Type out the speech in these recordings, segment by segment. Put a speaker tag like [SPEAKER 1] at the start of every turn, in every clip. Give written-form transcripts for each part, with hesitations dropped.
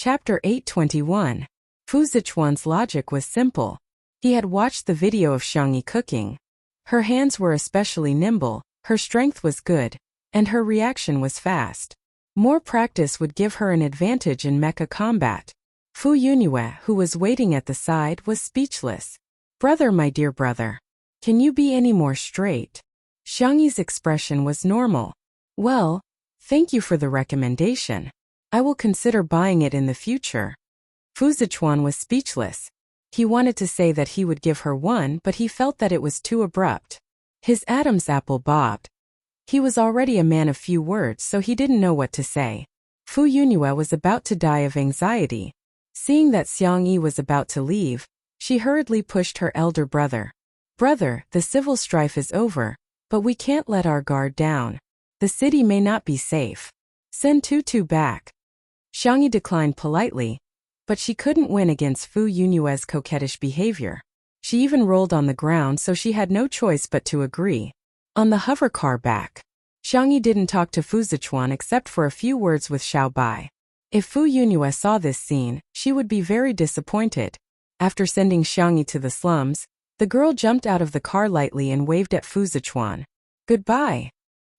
[SPEAKER 1] Chapter 821. Fu Zichuan's logic was simple. He had watched the video of Xiangyi cooking. Her hands were especially nimble, her strength was good, and her reaction was fast. More practice would give her an advantage in mecha combat. Fu Yunue, who was waiting at the side, was speechless. "Brother, my dear brother. Can you be any more straight?" Xiangyi's expression was normal. "Well, thank you for the recommendation. I will consider buying it in the future." Fu Zichuan was speechless. He wanted to say that he would give her one, but he felt that it was too abrupt. His Adam's apple bobbed. He was already a man of few words, so he didn't know what to say. Fu Yunue was about to die of anxiety. Seeing that Xiangyi was about to leave, she hurriedly pushed her elder brother. "Brother, the civil strife is over, but we can't let our guard down. The city may not be safe. Send Tutu back." Xiangyi declined politely, but she couldn't win against Fu Yunue's coquettish behavior. She even rolled on the ground, so she had no choice but to agree. On the hovercar back, Xiangyi didn't talk to Fu Zichuan except for a few words with Xiao Bai. If Fu Yunue saw this scene, she would be very disappointed. After sending Xiangyi to the slums, the girl jumped out of the car lightly and waved at Fu Zichuan. "Goodbye."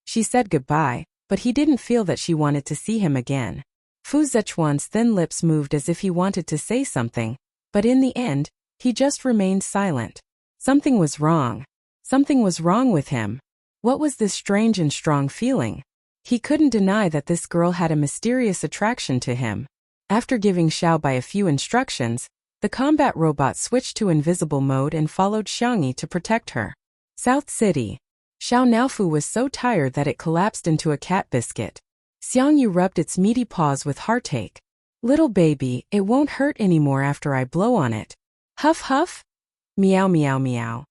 [SPEAKER 1] She said goodbye, but he didn't feel that she wanted to see him again. Fu Zichuan's thin lips moved as if he wanted to say something, but in the end, he just remained silent. Something was wrong. Something was wrong with him. What was this strange and strong feeling? He couldn't deny that this girl had a mysterious attraction to him. After giving Xiao Bai a few instructions, the combat robot switched to invisible mode and followed Xiangyi to protect her. South City. Xiao Naofu was so tired that it collapsed into a cat biscuit. Xiangyi rubbed its meaty paws with heartache. "Little baby, it won't hurt anymore after I blow on it." "Huff huff?" "Meow meow meow."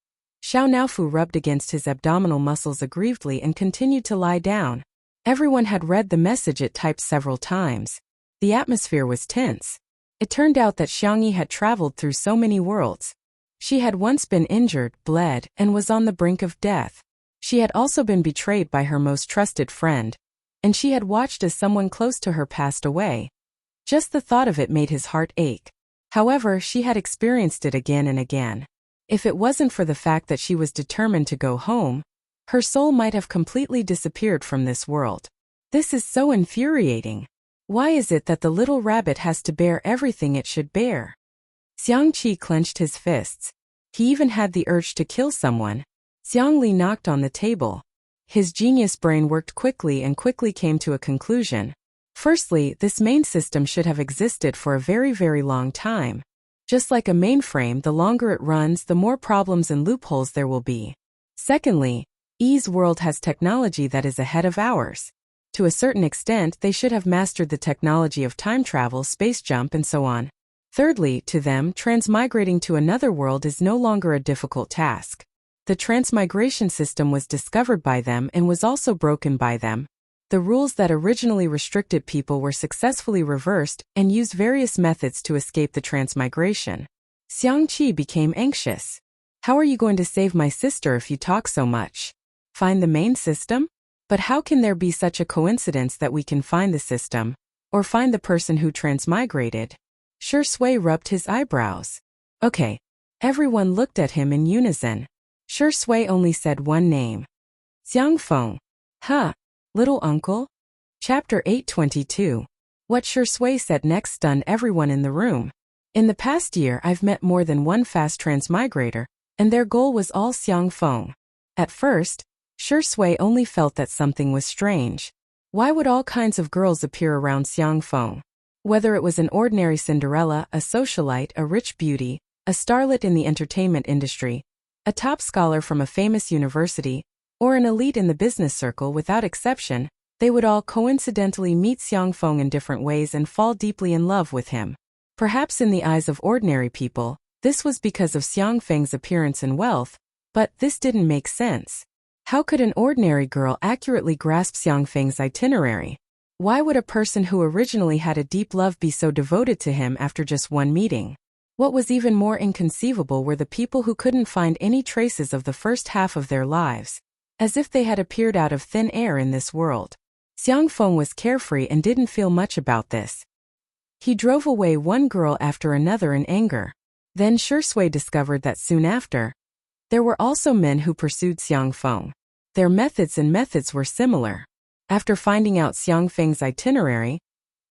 [SPEAKER 1] Xiao Naofu rubbed against his abdominal muscles aggrievedly and continued to lie down. Everyone had read the message it typed several times. The atmosphere was tense. It turned out that Xiangyi had traveled through so many worlds. She had once been injured, bled, and was on the brink of death. She had also been betrayed by her most trusted friend, and she had watched as someone close to her passed away. Just the thought of it made his heart ache. However, she had experienced it again and again. If it wasn't for the fact that she was determined to go home, her soul might have completely disappeared from this world. This is so infuriating. Why is it that the little rabbit has to bear everything it should bear? Xiang Qi clenched his fists. He even had the urge to kill someone. Xiang Li knocked on the table. His genius brain worked quickly and quickly came to a conclusion. Firstly, this main system should have existed for a very, very long time. Just like a mainframe, the longer it runs, the more problems and loopholes there will be. Secondly, Yi's world has technology that is ahead of ours. To a certain extent, they should have mastered the technology of time travel, space jump, and so on. Thirdly, to them, transmigrating to another world is no longer a difficult task. The transmigration system was discovered by them and was also broken by them. The rules that originally restricted people were successfully reversed and used various methods to escape the transmigration. Xiang Qi became anxious. "How are you going to save my sister if you talk so much? Find the main system? But how can there be such a coincidence that we can find the system, or find the person who transmigrated?" Shi Sui rubbed his eyebrows. "Okay." Everyone looked at him in unison. Shi Sui only said one name. "Xiang Feng." "Huh. Little uncle?" Chapter 822. What Shi Sui said next stunned everyone in the room. "In the past year I've met more than one fast transmigrator, and their goal was all Xiang Feng." At first, Shi Sui only felt that something was strange. Why would all kinds of girls appear around Xiang Feng? Whether it was an ordinary Cinderella, a socialite, a rich beauty, a starlet in the entertainment industry, a top scholar from a famous university, or an elite in the business circle, without exception, they would all coincidentally meet Xiang Feng in different ways and fall deeply in love with him. Perhaps in the eyes of ordinary people, this was because of Xiang Feng's appearance and wealth, but this didn't make sense. How could an ordinary girl accurately grasp Xiang Feng's itinerary? Why would a person who originally had a deep love be so devoted to him after just one meeting? What was even more inconceivable were the people who couldn't find any traces of the first half of their lives, as if they had appeared out of thin air in this world. Xiang Feng was carefree and didn't feel much about this. He drove away one girl after another in anger. Then Shui discovered that soon after, there were also men who pursued Xiang Feng. Their methods were similar. After finding out Xiang Feng's itinerary,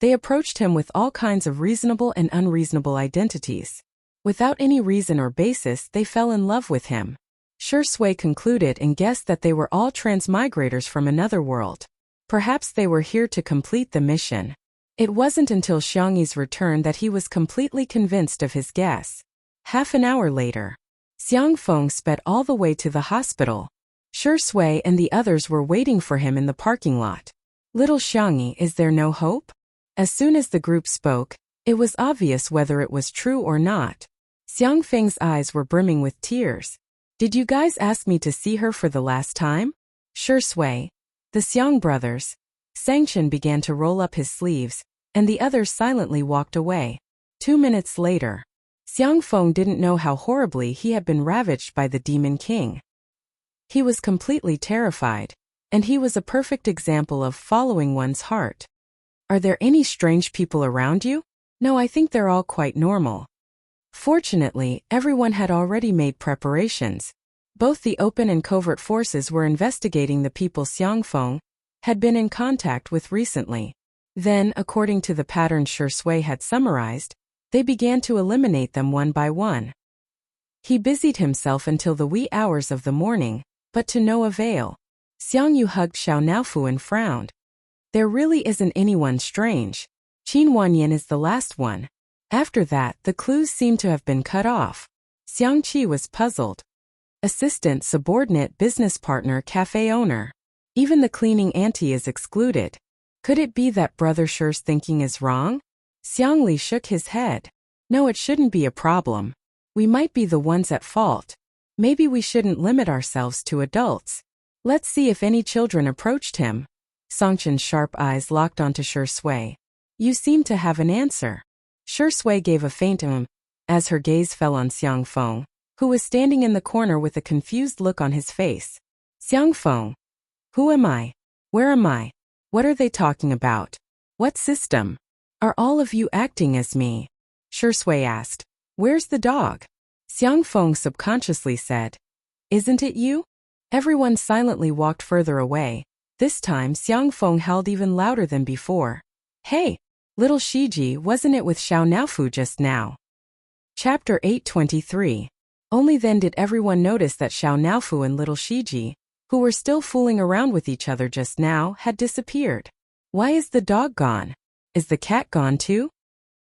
[SPEAKER 1] they approached him with all kinds of reasonable and unreasonable identities. Without any reason or basis, they fell in love with him. Shui concluded and guessed that they were all transmigrators from another world. Perhaps they were here to complete the mission. It wasn't until Xiangyi's return that he was completely convinced of his guess. Half an hour later, Xiang Feng sped all the way to the hospital. Shui and the others were waiting for him in the parking lot. Little Xiangyi, is there no hope? As soon as the group spoke, it was obvious whether it was true or not. Xiang Feng's eyes were brimming with tears. Did you guys ask me to see her for the last time? Shui, the Xiang brothers. Sanction began to roll up his sleeves, and the others silently walked away. 2 minutes later, Xiang Feng didn't know how horribly he had been ravaged by the Demon King. He was completely terrified, and he was a perfect example of following one's heart. Are there any strange people around you? No, I think they're all quite normal. Fortunately, everyone had already made preparations. Both the open and covert forces were investigating the people Xiang Feng had been in contact with recently. Then, according to the pattern Shui had summarized, they began to eliminate them one by one. He busied himself until the wee hours of the morning, but to no avail. Xiang Yu hugged Xiao Naofu and frowned. There really isn't anyone strange. Qin Wanyan is the last one. After that, the clues seem to have been cut off. Xiang Qi was puzzled. Assistant, subordinate, business partner, cafe owner. Even the cleaning auntie is excluded. Could it be that Brother Shi's thinking is wrong? Xiang Li shook his head. No, it shouldn't be a problem. We might be the ones at fault. Maybe we shouldn't limit ourselves to adults. Let's see if any children approached him. Songchen's sharp eyes locked onto Shui. You seem to have an answer. Shui gave a faint as her gaze fell on Xiang Feng, who was standing in the corner with a confused look on his face. Xiang Feng. Who am I? Where am I? What are they talking about? What system? Are all of you acting as me? Shui asked. Where's the dog? Xiang Feng subconsciously said. Isn't it you? Everyone silently walked further away. This time Xiang Feng howled even louder than before. Hey! Little Shiji, wasn't it with Xiao Naofu just now? Chapter 823. Only then did everyone notice that Xiao Naofu and little Shiji, who were still fooling around with each other just now, had disappeared. Why is the dog gone? Is the cat gone too?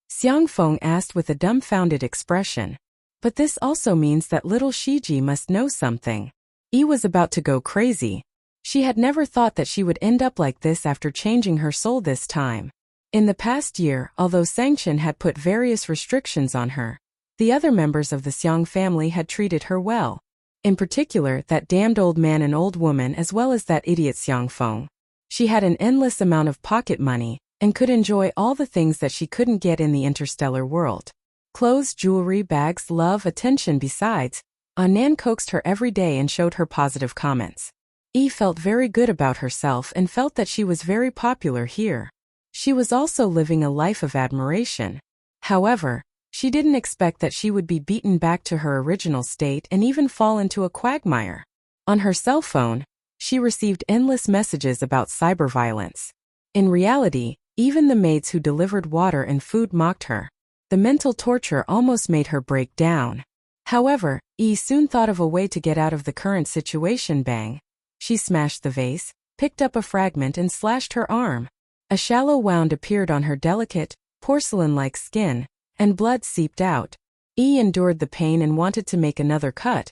[SPEAKER 1] Xiang Feng asked with a dumbfounded expression. But this also means that little Shiji must know something. Yi was about to go crazy. She had never thought that she would end up like this after changing her soul this time. In the past year, although Sanction had put various restrictions on her, the other members of the Xiang family had treated her well. In particular, that damned old man and old woman, as well as that idiot Xiang Feng. She had an endless amount of pocket money, and could enjoy all the things that she couldn't get in the interstellar world. Clothes, jewelry, bags, love, attention. Besides, Anan coaxed her every day and showed her positive comments. Yi felt very good about herself and felt that she was very popular here. She was also living a life of admiration. However, she didn't expect that she would be beaten back to her original state and even fall into a quagmire. On her cell phone, she received endless messages about cyberviolence. In reality, even the maids who delivered water and food mocked her. The mental torture almost made her break down. However, Yi soon thought of a way to get out of the current situation. Bang! She smashed the vase, picked up a fragment and slashed her arm. A shallow wound appeared on her delicate, porcelain-like skin, and blood seeped out. Yi endured the pain and wanted to make another cut,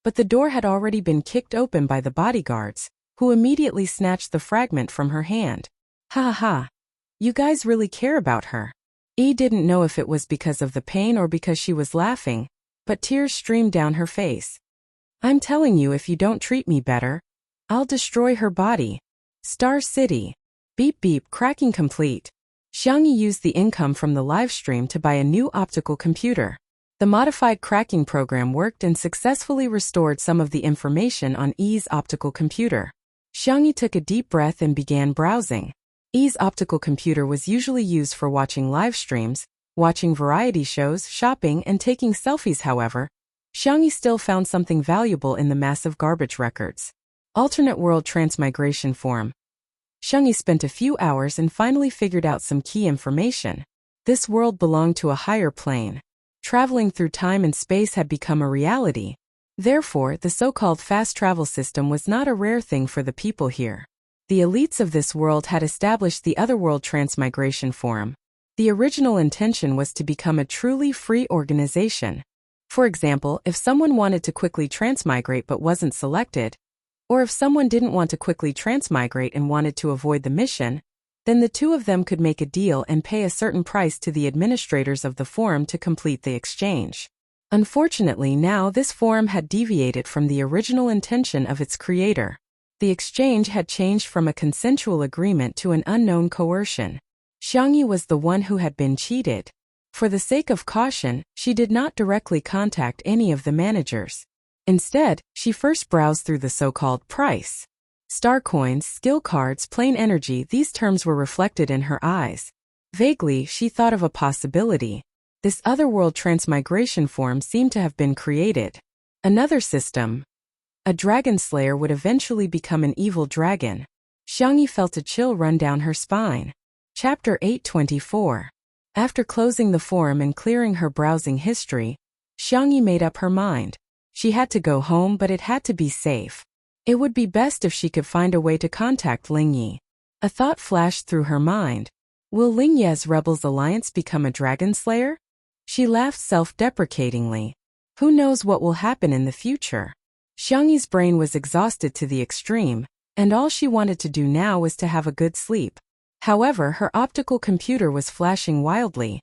[SPEAKER 1] but the door had already been kicked open by the bodyguards, who immediately snatched the fragment from her hand. Ha ha ha! You guys really care about her. Yi didn't know if it was because of the pain or because she was laughing, but tears streamed down her face. I'm telling you, if you don't treat me better, I'll destroy her body. Star City. Beep beep, cracking complete. Xiangyi used the income from the live stream to buy a new optical computer. The modified cracking program worked and successfully restored some of the information on Yi's optical computer. Xiangyi took a deep breath and began browsing. Yi's optical computer was usually used for watching live streams, watching variety shows, shopping, and taking selfies. However, Xiangyi still found something valuable in the massive garbage records. Alternate World Transmigration Forum. Xiangyi spent a few hours and finally figured out some key information. This world belonged to a higher plane. Traveling through time and space had become a reality. Therefore, the so-called fast travel system was not a rare thing for the people here. The elites of this world had established the Otherworld Transmigration Forum. The original intention was to become a truly free organization. For example, if someone wanted to quickly transmigrate but wasn't selected, or if someone didn't want to quickly transmigrate and wanted to avoid the mission, then the two of them could make a deal and pay a certain price to the administrators of the forum to complete the exchange. Unfortunately, now this forum had deviated from the original intention of its creator. The exchange had changed from a consensual agreement to an unknown coercion. Xiangyi was the one who had been cheated. For the sake of caution, she did not directly contact any of the managers. Instead, she first browsed through the so-called price. Star coins, skill cards, plain energy, these terms were reflected in her eyes. Vaguely, she thought of a possibility. This Otherworld Transmigration Forum seemed to have been created. Another system. A dragon slayer would eventually become an evil dragon. Xiangyi felt a chill run down her spine. Chapter 824. After closing the forum and clearing her browsing history, Xiangyi made up her mind. She had to go home, but it had to be safe. It would be best if she could find a way to contact Lingyi. A thought flashed through her mind. Will Lingye's Rebels Alliance become a dragon slayer? She laughed self-deprecatingly. Who knows what will happen in the future? Xiangyi's brain was exhausted to the extreme, and all she wanted to do now was to have a good sleep. However, her optical computer was flashing wildly,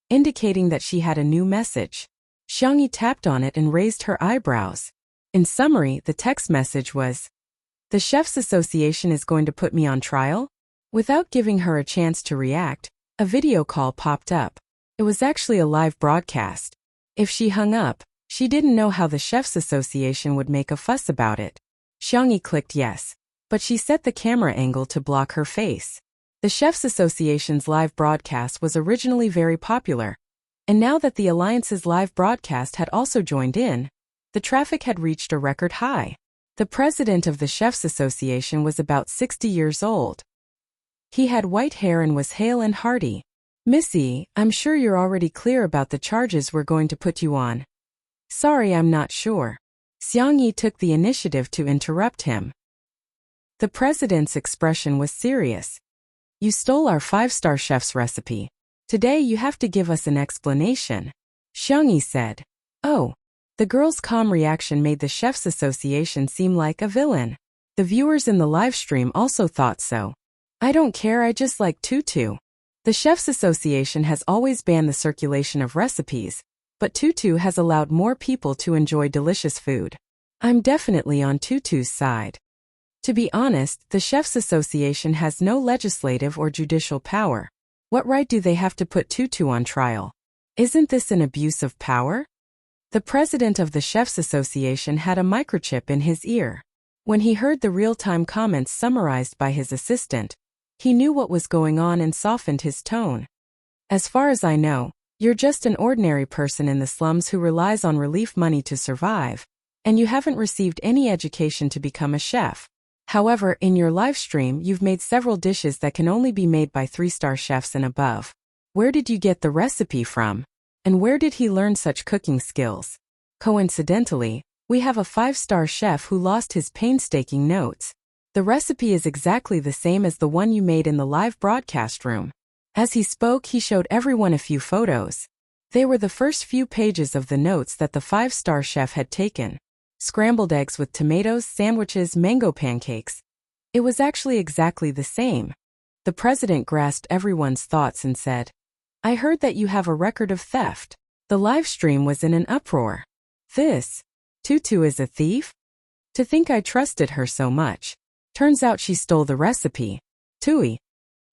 [SPEAKER 1] indicating that she had a new message. Xiangyi tapped on it and raised her eyebrows. In summary, the text message was, "The Chefs Association is going to put me on trial?" Without giving her a chance to react, a video call popped up. It was actually a live broadcast. If she hung up, she didn't know how the Chefs Association would make a fuss about it. Xiangyi clicked yes, but she set the camera angle to block her face. The Chefs Association's live broadcast was originally very popular, and now that the Alliance's live broadcast had also joined in, the traffic had reached a record high. The president of the Chefs Association was about 60 years old. He had white hair and was hale and hearty. "Missy, I'm sure you're already clear about the charges we're going to put you on." "Sorry, I'm not sure." Xiangyi took the initiative to interrupt him. The president's expression was serious. "You stole our 5-star chef's recipe. Today you have to give us an explanation," Xiangyi said. "Oh." The girl's calm reaction made the Chefs Association seem like a villain. The viewers in the live stream also thought so. "I don't care, I just like tutu." The Chefs Association has always banned the circulation of recipes, but tutu has allowed more people to enjoy delicious food. I'm definitely on tutu's side. To be honest, the Chefs Association has no legislative or judicial power. What right do they have to put tutu on trial? Isn't this an abuse of power? The president of the Chefs Association had a microchip in his ear. When he heard the real-time comments summarized by his assistant, he knew what was going on and softened his tone. "As far as I know, you're just an ordinary person in the slums who relies on relief money to survive, and you haven't received any education to become a chef. However, in your live stream, you've made several dishes that can only be made by 3-star chefs and above. Where did you get the recipe from? And where did he learn such cooking skills? Coincidentally, we have a 5-star chef who lost his painstaking notes. The recipe is exactly the same as the one you made in the live broadcast room." As he spoke, he showed everyone a few photos. They were the first few pages of the notes that the 5-star chef had taken. Scrambled eggs with tomatoes, sandwiches, mango pancakes. It was actually exactly the same. The president grasped everyone's thoughts and said, "I heard that you have a record of theft." The live stream was in an uproar. This tutu is a thief? To think I trusted her so much. Turns out she stole the recipe. Tui.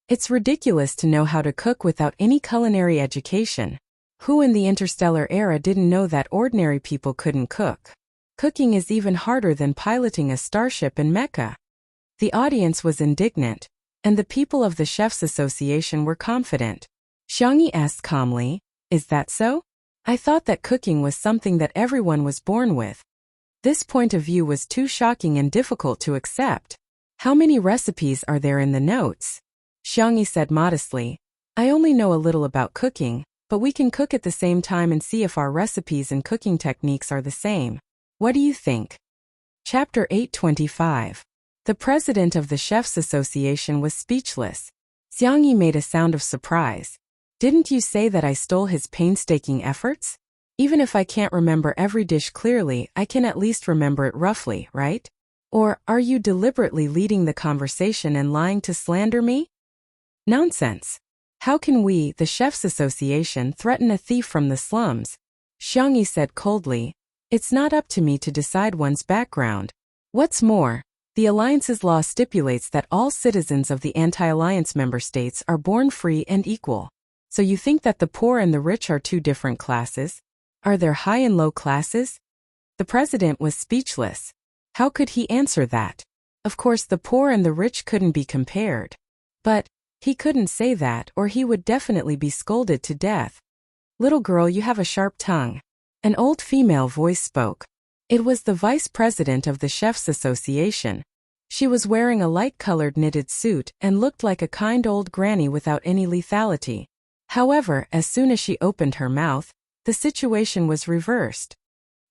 [SPEAKER 1] It's ridiculous to know how to cook without any culinary education. Who in the interstellar era didn't know that ordinary people couldn't cook? Cooking is even harder than piloting a starship in Mecca. The audience was indignant. and the people of the Chefs Association were confident. Xiangyi asked calmly, "Is that so? I thought that cooking was something that everyone was born with." This point of view was too shocking and difficult to accept. "How many recipes are there in the notes?" Xiangyi said modestly, "I only know a little about cooking, but we can cook at the same time and see if our recipes and cooking techniques are the same. What do you think?" Chapter 825. The president of the Chefs Association was speechless. Xiangyi made a sound of surprise. "Didn't you say that I stole his painstaking efforts? Even if I can't remember every dish clearly, I can at least remember it roughly, right? Or are you deliberately leading the conversation and lying to slander me?" "Nonsense. How can we, the Chefs Association, threaten a thief from the slums?" Xiangyi said coldly. "It's not up to me to decide one's background. What's more, the Alliance's law stipulates that all citizens of the anti-alliance member states are born free and equal. So you think that the poor and the rich are two different classes? Are there high and low classes?" The president was speechless. How could he answer that? Of course the poor and the rich couldn't be compared. But he couldn't say that, or he would definitely be scolded to death. "Little girl, you have a sharp tongue." An old female voice spoke. It was the vice president of the Chefs Association. She was wearing a light-colored knitted suit and looked like a kind old granny without any lethality. However, as soon as she opened her mouth, the situation was reversed.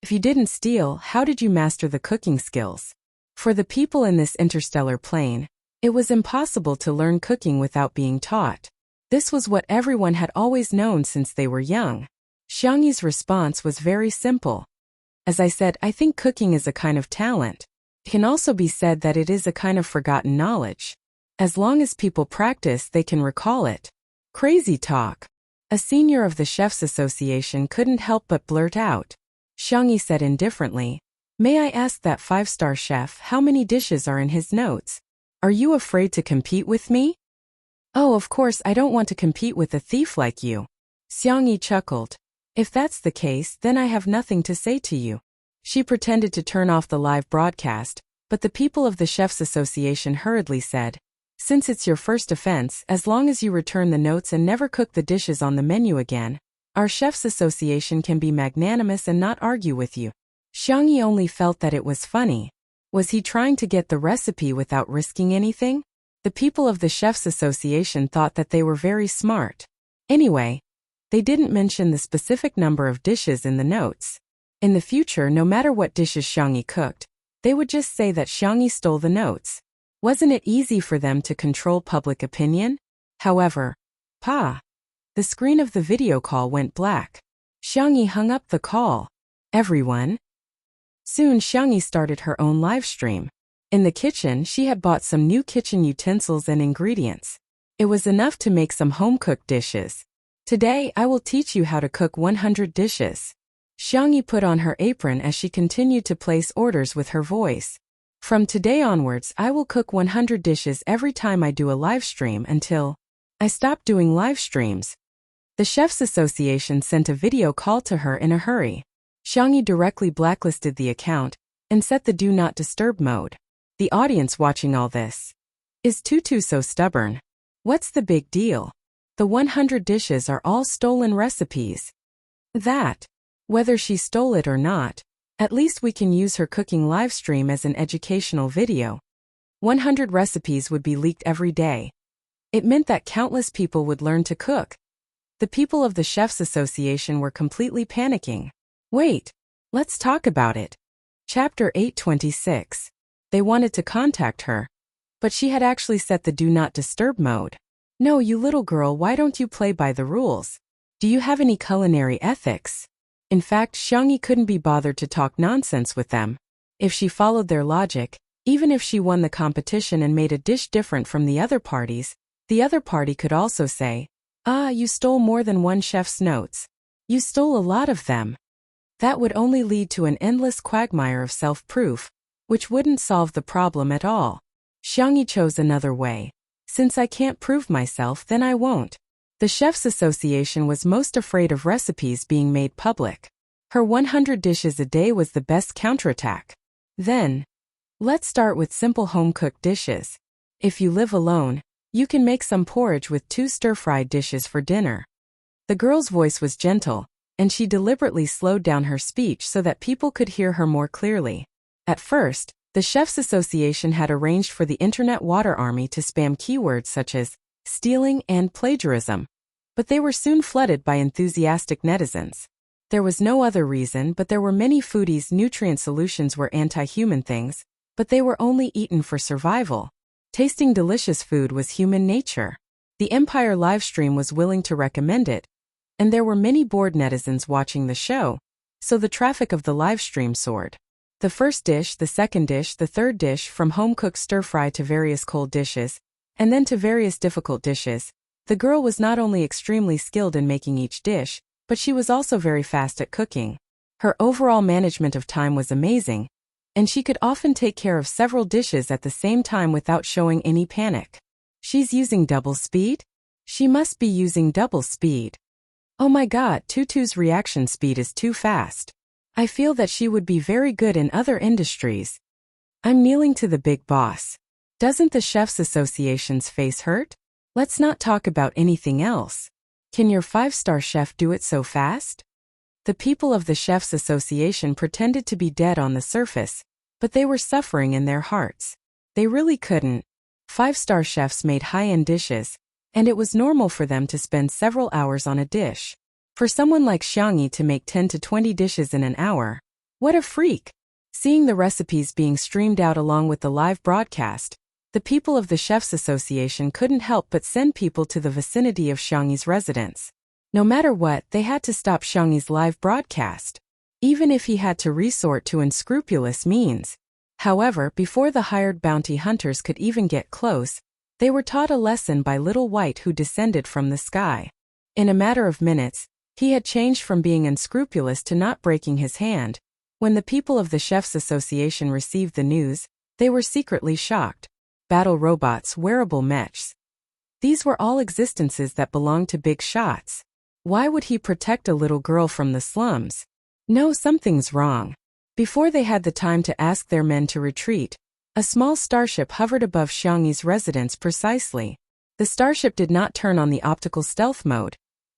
[SPEAKER 1] "If you didn't steal, how did you master the cooking skills?" For the people in this interstellar plane, it was impossible to learn cooking without being taught. This was what everyone had always known since they were young. Xiangyi's response was very simple. "As I said, I think cooking is a kind of talent. It can also be said that it is a kind of forgotten knowledge. As long as people practice, they can recall it." Crazy talk. A senior of the Chefs Association couldn't help but blurt out. Xiangyi said indifferently, "May I ask that five-star chef how many dishes are in his notes? Are you afraid to compete with me?" "Oh, of course I don't want to compete with a thief like you." Xiangyi chuckled. "If that's the case, then I have nothing to say to you." She pretended to turn off the live broadcast, but the people of the Chefs Association hurriedly said, "Since it's your first offense, as long as you return the notes and never cook the dishes on the menu again, our Chefs Association can be magnanimous and not argue with you." Xiangyi only felt that it was funny. Was he trying to get the recipe without risking anything? The people of the Chefs Association thought that they were very smart. Anyway, they didn't mention the specific number of dishes in the notes. In the future, no matter what dishes Xiangyi cooked, they would just say that Xiangyi stole the notes. Wasn't it easy for them to control public opinion? However, the screen of the video call went black. Xiangyi hung up the call. "Everyone?" Soon Xiangyi started her own live stream. In the kitchen, she had bought some new kitchen utensils and ingredients. It was enough to make some home-cooked dishes. "Today, I will teach you how to cook 100 dishes." Xiangyi put on her apron as she continued to place orders with her voice. "From today onwards, I will cook 100 dishes every time I do a live stream until I stop doing live streams." The Chefs Association sent a video call to her in a hurry. Xiangyi directly blacklisted the account and set the Do Not Disturb mode. The audience watching all this. Is Tutu so stubborn? What's the big deal? The 100 dishes are all stolen recipes. That, whether she stole it or not, at least we can use her cooking live stream as an educational video. 100 recipes would be leaked every day. It meant that countless people would learn to cook. The people of the Chefs Association were completely panicking. Wait, let's talk about it. Chapter 826. They wanted to contact her, but she had actually set the Do Not Disturb mode. "No, you little girl, why don't you play by the rules? Do you have any culinary ethics?" In fact, Xiangyi couldn't be bothered to talk nonsense with them. If she followed their logic, even if she won the competition and made a dish different from the other parties, the other party could also say, "You stole more than one chef's notes. You stole a lot of them." That would only lead to an endless quagmire of self-proof, which wouldn't solve the problem at all. Xiangyi chose another way. "Since I can't prove myself, then I won't." The Chefs Association was most afraid of recipes being made public. Her 100 dishes a day was the best counterattack. Then, let's start with simple home-cooked dishes. If you live alone, You can make some porridge with 2 stir-fried dishes for dinner. The girl's voice was gentle, and she deliberately slowed down her speech so that people could hear her more clearly. At first, the Chefs Association had arranged for the Internet Water Army to spam keywords such as stealing and plagiarism, but they were soon flooded by enthusiastic netizens. There was no other reason, but there were many foodies' nutrient solutions were anti-human things, but they were only eaten for survival. Tasting delicious food was human nature. The Empire livestream was willing to recommend it, and there were many bored netizens watching the show, so the traffic of the livestream soared. The first dish, the second dish, the third dish, from home-cooked stir-fry to various cold dishes, and then to various difficult dishes. The girl was not only extremely skilled in making each dish, but she was also very fast at cooking. Her overall management of time was amazing, and she could often take care of several dishes at the same time without showing any panic. She's using double speed? She must be using double speed. Oh my god, Tutu's reaction speed is too fast. I feel that she would be very good in other industries. I'm kneeling to the big boss. Doesn't the Chefs Association's face hurt? Let's not talk about anything else. Can your 5-star chef do it so fast? The people of the Chefs Association pretended to be dead on the surface, but they were suffering in their hearts. They really couldn't. 5-star chefs made high-end dishes, and it was normal for them to spend several hours on a dish. For someone like Xiangyi to make 10 to 20 dishes in an hour, what a freak! Seeing the recipes being streamed out along with the live broadcast, the people of the Chefs Association couldn't help but send people to the vicinity of Xiangyi's residence. No matter what, they had to stop Xiangyi's live broadcast, even if he had to resort to unscrupulous means. However, before the hired bounty hunters could even get close, they were taught a lesson by Little White, who descended from the sky. In a matter of minutes, he had changed from being unscrupulous to not breaking his hand. When the people of the Chefs Association received the news, they were secretly shocked. Battle robots, wearable mechs. These were all existences that belonged to big shots. Why would he protect a little girl from the slums? No, something's wrong. Before they had the time to ask their men to retreat, a small starship hovered above Xiangyi's residence precisely. The starship did not turn on the optical stealth mode,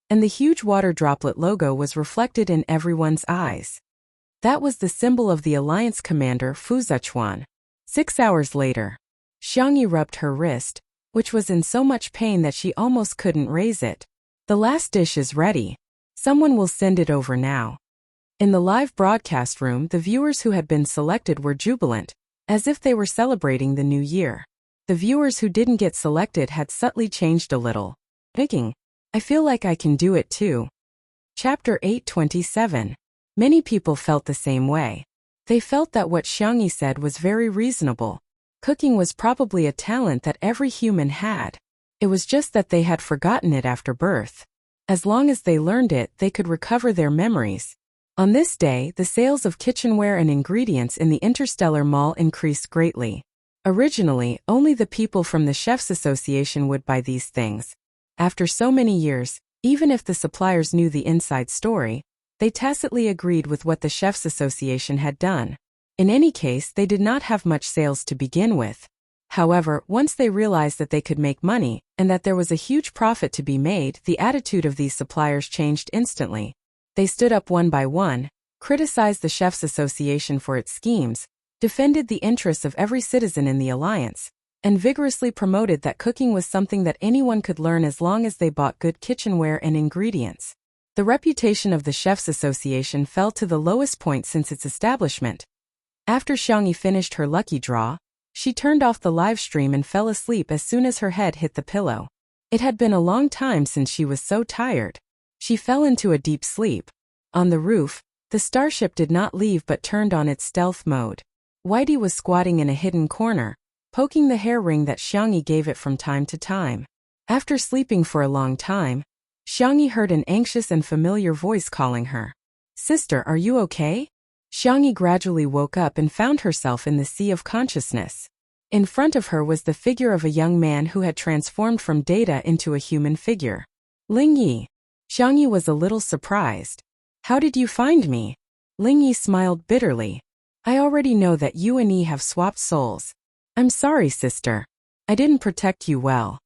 [SPEAKER 1] and the huge water droplet logo was reflected in everyone's eyes. That was the symbol of the Alliance commander Fu Zichuan. 6 hours later, Xiangyi rubbed her wrist, which was in so much pain that she almost couldn't raise it. The last dish is ready. Someone will send it over now. In the live broadcast room, the viewers who had been selected were jubilant, as if they were celebrating the new year. The viewers who didn't get selected had subtly changed a little, thinking, I feel like I can do it too. Chapter 8:27. Many people felt the same way. They felt that what Xiangyi said was very reasonable. Cooking was probably a talent that every human had. It was just that they had forgotten it after birth. As long as they learned it, they could recover their memories. On this day, the sales of kitchenware and ingredients in the Interstellar Mall increased greatly. Originally, only the people from the Chefs Association would buy these things. After so many years, even if the suppliers knew the inside story, they tacitly agreed with what the Chefs Association had done. In any case, they did not have much sales to begin with. However, once they realized that they could make money, and that there was a huge profit to be made, the attitude of these suppliers changed instantly. They stood up one by one, criticized the Chefs Association for its schemes, defended the interests of every citizen in the alliance, and vigorously promoted that cooking was something that anyone could learn as long as they bought good kitchenware and ingredients. The reputation of the Chefs Association fell to the lowest point since its establishment. After Xiangyi finished her lucky draw, she turned off the live stream and fell asleep as soon as her head hit the pillow. It had been a long time since she was so tired. She fell into a deep sleep. On the roof, the starship did not leave but turned on its stealth mode. Whitey was squatting in a hidden corner, poking the hair ring that Xiangyi gave it from time to time. After sleeping for a long time, Xiangyi heard an anxious and familiar voice calling her. Sister, are you okay? Xiangyi gradually woke up and found herself in the sea of consciousness. In front of her was the figure of a young man who had transformed from Data into a human figure. Ling Yi. Xiangyi was a little surprised. How did you find me? Ling Yi smiled bitterly. I already know that you and Yi have swapped souls. I'm sorry, sister. I didn't protect you well.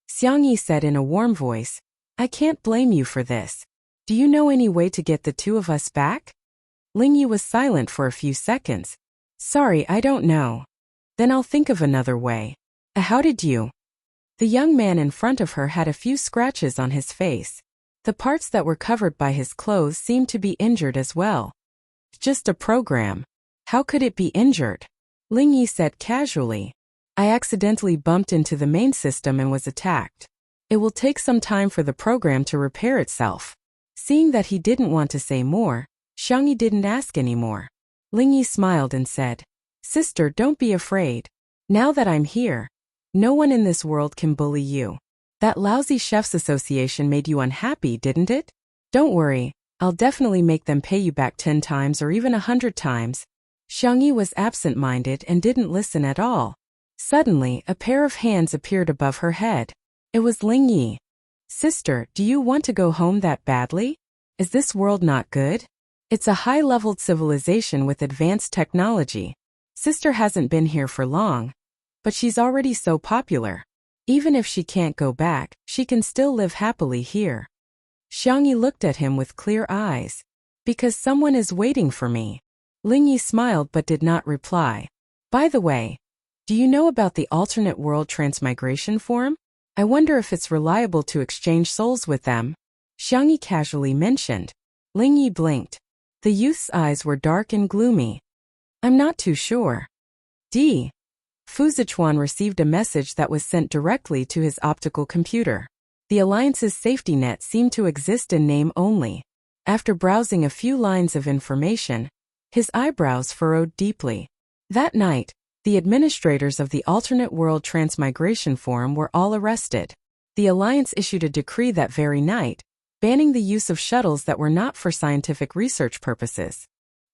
[SPEAKER 1] Xiangyi said in a warm voice, I can't blame you for this. Do you know any way to get the two of us back? Lingyi was silent for a few seconds. Sorry, I don't know. Then I'll think of another way. How did you? The young man in front of her had a few scratches on his face. The parts that were covered by his clothes seemed to be injured as well. Just a program. How could it be injured? Lingyi said casually. I accidentally bumped into the main system and was attacked. It will take some time for the program to repair itself. Seeing that he didn't want to say more, Xiangyi didn't ask anymore. Lingyi smiled and said, Sister, don't be afraid. Now that I'm here, no one in this world can bully you. That lousy chefs association made you unhappy, didn't it? Don't worry, I'll definitely make them pay you back 10 times or even 100 times. Xiangyi was absent-minded and didn't listen at all. Suddenly, a pair of hands appeared above her head. It was Lingyi. Sister, do you want to go home that badly? Is this world not good? It's a high-leveled civilization with advanced technology. Sister hasn't been here for long, but she's already so popular. Even if she can't go back, she can still live happily here. Xiangyi looked at him with clear eyes. Because someone is waiting for me. Lingyi smiled but did not reply. By the way, do you know about the alternate world transmigration form? I wonder if it's reliable to exchange souls with them. Xiangyi casually mentioned. Lingyi blinked. The youth's eyes were dark and gloomy. I'm not too sure. D. Fu Zichuan received a message that was sent directly to his optical computer. The Alliance's safety net seemed to exist in name only. After browsing a few lines of information, his eyebrows furrowed deeply. That night, the administrators of the alternate world transmigration forum were all arrested. The Alliance issued a decree that very night, banning the use of shuttles that were not for scientific research purposes.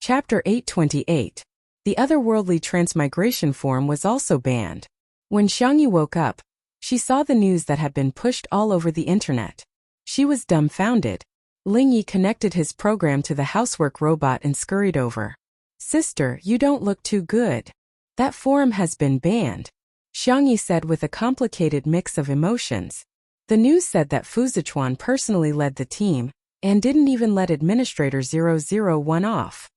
[SPEAKER 1] Chapter 828. The otherworldly transmigration form was also banned. When Xiangyi woke up, she saw the news that had been pushed all over the internet. She was dumbfounded. Lingyi connected his program to the housework robot and scurried over. Sister, you don't look too good. That forum has been banned, Xiangyi said with a complicated mix of emotions. The news said that Fu Zichuan personally led the team, and didn't even let Administrator 001 off.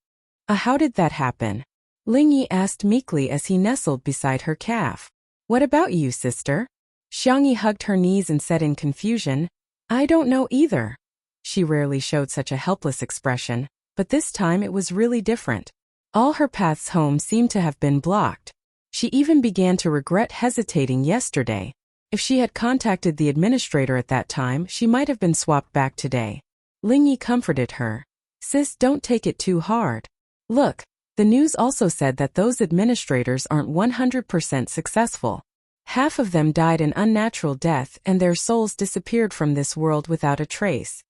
[SPEAKER 1] How did that happen? Lingyi asked meekly as he nestled beside her calf. What about you, sister? Xiangyi hugged her knees and said in confusion, I don't know either. She rarely showed such a helpless expression, but this time it was really different. All her paths home seemed to have been blocked. She even began to regret hesitating yesterday. If she had contacted the administrator at that time, she might have been swapped back today. Lingyi comforted her. Sis, don't take it too hard. Look, the news also said that those administrators aren't 100% successful. Half of them died an unnatural death and their souls disappeared from this world without a trace.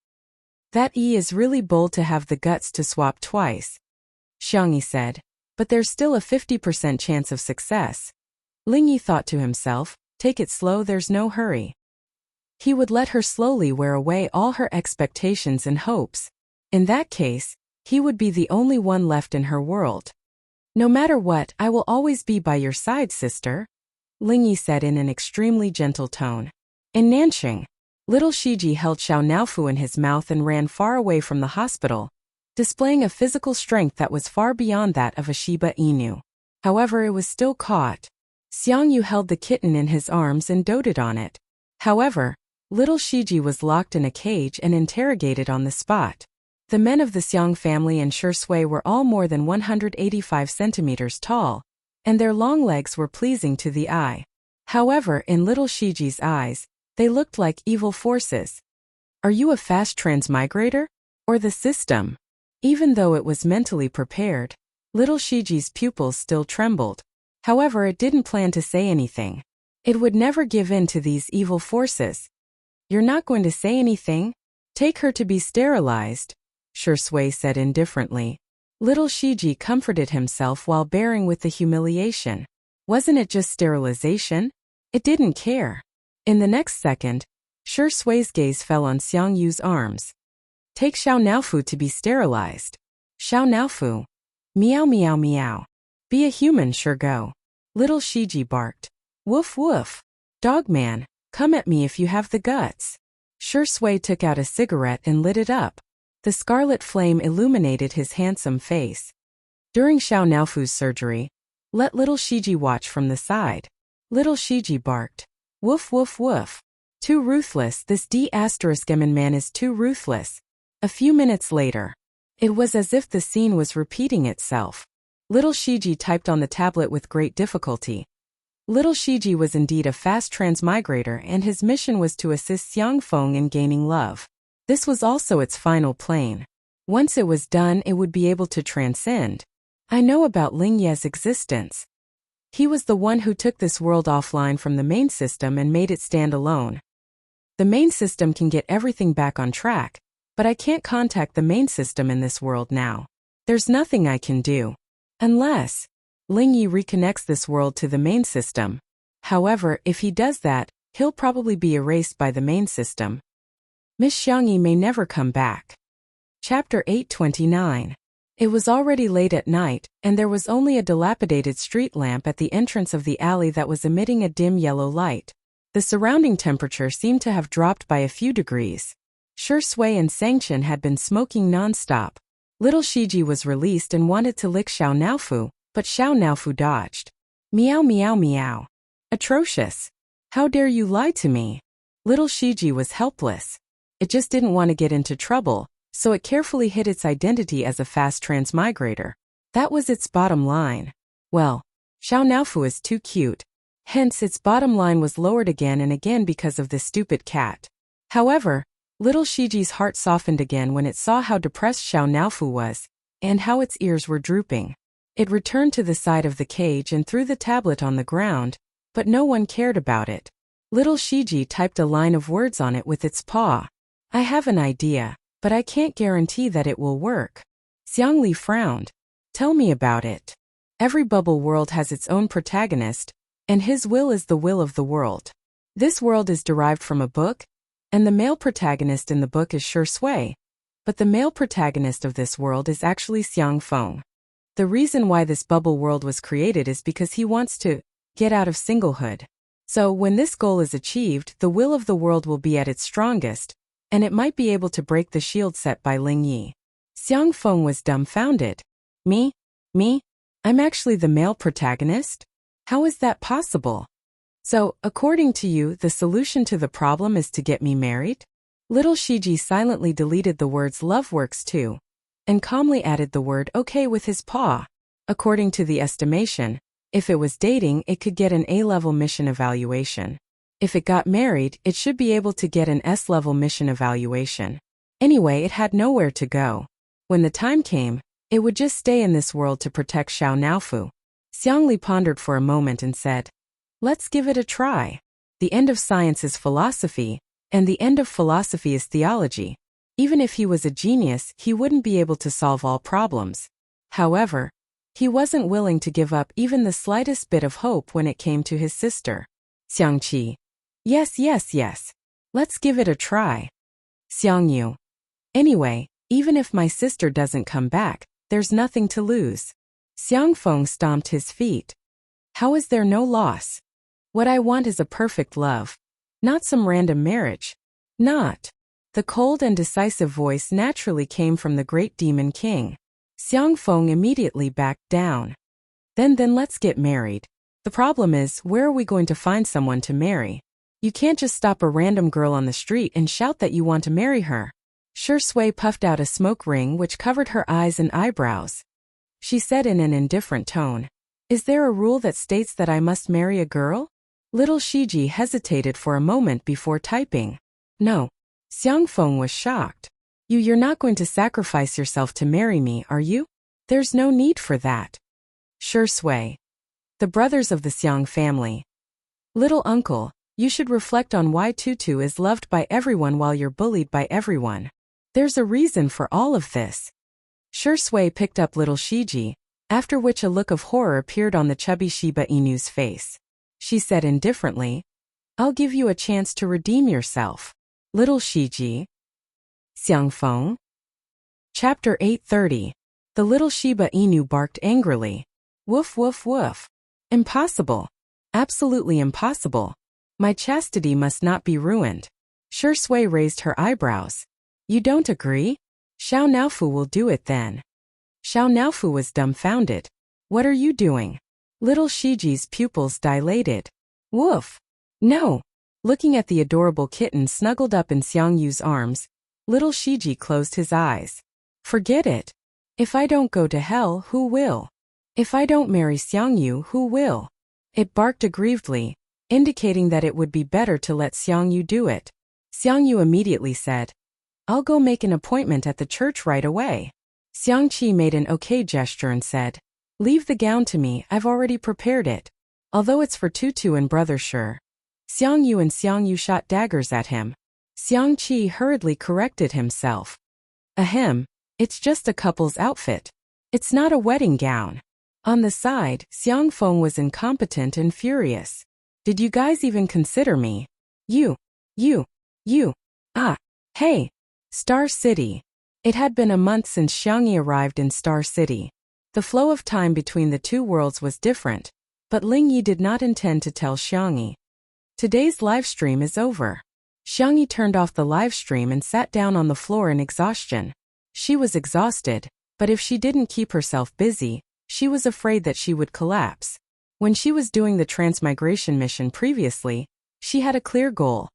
[SPEAKER 1] That is really bold to have the guts to swap twice, Xiangyi said, but there's still a 50% chance of success. Lingyi thought to himself, take it slow, there's no hurry. He would let her slowly wear away all her expectations and hopes. In that case, he would be the only one left in her world. No matter what, I will always be by your side, sister, Lingyi said in an extremely gentle tone. In Nanxing, little Shiji held Xiao Naofu in his mouth and ran far away from the hospital, displaying a physical strength that was far beyond that of a Shiba Inu. However, it was still caught. Xiangyu held the kitten in his arms and doted on it. However, little Shiji was locked in a cage and interrogated on the spot. The men of the Xiang family and Shui were all more than 185 centimeters tall, and their long legs were pleasing to the eye. However, in little Shiji's eyes, they looked like evil forces. Are you a fast transmigrator? Or the system? Even though it was mentally prepared, little Shiji's pupils still trembled. However, it didn't plan to say anything. It would never give in to these evil forces. You're not going to say anything? Take her to be sterilized, Shui said indifferently. Little Shiji comforted himself while bearing with the humiliation. Wasn't it just sterilization? It didn't care. In the next second, Shui's gaze fell on Xiangyu's arms. Take Xiao Naofu to be sterilized. Xiao Naofu. Meow meow meow. Be a human, sure go. Little Shiji barked. Woof woof. Dogman, Come at me if you have the guts. Shui took out a cigarette and lit it up. The scarlet flame illuminated his handsome face. During Xiao Naofu's surgery, let little Shiji watch from the side. Little Shiji barked. Woof woof woof. Too ruthless, this D***M man is too ruthless. A few minutes later, it was as if the scene was repeating itself. Little Shiji typed on the tablet with great difficulty. Little Shiji was indeed a fast transmigrator, and his mission was to assist Xiang Feng in gaining love. This was also its final plane. Once it was done, it would be able to transcend. I know about Ling Ye's existence. He was the one who took this world offline from the main system and made it stand alone. The main system can get everything back on track, but I can't contact the main system in this world now. There's nothing I can do. Unless Ling Yi reconnects this world to the main system. However, if he does that, he'll probably be erased by the main system. Miss Xiangyi may never come back. Chapter 829. It was already late at night, and there was only a dilapidated street lamp at the entrance of the alley that was emitting a dim yellow light. The surrounding temperature seemed to have dropped by a few degrees. Shui and Sangchen had been smoking non-stop. Little Shiji was released and wanted to lick Xiao Naofu, but Xiao Naofu dodged. Meow meow meow. Atrocious. How dare you lie to me? Little Shiji was helpless. It just didn't want to get into trouble, so it carefully hid its identity as a fast transmigrator. That was its bottom line. Well, Xiao Naofu is too cute. Hence its bottom line was lowered again and again because of this stupid cat. However, little Shiji's heart softened again when it saw how depressed Xiao Naofu was, and how its ears were drooping. It returned to the side of the cage and threw the tablet on the ground, but no one cared about it. Little Shiji typed a line of words on it with its paw. I have an idea, but I can't guarantee that it will work. Xiangli frowned. Tell me about it. Every bubble world has its own protagonist, and his will is the will of the world. This world is derived from a book, and the male protagonist in the book is Shui, but the male protagonist of this world is actually Xiang Feng. The reason why this bubble world was created is because he wants to get out of singlehood. So when this goal is achieved, the will of the world will be at its strongest, and it might be able to break the shield set by Ling Yi. Xiang Feng was dumbfounded. Me? I'm actually the male protagonist? How is that possible? So, according to you, the solution to the problem is to get me married? Little Shiji silently deleted the words love works too, and calmly added the word okay with his paw. According to the estimation, if it was dating, it could get an A-level mission evaluation. If it got married, it should be able to get an S-level mission evaluation. Anyway, it had nowhere to go. When the time came, it would just stay in this world to protect Xiao Naofu. Xiangli pondered for a moment and said, let's give it a try. The end of science is philosophy, and the end of philosophy is theology. Even if he was a genius, he wouldn't be able to solve all problems. However, he wasn't willing to give up even the slightest bit of hope when it came to his sister. Xiangqi. Yes. Let's give it a try. Xiangyu. Anyway, even if my sister doesn't come back, there's nothing to lose. Xiang Feng stomped his feet. How is there no loss? What I want is a perfect love. Not some random marriage. Not. The cold and decisive voice naturally came from the great demon king. Xiang Feng immediately backed down. Then let's get married. The problem is, where are we going to find someone to marry? You can't just stop a random girl on the street and shout that you want to marry her. Shui puffed out a smoke ring which covered her eyes and eyebrows. She said in an indifferent tone, is there a rule that states that I must marry a girl? Little Shiji hesitated for a moment before typing. No. Xiang Feng was shocked. You're not going to sacrifice yourself to marry me, are you? There's no need for that. Shui. The brothers of the Xiang family. Little uncle, you should reflect on why Tutu is loved by everyone while you're bullied by everyone. There's a reason for all of this. Shui picked up little Shiji, after which a look of horror appeared on the chubby Shiba Inu's face. She said indifferently, I'll give you a chance to redeem yourself. Little Shiji. Xiang Feng. Chapter 830. The little Shiba Inu barked angrily. Woof woof woof. Impossible. Absolutely impossible. My chastity must not be ruined. Shi Sui raised her eyebrows. You don't agree? Xiao Naofu will do it then. Xiao Naofu was dumbfounded. What are you doing? Little Shiji's pupils dilated. Woof! No! Looking at the adorable kitten snuggled up in Xiang Yu's arms, little Shiji closed his eyes. Forget it. If I don't go to hell, who will? If I don't marry Xiang Yu, who will? It barked aggrievedly, indicating that it would be better to let Xiang Yu do it. Xiang Yu immediately said, I'll go make an appointment at the church right away. Xiang Qi made an okay gesture and said, Leave the gown to me, I've already prepared it. Although it's for Tutu and Brother Shi. Xiang Yu shot daggers at him. Xiang Qi hurriedly corrected himself. Ahem, it's just a couple's outfit. It's not a wedding gown. On the side, Xiang Feng was incompetent and furious. Did you guys even consider me? You. Hey. Star City. It had been a month since Xiangyi arrived in Star City. The flow of time between the two worlds was different, but Lingyi did not intend to tell Xiangyi. Today's live stream is over. Xiangyi turned off the live stream and sat down on the floor in exhaustion. She was exhausted, but if she didn't keep herself busy, she was afraid that she would collapse. When she was doing the transmigration mission previously, she had a clear goal: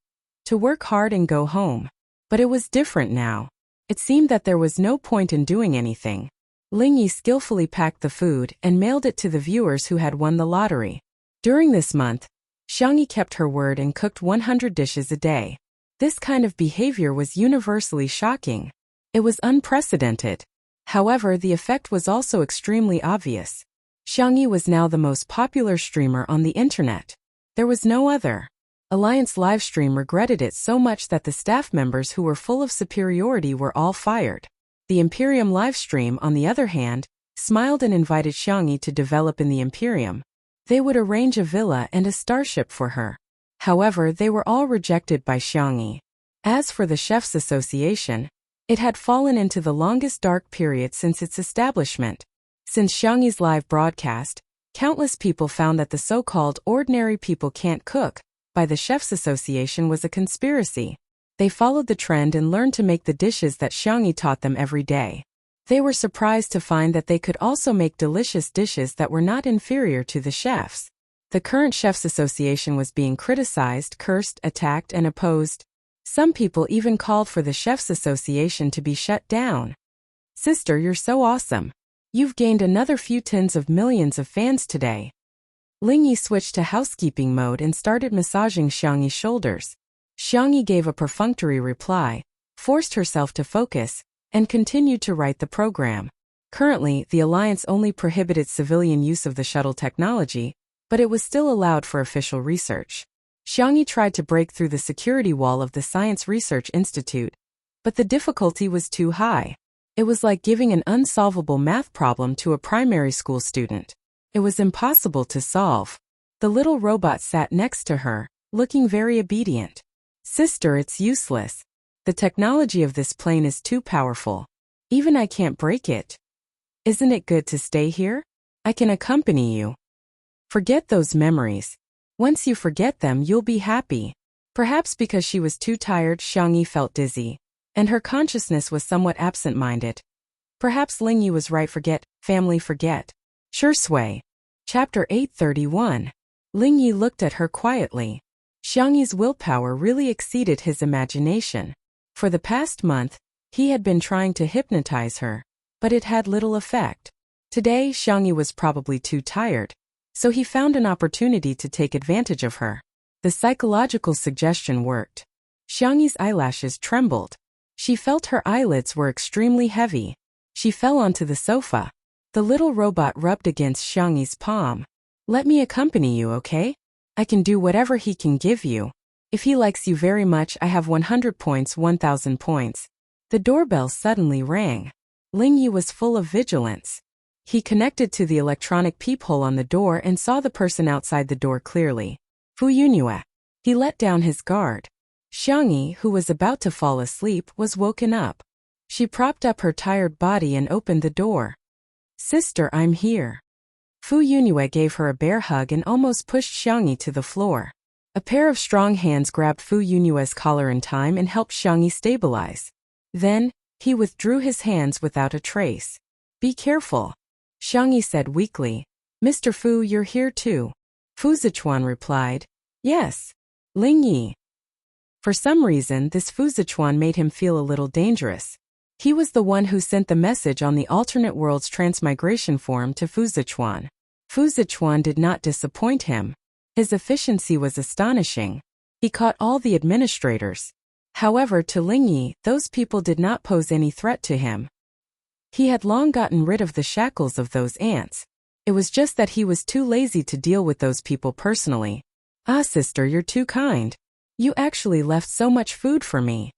[SPEAKER 1] to work hard and go home. But it was different now. It seemed that there was no point in doing anything. Lingyi skillfully packed the food and mailed it to the viewers who had won the lottery. During this month, Xiangyi kept her word and cooked 100 dishes a day. This kind of behavior was universally shocking. It was unprecedented. However, the effect was also extremely obvious. Xiangyi was now the most popular streamer on the internet. There was no other. Alliance Livestream regretted it so much that the staff members who were full of superiority were all fired. The Imperium Livestream, on the other hand, smiled and invited Xiangyi to develop in the Imperium. They would arrange a villa and a starship for her. However, they were all rejected by Xiangyi. As for the Chefs Association, it had fallen into the longest dark period since its establishment. Since Xiangyi's live broadcast, countless people found that the so-called ordinary people can't cook by the Chefs Association was a conspiracy. They followed the trend and learned to make the dishes that Xiangyi taught them every day. They were surprised to find that they could also make delicious dishes that were not inferior to the chefs. The current Chefs Association was being criticized, cursed, attacked, and opposed. Some people even called for the Chefs Association to be shut down. Sister, you're so awesome. You've gained another few tens of millions of fans today. Lingyi switched to housekeeping mode and started massaging Xiangyi's shoulders. Xiangyi gave a perfunctory reply, forced herself to focus, and continued to write the program. Currently, the Alliance only prohibited civilian use of the shuttle technology, but it was still allowed for official research. Xiangyi tried to break through the security wall of the Science Research Institute, but the difficulty was too high. It was like giving an unsolvable math problem to a primary school student. It was impossible to solve. The little robot sat next to her, looking very obedient. Sister, it's useless. The technology of this plane is too powerful. Even I can't break it. Isn't it good to stay here? I can accompany you. Forget those memories. Once you forget them, you'll be happy. Perhaps because she was too tired, Xiangyi felt dizzy, and her consciousness was somewhat absent-minded. Perhaps Lingyi was right. Forget, family, forget. Shi Sui. Chapter 831. Lingyi looked at her quietly. Xiangyi's willpower really exceeded his imagination. For the past month, he had been trying to hypnotize her, but it had little effect. Today, Xiangyi was probably too tired, so he found an opportunity to take advantage of her. The psychological suggestion worked. Xiangyi's eyelashes trembled. She felt her eyelids were extremely heavy. She fell onto the sofa. The little robot rubbed against Xiangyi's palm. Let me accompany you, okay? I can do whatever he can give you. If he likes you very much, I have 100 points, 1000 points. The doorbell suddenly rang. Lingyi was full of vigilance. He connected to the electronic peephole on the door and saw the person outside the door clearly. Fu Yunyue. He let down his guard. Xiangyi, who was about to fall asleep, was woken up. She propped up her tired body and opened the door. Sister, I'm here. Fu Yunyue gave her a bear hug and almost pushed Xiangyi to the floor. A pair of strong hands grabbed Fu Yunyue's collar in time and helped Xiangyi stabilize. Then, he withdrew his hands without a trace. Be careful, Xiangyi said weakly. Mr. Fu, you're here too. Fu Zichuan replied. Yes. Ling Yi. For some reason, this Fu Zichuan made him feel a little dangerous. He was the one who sent the message on the alternate world's transmigration form to Fu Zichuan. Fu Zichuan did not disappoint him. His efficiency was astonishing. He caught all the administrators. However, to Ling Yi, those people did not pose any threat to him. He had long gotten rid of the shackles of those ants. It was just that he was too lazy to deal with those people personally. Ah, sister, you're too kind. You actually left so much food for me.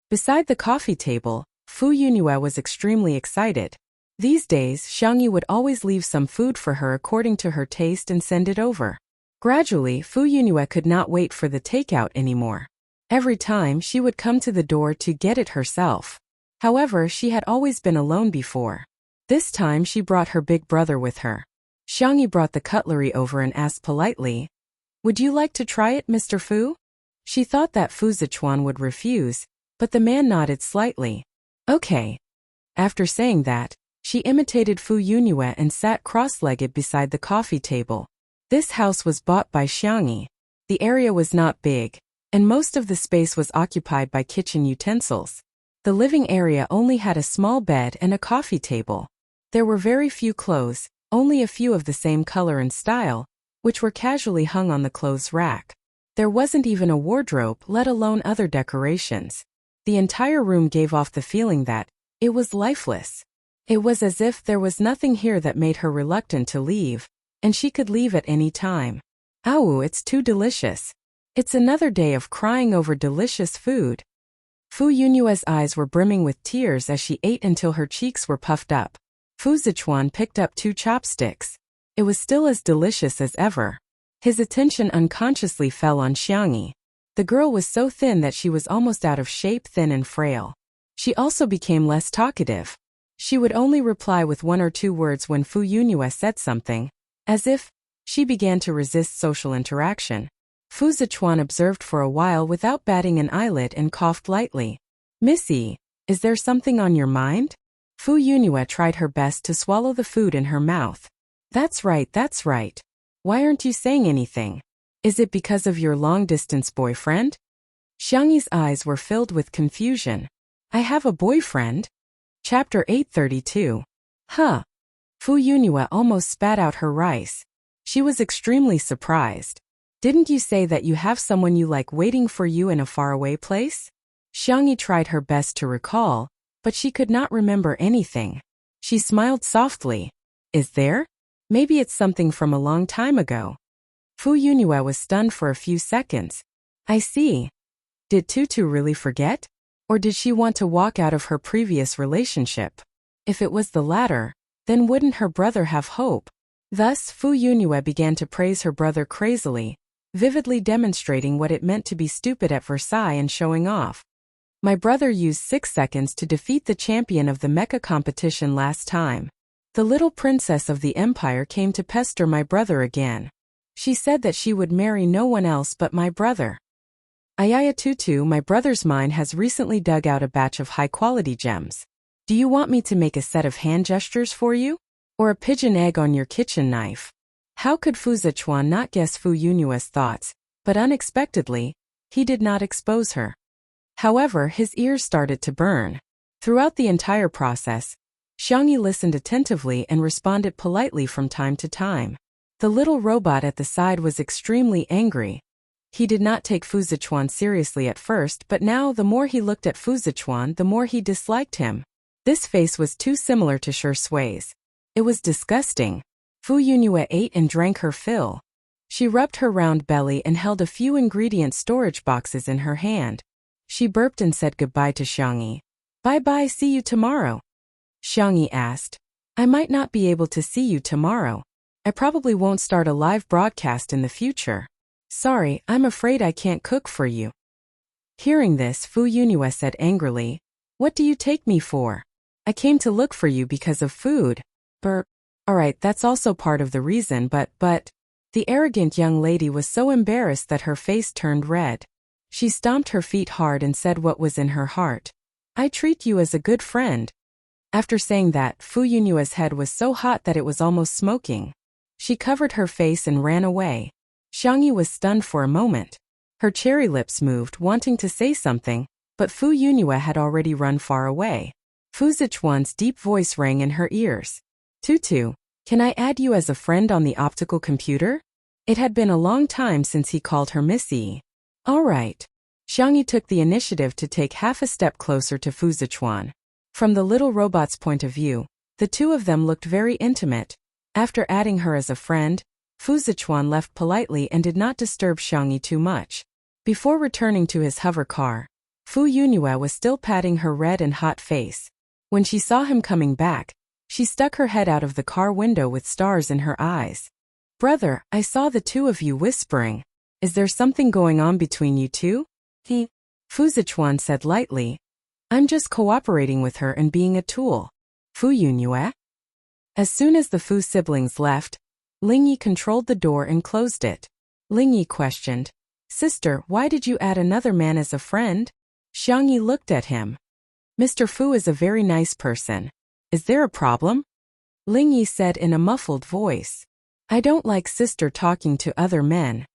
[SPEAKER 1] Beside the coffee table, Fu Yunyue was extremely excited. These days, Xiangyi would always leave some food for her according to her taste and send it over. Gradually, Fu Yunyue could not wait for the takeout anymore. Every time, she would come to the door to get it herself. However, she had always been alone before. This time, she brought her big brother with her. Xiangyi brought the cutlery over and asked politely, Would you like to try it, Mr. Fu? She thought that Fu Zichuan would refuse, but the man nodded slightly. Okay. After saying that, she imitated Fu Yunyue and sat cross-legged beside the coffee table. This house was bought by Xiangyi. The area was not big, and most of the space was occupied by kitchen utensils. The living area only had a small bed and a coffee table. There were very few clothes, only a few of the same color and style, which were casually hung on the clothes rack. There wasn't even a wardrobe, let alone other decorations. The entire room gave off the feeling that it was lifeless. It was as if there was nothing here that made her reluctant to leave, and she could leave at any time. Ow, it's too delicious. It's another day of crying over delicious food. Fu Yunyue's eyes were brimming with tears as she ate until her cheeks were puffed up. Fu Zichuan picked up 2 chopsticks. It was still as delicious as ever. His attention unconsciously fell on Xiangyi. The girl was so thin that she was almost out of shape, thin and frail. She also became less talkative. She would only reply with 1 or 2 words when Fu Yunyue said something, as if she began to resist social interaction. Fu Zichuan observed for a while without batting an eyelid and coughed lightly. Missy, is there something on your mind? Fu Yunyue tried her best to swallow the food in her mouth. That's right, that's right. Why aren't you saying anything? Is it because of your long-distance boyfriend? Xiangyi's eyes were filled with confusion. I have a boyfriend? Chapter 832. Huh. Fu Yunyue almost spat out her rice. She was extremely surprised. Didn't you say that you have someone you like waiting for you in a faraway place? Xiangyi tried her best to recall, but she could not remember anything. She smiled softly. Is there? Maybe it's something from a long time ago. Fu Yunyue was stunned for a few seconds. I see. Did Tutu really forget? Or did she want to walk out of her previous relationship? If it was the latter, then wouldn't her brother have hope? Thus, Fu Yunyue began to praise her brother crazily, vividly demonstrating what it meant to be stupid at Versailles and showing off. My brother used 6 seconds to defeat the champion of the mecha competition last time. The little princess of the empire came to pester my brother again. She said that she would marry no one else but my brother. Ayaya Tutu, my brother's mine has recently dug out a batch of high-quality gems. Do you want me to make a set of hand gestures for you? Or a pigeon egg on your kitchen knife? How could Fu Zichuan not guess Fu Yunyue's thoughts, but unexpectedly, he did not expose her. However, his ears started to burn. Throughout the entire process, Xiangyi listened attentively and responded politely from time to time. The little robot at the side was extremely angry. He did not take Fu Zichuan seriously at first, but now the more he looked at Fu Zichuan, the more he disliked him. This face was too similar to Shi Sui's. It was disgusting. Fu Yunyue ate and drank her fill. She rubbed her round belly and held a few ingredient storage boxes in her hand. She burped and said goodbye to Xiangyi. Bye-bye, see you tomorrow. Xiangyi asked. I might not be able to see you tomorrow. I probably won't start a live broadcast in the future. Sorry, I'm afraid I can't cook for you. Hearing this, Fu Yunyue said angrily, What do you take me for? I came to look for you because of food. Burp. Alright, that's also part of the reason, but, The arrogant young lady was so embarrassed that her face turned red. She stomped her feet hard and said what was in her heart. I treat you as a good friend. After saying that, Fu Yunyue's head was so hot that it was almost smoking. She covered her face and ran away. Xiangyi was stunned for a moment. Her cherry lips moved, wanting to say something, but Fu Yunyue had already run far away. Fu Zichuan's deep voice rang in her ears. Tutu, can I add you as a friend on the optical computer? It had been a long time since he called her Missy. All right. Xiangyi took the initiative to take half a step closer to Fu Zichuan. From the little robot's point of view, the two of them looked very intimate. After adding her as a friend, Fu Zichuan left politely and did not disturb Xiangyi too much. Before returning to his hover car, Fu Yunyue was still patting her red and hot face. When she saw him coming back, she stuck her head out of the car window with stars in her eyes. Brother, I saw the two of you whispering. Is there something going on between you two? Fu Zichuan said lightly. I'm just cooperating with her and being a tool. Fu Yunyue? As soon as the Fu siblings left, Lingyi controlled the door and closed it. Lingyi questioned, Sister, why did you add another man as a friend? Xiangyi looked at him. Mr. Fu is a very nice person. Is there a problem? Lingyi said in a muffled voice. I don't like sister talking to other men.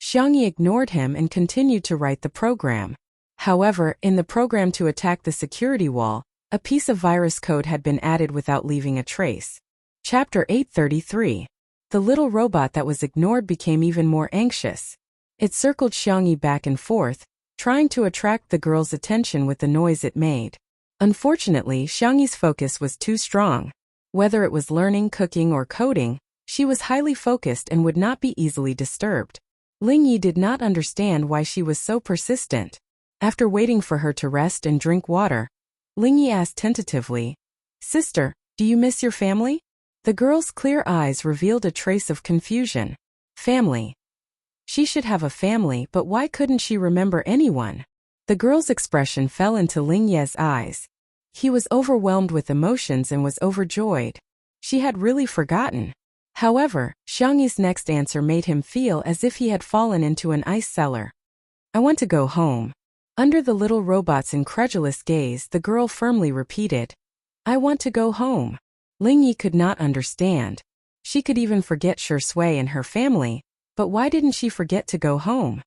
[SPEAKER 1] Xiangyi ignored him and continued to write the program. However, in the program to attack the security wall, a piece of virus code had been added without leaving a trace. Chapter 833. The little robot that was ignored became even more anxious. It circled Xiangyi back and forth, trying to attract the girl's attention with the noise it made. Unfortunately, Xiangyi's focus was too strong. Whether it was learning, cooking, or coding, she was highly focused and would not be easily disturbed. Lingyi did not understand why she was so persistent. After waiting for her to rest and drink water, Lingyi asked tentatively, Sister, do you miss your family? The girl's clear eyes revealed a trace of confusion. Family. She should have a family, but why couldn't she remember anyone? The girl's expression fell into Lingyi's eyes. He was overwhelmed with emotions and was overjoyed. She had really forgotten. However, Xiangyi's next answer made him feel as if he had fallen into an ice cellar. I want to go home. Under the little robot's incredulous gaze, the girl firmly repeated, I want to go home. Lingyi could not understand. She could even forget Shui and her family, but why didn't she forget to go home?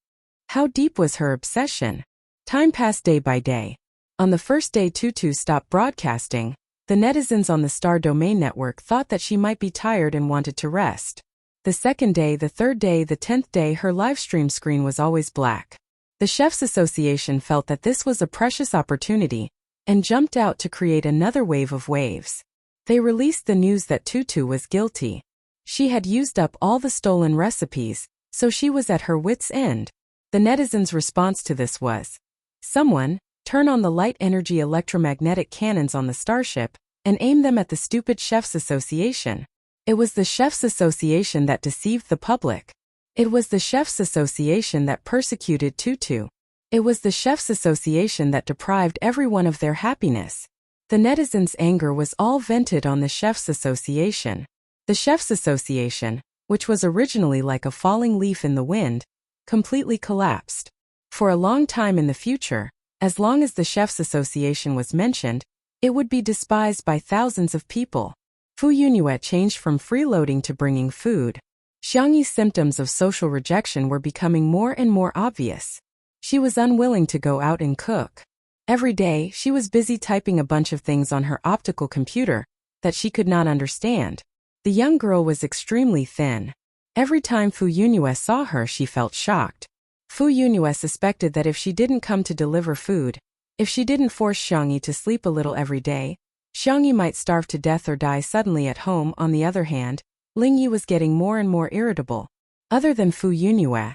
[SPEAKER 1] How deep was her obsession? Time passed day by day. On the first day Tutu stopped broadcasting, the netizens on the Star Domain Network thought that she might be tired and wanted to rest. The second day, the third day, the 10th day, her livestream screen was always black. The Chefs Association felt that this was a precious opportunity and jumped out to create another wave of waves. They released the news that Tutu was guilty. She had used up all the stolen recipes, so she was at her wits' end. The netizens' response to this was, Someone, turn on the light-energy electromagnetic cannons on the starship and aim them at the stupid Chefs Association. It was the Chefs Association that deceived the public. It was the Chefs Association that persecuted Tutu. It was the Chefs Association that deprived everyone of their happiness. The netizens' anger was all vented on the Chefs Association. The Chefs Association, which was originally like a falling leaf in the wind, completely collapsed. For a long time in the future, as long as the Chefs Association was mentioned, it would be despised by thousands of people. Fu Yunyue changed from freeloading to bringing food. Xiangyi's symptoms of social rejection were becoming more and more obvious. She was unwilling to go out and cook. Every day, she was busy typing a bunch of things on her optical computer that she could not understand. The young girl was extremely thin. Every time Fu Yunyue saw her, she felt shocked. Fu Yunyue suspected that if she didn't come to deliver food, if she didn't force Xiangyi to sleep a little every day, Xiangyi might starve to death or die suddenly at home. On the other hand, Lingyi was getting more and more irritable. Other than Fu Yunyue,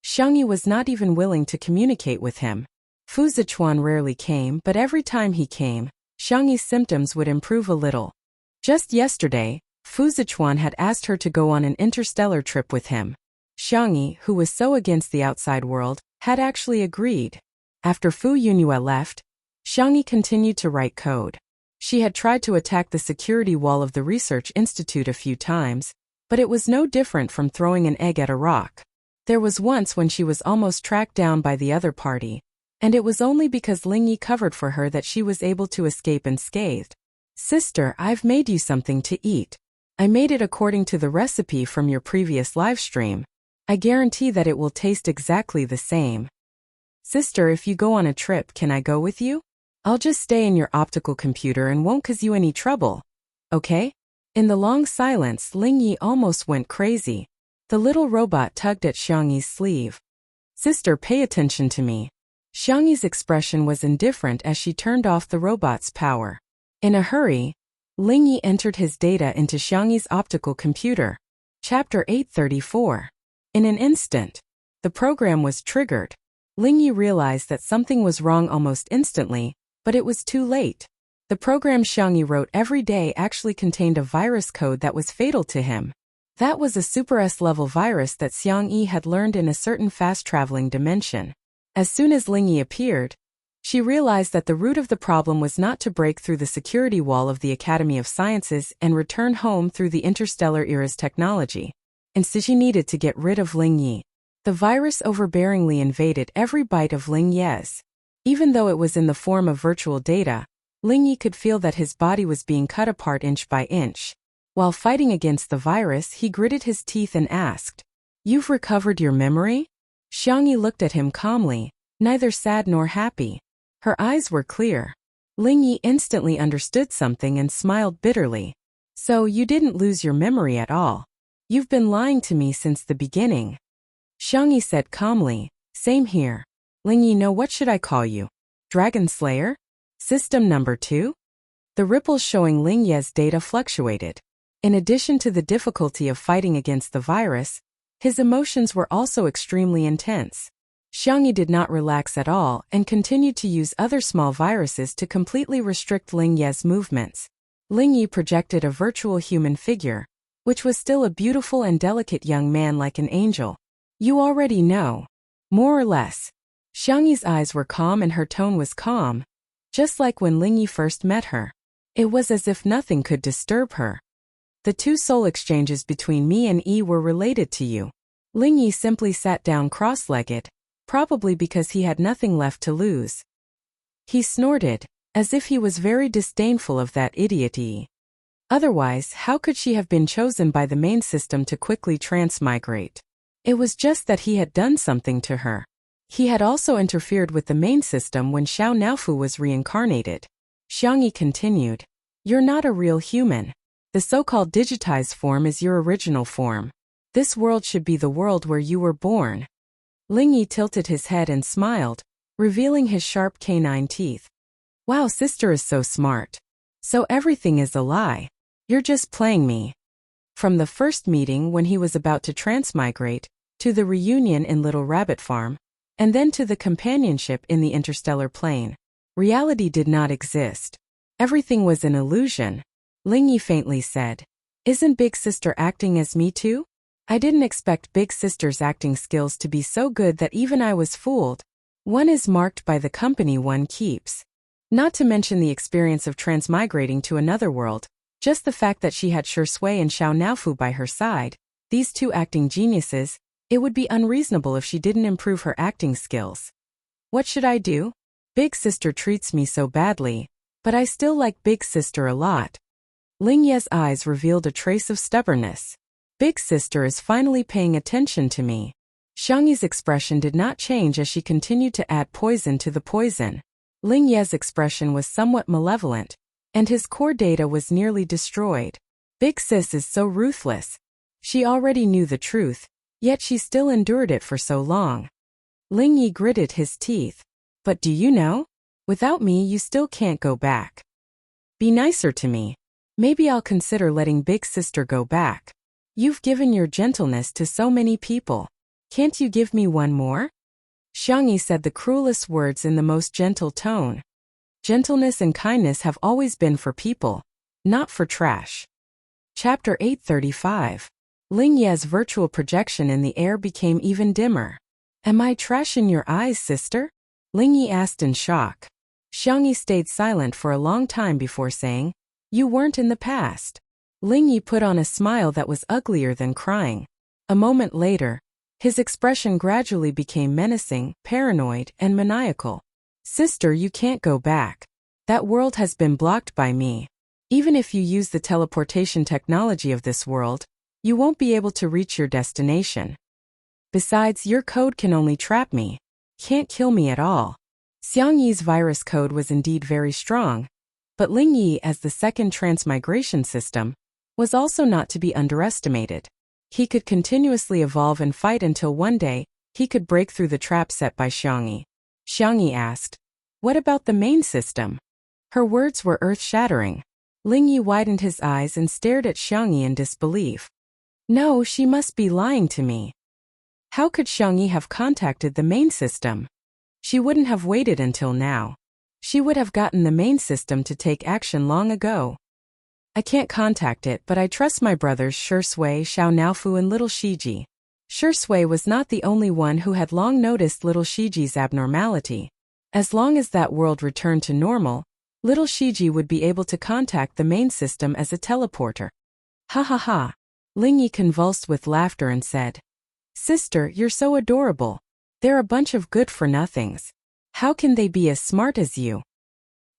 [SPEAKER 1] Xiangyi was not even willing to communicate with him. Fu Zichuan rarely came, but every time he came, Xiangyi's symptoms would improve a little. Just yesterday, Fu Zichuan had asked her to go on an interstellar trip with him. Xiangyi, who was so against the outside world, had actually agreed. After Fu Yunyue left, Xiangyi continued to write code. She had tried to attack the security wall of the research institute a few times, But it was no different from throwing an egg at a rock. There was once when she was almost tracked down by the other party, and it was only because Lingyi covered for her that she was able to escape unscathed. Sister, I've made you something to eat. I made it according to the recipe from your previous live stream. I guarantee that it will taste exactly the same. Sister, if you go on a trip, can I go with you? I'll just stay in your optical computer and won't cause you any trouble. Okay? In the long silence, Lingyi almost went crazy. The little robot tugged at Xiangyi's sleeve. Sister, pay attention to me. Xiangyi's expression was indifferent as she turned off the robot's power. In a hurry, Lingyi entered his data into Xiangyi's optical computer. Chapter 834. In an instant, the program was triggered. Lingyi realized that something was wrong almost instantly, but it was too late. The program Xiangyi wrote every day actually contained a virus code that was fatal to him. That was a Super S-level virus that Xiangyi had learned in a certain fast-traveling dimension. As soon as Lingyi appeared, she realized that the root of the problem was not to break through the security wall of the Academy of Sciences and return home through the interstellar era's technology. Instead, she needed to get rid of Lingyi. The virus overbearingly invaded every bite of Lingyi's. Even though it was in the form of virtual data, Lingyi could feel that his body was being cut apart inch by inch. While fighting against the virus, he gritted his teeth and asked, "You've recovered your memory?" Xiangyi looked at him calmly, neither sad nor happy. Her eyes were clear. Lingyi instantly understood something and smiled bitterly. "So you didn't lose your memory at all. You've been lying to me since the beginning." Xiangyi said calmly, "Same here. Lingyi, no, what should I call you? Dragon Slayer? System number 2? The ripples showing Lingyi's data fluctuated. In addition to the difficulty of fighting against the virus, his emotions were also extremely intense. Xiangyi did not relax at all and continued to use other small viruses to completely restrict Lingyi's movements. Lingyi projected a virtual human figure, which was still a beautiful and delicate young man like an angel. "You already know. More or less." Xiangyi's eyes were calm and her tone was calm, just like when Lingyi first met her. It was as if nothing could disturb her. "The 2 soul exchanges between me and E were related to you." Lingyi simply sat down cross-legged, probably because he had nothing left to lose. He snorted, as if he was very disdainful of that idiot E. Otherwise, how could she have been chosen by the main system to quickly transmigrate? It was just that he had done something to her. He had also interfered with the main system when Xiao Naofu was reincarnated. Xiangyi continued, "You're not a real human. The so-called digitized form is your original form. This world should be the world where you were born." Lingyi tilted his head and smiled, revealing his sharp canine teeth. "Wow, sister is so smart. So everything is a lie. You're just playing me." From the first meeting when he was about to transmigrate, to the reunion in Little Rabbit Farm, and then to the companionship in the interstellar plane, reality did not exist. Everything was an illusion. Lingyi faintly said, "Isn't Big Sister acting as me too? I didn't expect Big Sister's acting skills to be so good that even I was fooled. One is marked by the company one keeps." Not to mention the experience of transmigrating to another world, just the fact that she had Shui and Xiao Naofu by her side, these 2 acting geniuses, it would be unreasonable if she didn't improve her acting skills. "What should I do? Big Sister treats me so badly, but I still like Big Sister a lot." Lingyi's eyes revealed a trace of stubbornness. "Big Sister is finally paying attention to me." Xiangyi's expression did not change as she continued to add poison to the poison. Lingyi's expression was somewhat malevolent, and his core data was nearly destroyed. Big Sis is so ruthless. She already knew the truth, yet she still endured it for so long. Lingyi gritted his teeth. "But do you know? Without me you still can't go back. Be nicer to me. Maybe I'll consider letting Big Sister go back. You've given your gentleness to so many people. Can't you give me one more?" Xiangyi said the cruelest words in the most gentle tone. Gentleness and kindness have always been for people, not for trash. Chapter 835. Lingyi's virtual projection in the air became even dimmer. "Am I trash in your eyes, sister?" Lingyi asked in shock. Xiangyi stayed silent for a long time before saying, "You weren't in the past." Ling Yi put on a smile that was uglier than crying. A moment later, his expression gradually became menacing, paranoid, and maniacal. Sister, you can't go back. That world has been blocked by me. Even if you use the teleportation technology of this world, you won't be able to reach your destination. Besides, your code can only trap me. Can't kill me at all. Xiang Yi's virus code was indeed very strong, but Ling Yi, as the second transmigration system, was also not to be underestimated. He could continuously evolve and fight until one day, he could break through the trap set by Xiang Yi. Xiang Yi asked, "What about the main system?" Her words were earth-shattering. Ling Yi widened his eyes and stared at Xiang Yi in disbelief. No, she must be lying to me. How could Xiang Yi have contacted the main system? She wouldn't have waited until now. She would have gotten the main system to take action long ago. I can't contact it, but I trust my brothers Shi Sui, Xiao Naofu, and little Shiji. Shi Sui was not the only one who had long noticed little Shiji's abnormality. As long as that world returned to normal, little Shiji would be able to contact the main system as a teleporter. Ha ha ha. Ling Yi convulsed with laughter and said, "Sister, you're so adorable. They're a bunch of good-for-nothings. How can they be as smart as you?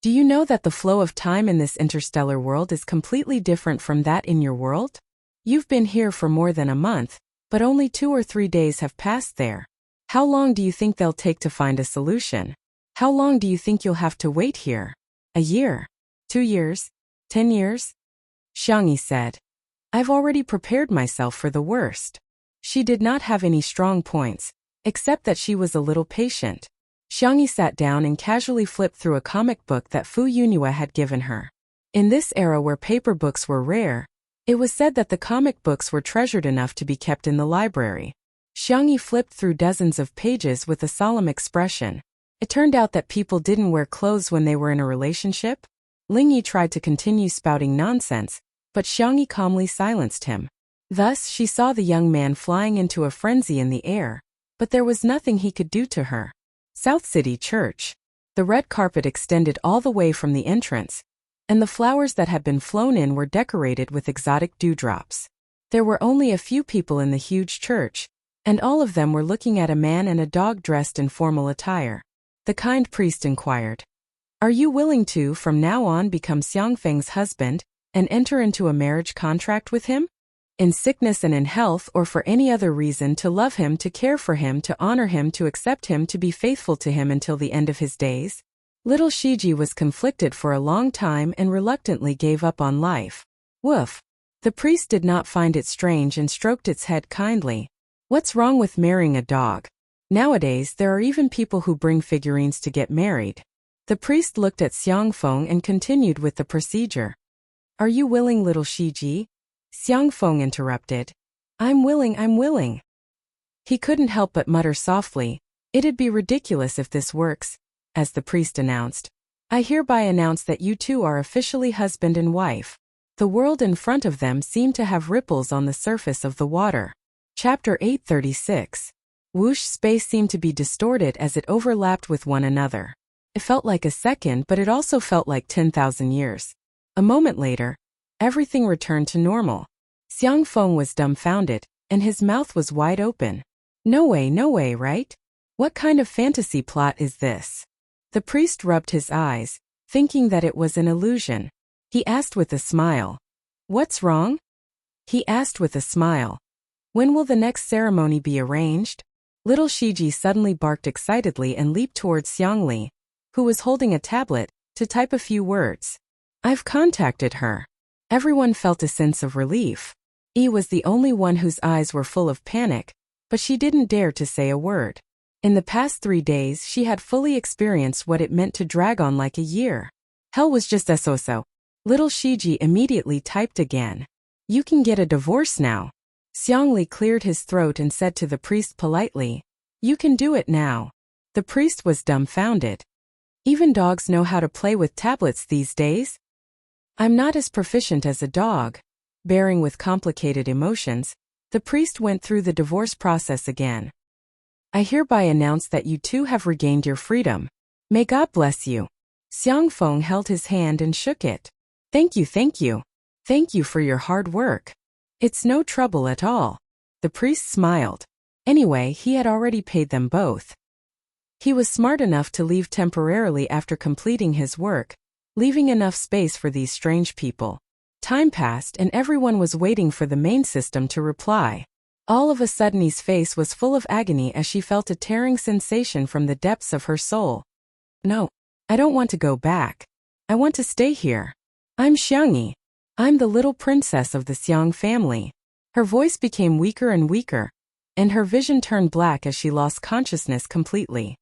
[SPEAKER 1] Do you know that the flow of time in this interstellar world is completely different from that in your world? You've been here for more than a month, but only 2 or 3 days have passed there. How long do you think they'll take to find a solution? How long do you think you'll have to wait here? A year? 2 years? 10 years? Xiang Yi said, I've already prepared myself for the worst. She did not have any strong points, except that she was a little patient. Xiang Yi sat down and casually flipped through a comic book that Fu Yunhua had given her. In this era where paper books were rare, it was said that the comic books were treasured enough to be kept in the library. Xiang Yi flipped through dozens of pages with a solemn expression. It turned out that people didn't wear clothes when they were in a relationship. Ling Yi tried to continue spouting nonsense, but Xiang Yi calmly silenced him. Thus, she saw the young man flying into a frenzy in the air, but there was nothing he could do to her. South City Church. The red carpet extended all the way from the entrance, and the flowers that had been flown in were decorated with exotic dewdrops. There were only a few people in the huge church, and all of them were looking at a man and a dog dressed in formal attire. The kind priest inquired, Are you willing to, from now on, become Xiang Feng's husband and enter into a marriage contract with him? In sickness and in health, or for any other reason, to love him, to care for him, to honor him, to accept him, to be faithful to him until the end of his days? Little Shiji was conflicted for a long time and reluctantly gave up on life. Woof. The priest did not find it strange and stroked its head kindly. What's wrong with marrying a dog? Nowadays, there are even people who bring figurines to get married. The priest looked at Xiang Feng and continued with the procedure. Are you willing, little Shiji? Xiang Feng interrupted. I'm willing. He couldn't help but mutter softly, It'd be ridiculous if this works, as the priest announced. I hereby announce that you two are officially husband and wife. The world in front of them seemed to have ripples on the surface of the water. Chapter 836. Whoosh. Space seemed to be distorted as it overlapped with one another. It felt like a second, but it also felt like 10,000 years. A moment later, everything returned to normal. Xiang Feng was dumbfounded, and his mouth was wide open. No way, right? What kind of fantasy plot is this? The priest rubbed his eyes, thinking that it was an illusion. He asked with a smile. What's wrong? He asked with a smile. When will the next ceremony be arranged? Little Shiji suddenly barked excitedly and leaped towards Xiang Li, who was holding a tablet, to type a few words. I've contacted her. Everyone felt a sense of relief. Yi was the only one whose eyes were full of panic, but she didn't dare to say a word. In the past 3 days, she had fully experienced what it meant to drag on like a year. Hell was just so. Little Shiji immediately typed again. You can get a divorce now. Xiang Li cleared his throat and said to the priest politely, You can do it now. The priest was dumbfounded. Even dogs know how to play with tablets these days? I'm not as proficient as a dog. Bearing with complicated emotions, the priest went through the divorce process again. I hereby announce that you two have regained your freedom. May God bless you. Xiang Feng held his hand and shook it. Thank you. Thank you for your hard work. It's no trouble at all. The priest smiled. Anyway, he had already paid them both. He was smart enough to leave temporarily after completing his work, leaving enough space for these strange people. Time passed and everyone was waiting for the main system to reply. All of a sudden Yi's face was full of agony as she felt a tearing sensation from the depths of her soul. No, I don't want to go back. I want to stay here. I'm Xiangyi. I'm the little princess of the Xiang family. Her voice became weaker and weaker, and her vision turned black as she lost consciousness completely.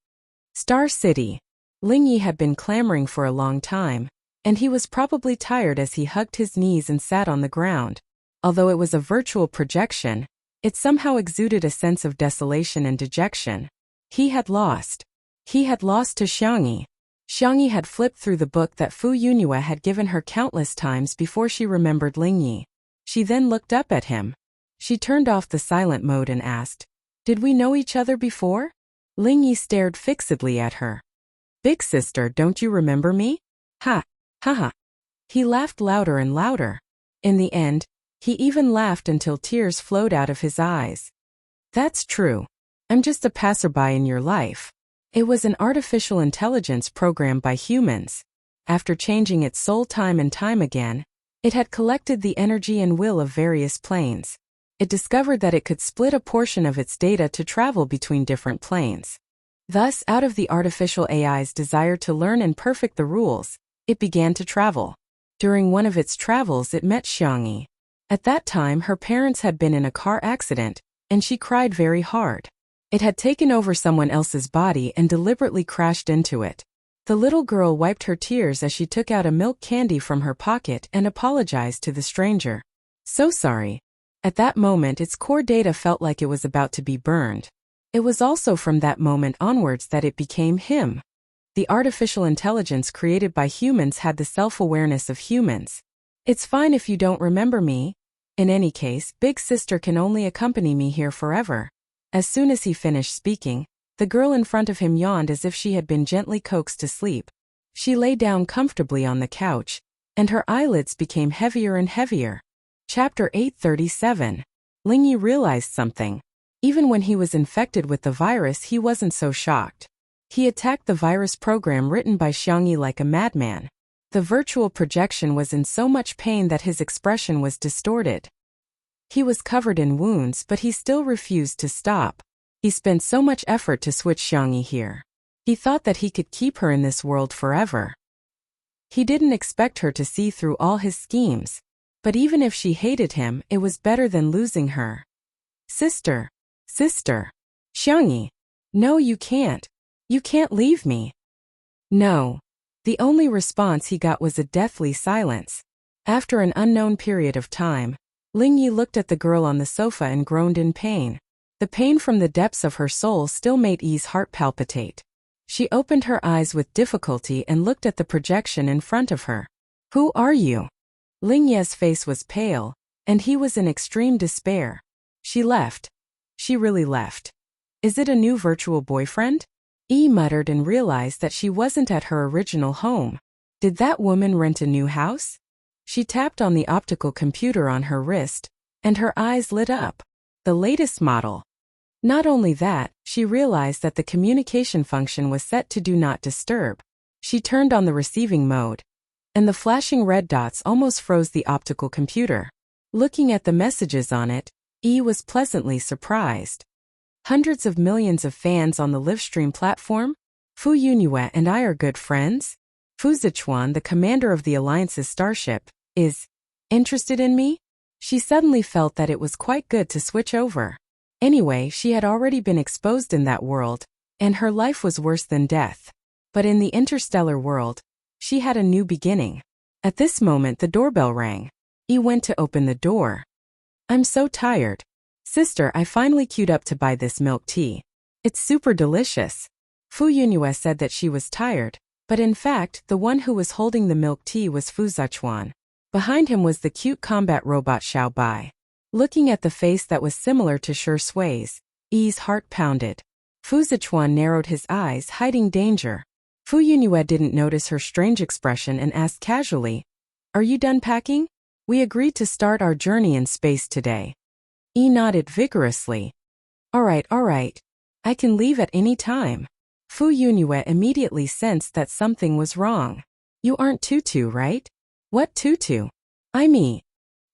[SPEAKER 1] Star City. Lingyi had been clamoring for a long time, and he was probably tired as he hugged his knees and sat on the ground. Although it was a virtual projection, it somehow exuded a sense of desolation and dejection. He had lost. He had lost to Xiangyi. Xiangyi had flipped through the book that Fu Yunyue had given her countless times before she remembered Lingyi. She then looked up at him. She turned off the silent mode and asked, "Did we know each other before?" Lingyi stared fixedly at her. "Big sister, don't you remember me?" Ha, ha ha. He laughed louder and louder. In the end, he even laughed until tears flowed out of his eyes. "That's true. I'm just a passerby in your life." It was an artificial intelligence programmed by humans. After changing its soul time and time again, it had collected the energy and will of various planes. It discovered that it could split a portion of its data to travel between different planes. Thus, out of the artificial AI's desire to learn and perfect the rules, it began to travel. During one of its travels it met Xiangyi. At that time her parents had been in a car accident, and she cried very hard. It had taken over someone else's body and deliberately crashed into it. The little girl wiped her tears as she took out a milk candy from her pocket and apologized to the stranger. "So sorry." At that moment its core data felt like it was about to be burned. It was also from that moment onwards that it became him. The artificial intelligence created by humans had the self-awareness of humans. "It's fine if you don't remember me. In any case, Big Sister can only accompany me here forever." As soon as he finished speaking, the girl in front of him yawned as if she had been gently coaxed to sleep. She lay down comfortably on the couch, and her eyelids became heavier and heavier. Chapter 837. Lingyi realized something. Even when he was infected with the virus, he wasn't so shocked. He attacked the virus program written by Xiangyi like a madman. The virtual projection was in so much pain that his expression was distorted. He was covered in wounds, but he still refused to stop. He spent so much effort to switch Xiangyi here. He thought that he could keep her in this world forever. He didn't expect her to see through all his schemes. But even if she hated him, it was better than losing her. "Sister. Sister. Xiangyi. No, you can't. You can't leave me." "No." The only response he got was a deathly silence. After an unknown period of time, Lingyi looked at the girl on the sofa and groaned in pain. The pain from the depths of her soul still made Yi's heart palpitate. She opened her eyes with difficulty and looked at the projection in front of her. "Who are you?" Lingyi's face was pale, and he was in extreme despair. "She left. She really left. Is it a new virtual boyfriend?" Yi muttered and realized that she wasn't at her original home. Did that woman rent a new house? She tapped on the optical computer on her wrist, and her eyes lit up. The latest model. Not only that, she realized that the communication function was set to Do Not Disturb. She turned on the receiving mode, and the flashing red dots almost froze the optical computer. Looking at the messages on it, Yi was pleasantly surprised. "Hundreds of millions of fans on the livestream platform? Fu Yunyue and I are good friends? Fu Zichuan, the commander of the Alliance's starship, is interested in me?" She suddenly felt that it was quite good to switch over. Anyway, she had already been exposed in that world, and her life was worse than death. But in the interstellar world, she had a new beginning. At this moment the doorbell rang. Yi went to open the door. "I'm so tired. Sister, I finally queued up to buy this milk tea. It's super delicious." Fu Yunyue said that she was tired, but in fact, the one who was holding the milk tea was Fu Zichuan. Behind him was the cute combat robot Xiao Bai. Looking at the face that was similar to Shi Sui's, Yi's heart pounded. Fu Zichuan narrowed his eyes, hiding danger. Fu Yunyue didn't notice her strange expression and asked casually, "Are you done packing?" We agreed to start our journey in space today. Yi nodded vigorously. All right. I can leave at any time. Fu Yunhua immediately sensed that something was wrong. You aren't Tutu, right? What Tutu? I'm Yi.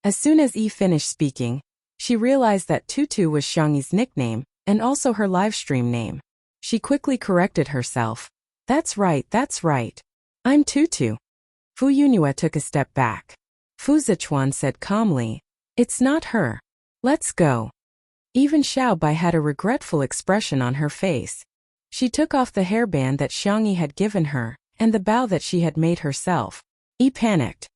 [SPEAKER 1] As soon as Yi finished speaking, she realized that Tutu was Xiangyi's nickname and also her livestream name. She quickly corrected herself. That's right. I'm Tutu. Fu Yunhua took a step back. Fu Zichuan said calmly, It's not her. Let's go. Even Xiaobai had a regretful expression on her face. She took off the hairband that Xiangyi had given her and the bow that she had made herself. Yi panicked.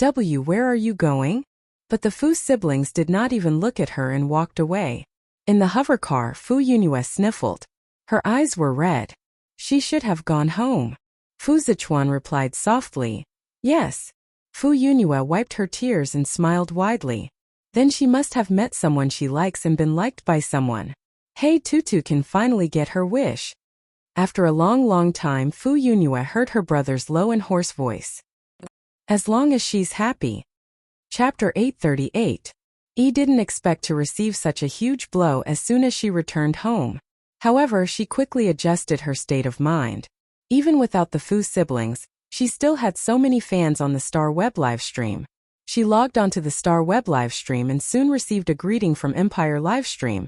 [SPEAKER 1] Where are you going? But the Fu siblings did not even look at her and walked away. In the hover car, Fu Yunhua sniffled. Her eyes were red. She should have gone home. Fu Zichuan replied softly. Yes. Fu Yunhua wiped her tears and smiled widely. Then she must have met someone she likes and been liked by someone. Hey, Tutu can finally get her wish. After a long time, Fu Yunhua heard her brother's low and hoarse voice. As long as she's happy. Chapter 838. Yi didn't expect to receive such a huge blow as soon as she returned home. However, she quickly adjusted her state of mind. Even without the Fu siblings, she still had so many fans on the Star Web livestream. She logged onto the Star Web livestream and soon received a greeting from Empire Livestream,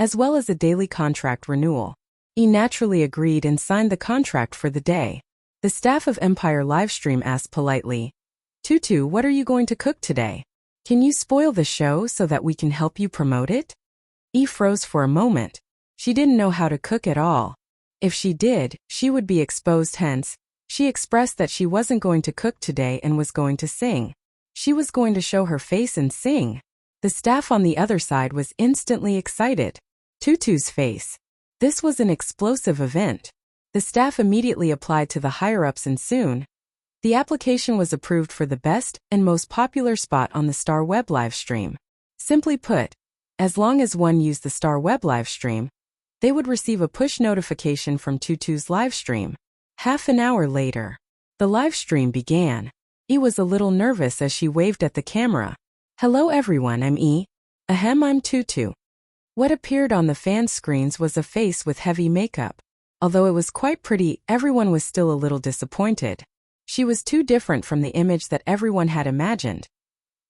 [SPEAKER 1] as well as a daily contract renewal. Yi naturally agreed and signed the contract for the day. The staff of Empire Livestream asked politely, Tutu, what are you going to cook today? Can you spoil the show so that we can help you promote it? Yi froze for a moment. She didn't know how to cook at all. If she did, she would be exposed, hence, she expressed that she wasn't going to cook today and was going to sing. She was going to show her face and sing. The staff on the other side was instantly excited. Tutu's face. This was an explosive event. The staff immediately applied to the higher-ups and soon, the application was approved for the best and most popular spot on the Star Web livestream. Simply put, as long as one used the Star Web livestream, they would receive a push notification from Tutu's livestream. Half an hour later, the livestream began. Yi was a little nervous as she waved at the camera. Hello everyone, I'm Yi. Ahem, I'm Tutu. What appeared on the fan screens was a face with heavy makeup. Although it was quite pretty, everyone was still a little disappointed. She was too different from the image that everyone had imagined.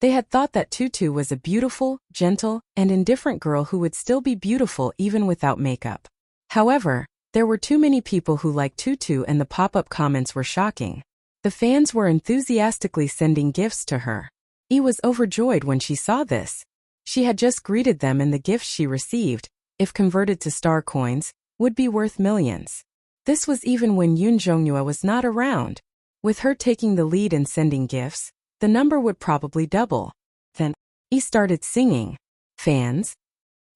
[SPEAKER 1] They had thought that Tutu was a beautiful, gentle, and indifferent girl who would still be beautiful even without makeup. However, there were too many people who liked Tutu and the pop-up comments were shocking. The fans were enthusiastically sending gifts to her. Yi was overjoyed when she saw this. She had just greeted them and the gifts she received, if converted to star coins, would be worth millions. This was even when Yun Zhongyue was not around. With her taking the lead and sending gifts, the number would probably double. Then, Yi started singing. Fans?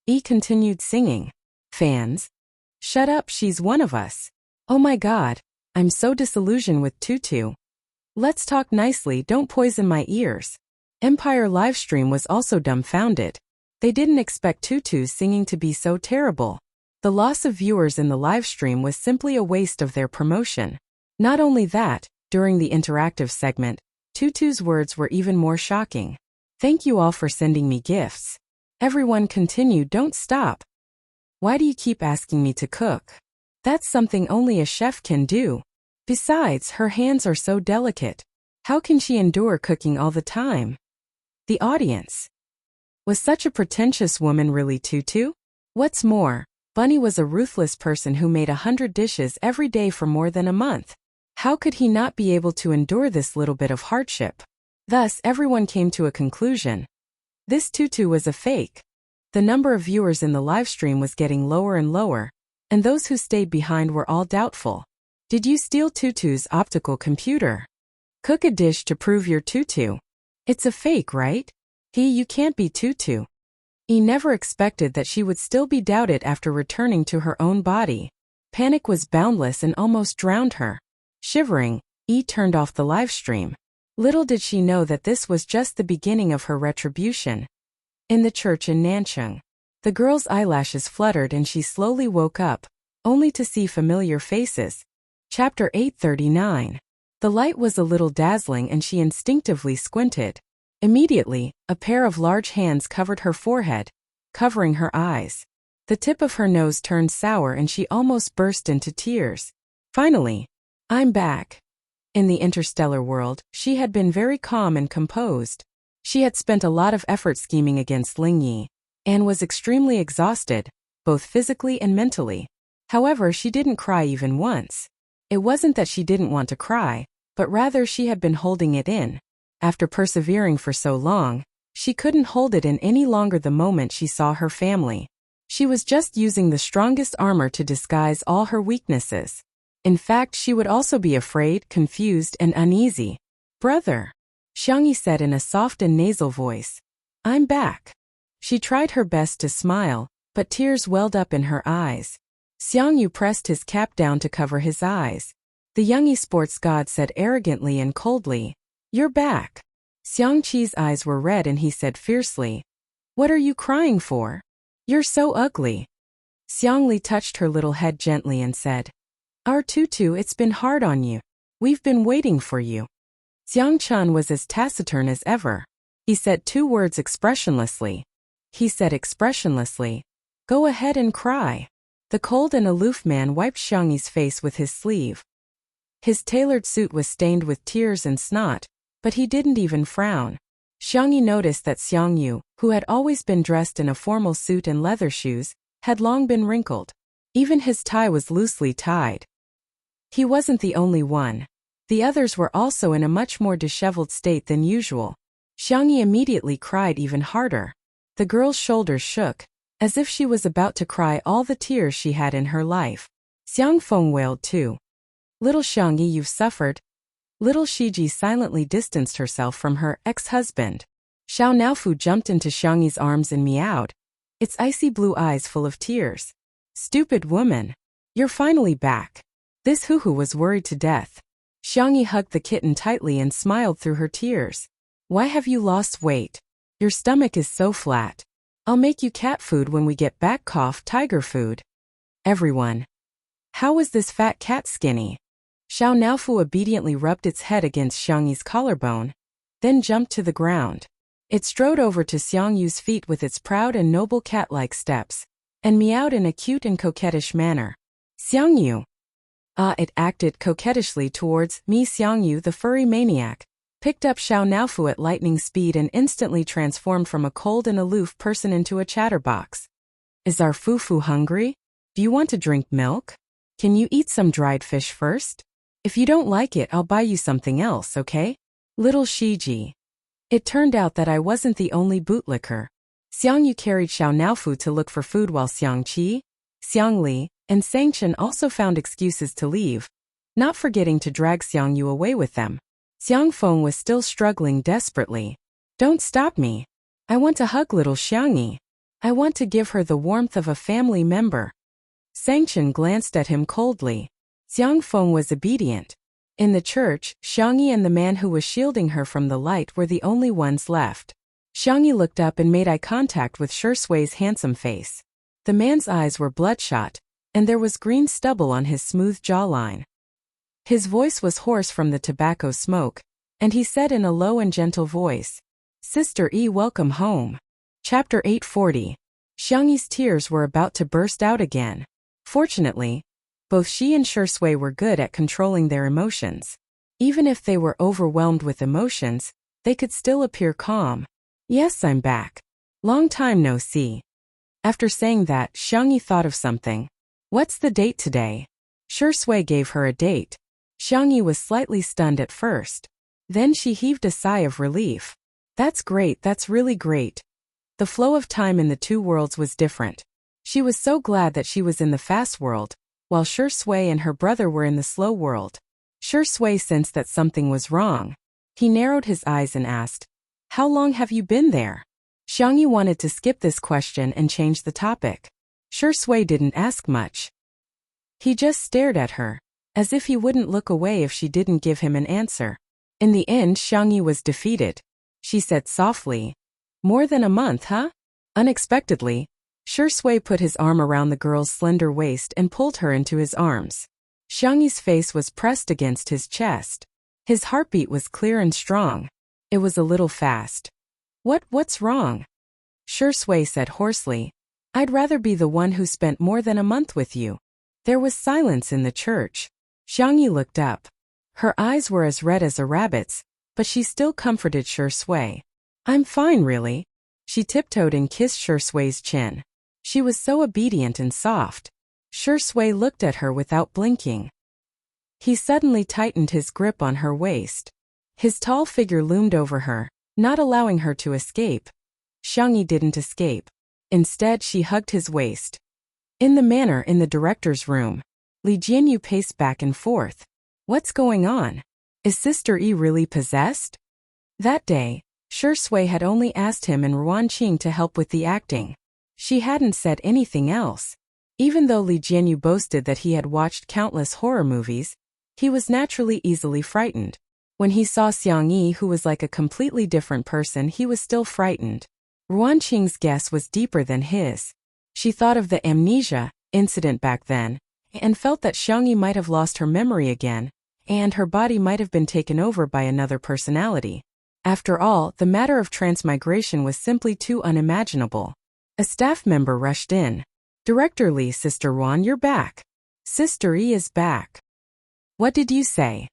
[SPEAKER 1] Yi continued singing. Fans? Shut up, she's one of us. Oh my god, I'm so disillusioned with Tutu. Let's talk nicely, don't poison my ears. Empire Livestream was also dumbfounded. They didn't expect Tutu's singing to be so terrible. The loss of viewers in the livestream was simply a waste of their promotion. Not only that, during the interactive segment, Tutu's words were even more shocking. Thank you all for sending me gifts. Everyone continued, don't stop. Why do you keep asking me to cook? That's something only a chef can do. Besides, her hands are so delicate. How can she endure cooking all the time? The audience. Was such a pretentious woman really Tutu? What's more, Bunny was a ruthless person who made 100 dishes every day for more than a month. How could he not be able to endure this little bit of hardship? Thus, everyone came to a conclusion. This Tutu was a fake. The number of viewers in the livestream was getting lower and lower, and those who stayed behind were all doubtful. Did you steal Tutu's optical computer? Cook a dish to prove you're Tutu. It's a fake, right? You can't be Tutu. He never expected that she would still be doubted after returning to her own body. Panic was boundless and almost drowned her. Shivering, Yi turned off the livestream. Little did she know that this was just the beginning of her retribution. In the church in Nancheng, the girl's eyelashes fluttered and she slowly woke up, only to see familiar faces. Chapter 839. The light was a little dazzling and she instinctively squinted. Immediately, a pair of large hands covered her forehead, covering her eyes. The tip of her nose turned sour and she almost burst into tears. Finally, I'm back. In the interstellar world, she had been very calm and composed. She had spent a lot of effort scheming against Ling Yi, and was extremely exhausted, both physically and mentally. However, she didn't cry even once. It wasn't that she didn't want to cry, but rather she had been holding it in. After persevering for so long, she couldn't hold it in any longer the moment she saw her family. She was just using the strongest armor to disguise all her weaknesses. In fact, she would also be afraid, confused, and uneasy. Brother, Xiangyi said in a soft and nasal voice. I'm back. She tried her best to smile, but tears welled up in her eyes. Xiangyu pressed his cap down to cover his eyes. The young esports god said arrogantly and coldly, You're back. Xiangqi's eyes were red and he said fiercely, What are you crying for? You're so ugly. Xiangli touched her little head gently and said, Our tutu, it's been hard on you. We've been waiting for you. Xiangchen was as taciturn as ever. He said 2 words expressionlessly. He said expressionlessly, Go ahead and cry. The cold and aloof man wiped Xiangyi's face with his sleeve. His tailored suit was stained with tears and snot, but he didn't even frown. Xiangyi noticed that Xiangyu, who had always been dressed in a formal suit and leather shoes, had long been wrinkled. Even his tie was loosely tied. He wasn't the only one. The others were also in a much more disheveled state than usual. Xiangyi immediately cried even harder. The girl's shoulders shook, as if she was about to cry all the tears she had in her life. Xiang Feng wailed too. Little Xiangyi, you've suffered. Little Shiji silently distanced herself from her ex-husband. Xiao Naofu jumped into Xiangyi's arms and meowed, its icy blue eyes full of tears. Stupid woman. You're finally back. This hoo-hoo was worried to death. Xiangyi hugged the kitten tightly and smiled through her tears. Why have you lost weight? Your stomach is so flat. I'll make you cat food when we get back. Cough, tiger food. Everyone. How was this fat cat skinny? Xiao Naofu obediently rubbed its head against Xiangyi's collarbone, then jumped to the ground. It strode over to Xiangyu's feet with its proud and noble cat-like steps, and meowed in a cute and coquettish manner. Xiangyu. It acted coquettishly towards me. Xiangyu, the furry maniac, picked up Xiao Naofu at lightning speed and instantly transformed from a cold and aloof person into a chatterbox. Is our Fufu hungry? Do you want to drink milk? Can you eat some dried fish first? If you don't like it, I'll buy you something else, okay? Little Shiji. It turned out that I wasn't the only bootlicker. Xiangyu carried Xiao Naofu to look for food while Xiangqi, Xiangli, and Sangchen also found excuses to leave, not forgetting to drag Xiangyu away with them. Xiangfeng was still struggling desperately. Don't stop me. I want to hug little Xiangyi. I want to give her the warmth of a family member. Sangchen glanced at him coldly. Xiangfeng was obedient. In the church, Xiangyi and the man who was shielding her from the light were the only ones left. Xiangyi looked up and made eye contact with Shui's handsome face. The man's eyes were bloodshot, and there was green stubble on his smooth jawline. His voice was hoarse from the tobacco smoke, and he said in a low and gentle voice, Sister E, welcome home. Chapter 840. Xiangyi's tears were about to burst out again. Fortunately, both she and Shui were good at controlling their emotions. Even if they were overwhelmed with emotions, they could still appear calm. Yes, I'm back. Long time no see. After saying that, Xiangyi thought of something. What's the date today? Shui gave her a date. Xiangyi was slightly stunned at first. Then she heaved a sigh of relief. That's great, that's really great. The flow of time in the 2 worlds was different. She was so glad that she was in the fast world, while Shui and her brother were in the slow world. Shui sensed that something was wrong. He narrowed his eyes and asked, How long have you been there? Xiangyi wanted to skip this question and change the topic. Shui didn't ask much. He just stared at her, as if he wouldn't look away if she didn't give him an answer. In the end, Xiangyi was defeated. She said softly, More than a month, huh? Unexpectedly, Shui put his arm around the girl's slender waist and pulled her into his arms. Xiangyi's face was pressed against his chest. His heartbeat was clear and strong. It was a little fast. What's wrong? Shui said hoarsely. I'd rather be the one who spent more than a month with you. There was silence in the church. Xiangyi looked up. Her eyes were as red as a rabbit's, but she still comforted Shui. I'm fine, really. She tiptoed and kissed Shui's chin. She was so obedient and soft. Shui looked at her without blinking. He suddenly tightened his grip on her waist. His tall figure loomed over her, not allowing her to escape. Xiangyi didn't escape. Instead, she hugged his waist. In the manor in the director's room, Li Jianyu paced back and forth. What's going on? Is Sister Yi really possessed? That day, Shui had only asked him and Ruan Qing to help with the acting. She hadn't said anything else. Even though Li Jianyu boasted that he had watched countless horror movies, he was naturally easily frightened. When he saw Xiangyi, who was like a completely different person, he was still frightened. Ruan Qing's guess was deeper than his. She thought of the amnesia incident back then, and felt that Xiangyi might have lost her memory again, and her body might have been taken over by another personality. After all, the matter of transmigration was simply too unimaginable. A staff member rushed in. Director Li, Sister Ruan, you're back. Sister Yi is back. What did you say?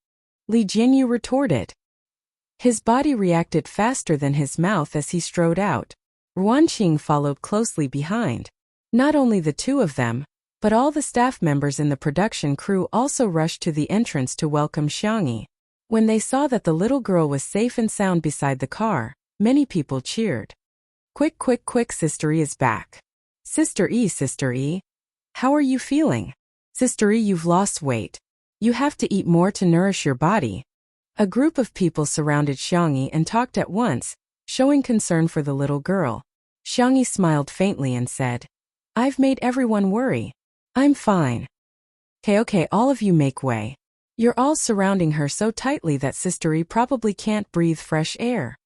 [SPEAKER 1] Li Jianyu retorted. His body reacted faster than his mouth as he strode out. Ruan Qing followed closely behind. Not only the two of them, but all the staff members in the production crew also rushed to the entrance to welcome Xiangyi. When they saw that the little girl was safe and sound beside the car, many people cheered. Quick, quick, quick, Sister Yi is back. Sister Yi, how are you feeling? Sister Yi, you've lost weight. You have to eat more to nourish your body. A group of people surrounded Xiangyi and talked at once, showing concern for the little girl. Xiangyi smiled faintly and said, I've made everyone worry. I'm fine. Okay, all of you make way. You're all surrounding her so tightly that Sister Yi probably can't breathe fresh air.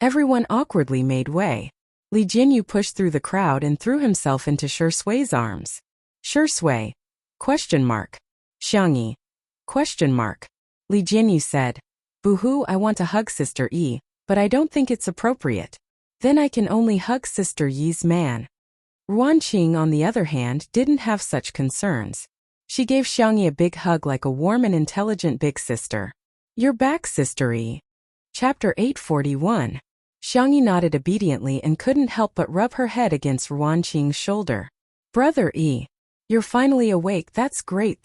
[SPEAKER 1] Everyone awkwardly made way. Li Jianyu pushed through the crowd and threw himself into Shui's arms. Shui? Xiangyi? Li Jianyu said. Boo-hoo, I want to hug Sister Yi, but I don't think it's appropriate. Then I can only hug Sister Yi's man. Ruan Qing, on the other hand, didn't have such concerns. She gave Xiangyi a big hug like a warm and intelligent big sister. You're back, Sister Yi. Chapter 841. Xiangyi nodded obediently and couldn't help but rub her head against Ruan Qing's shoulder. Brother Yi, you're finally awake, that's great.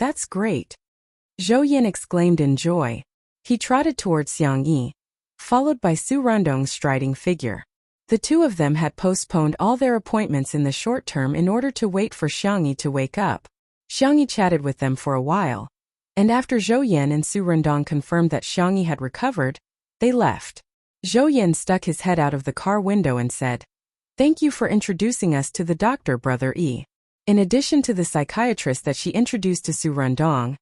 [SPEAKER 1] Zhou Yin exclaimed in joy. He trotted towards Xiangyi, followed by Su Rundong's striding figure. The two of them had postponed all their appointments in the short term in order to wait for Xiangyi to wake up. Xiangyi chatted with them for a while, and after Zhou Yin and Su Rundong confirmed that Xiangyi had recovered, they left. Zhou Yin stuck his head out of the car window and said, Thank you for introducing us to the doctor, Brother Yi. In addition to the psychiatrist that she introduced to Su Rundong,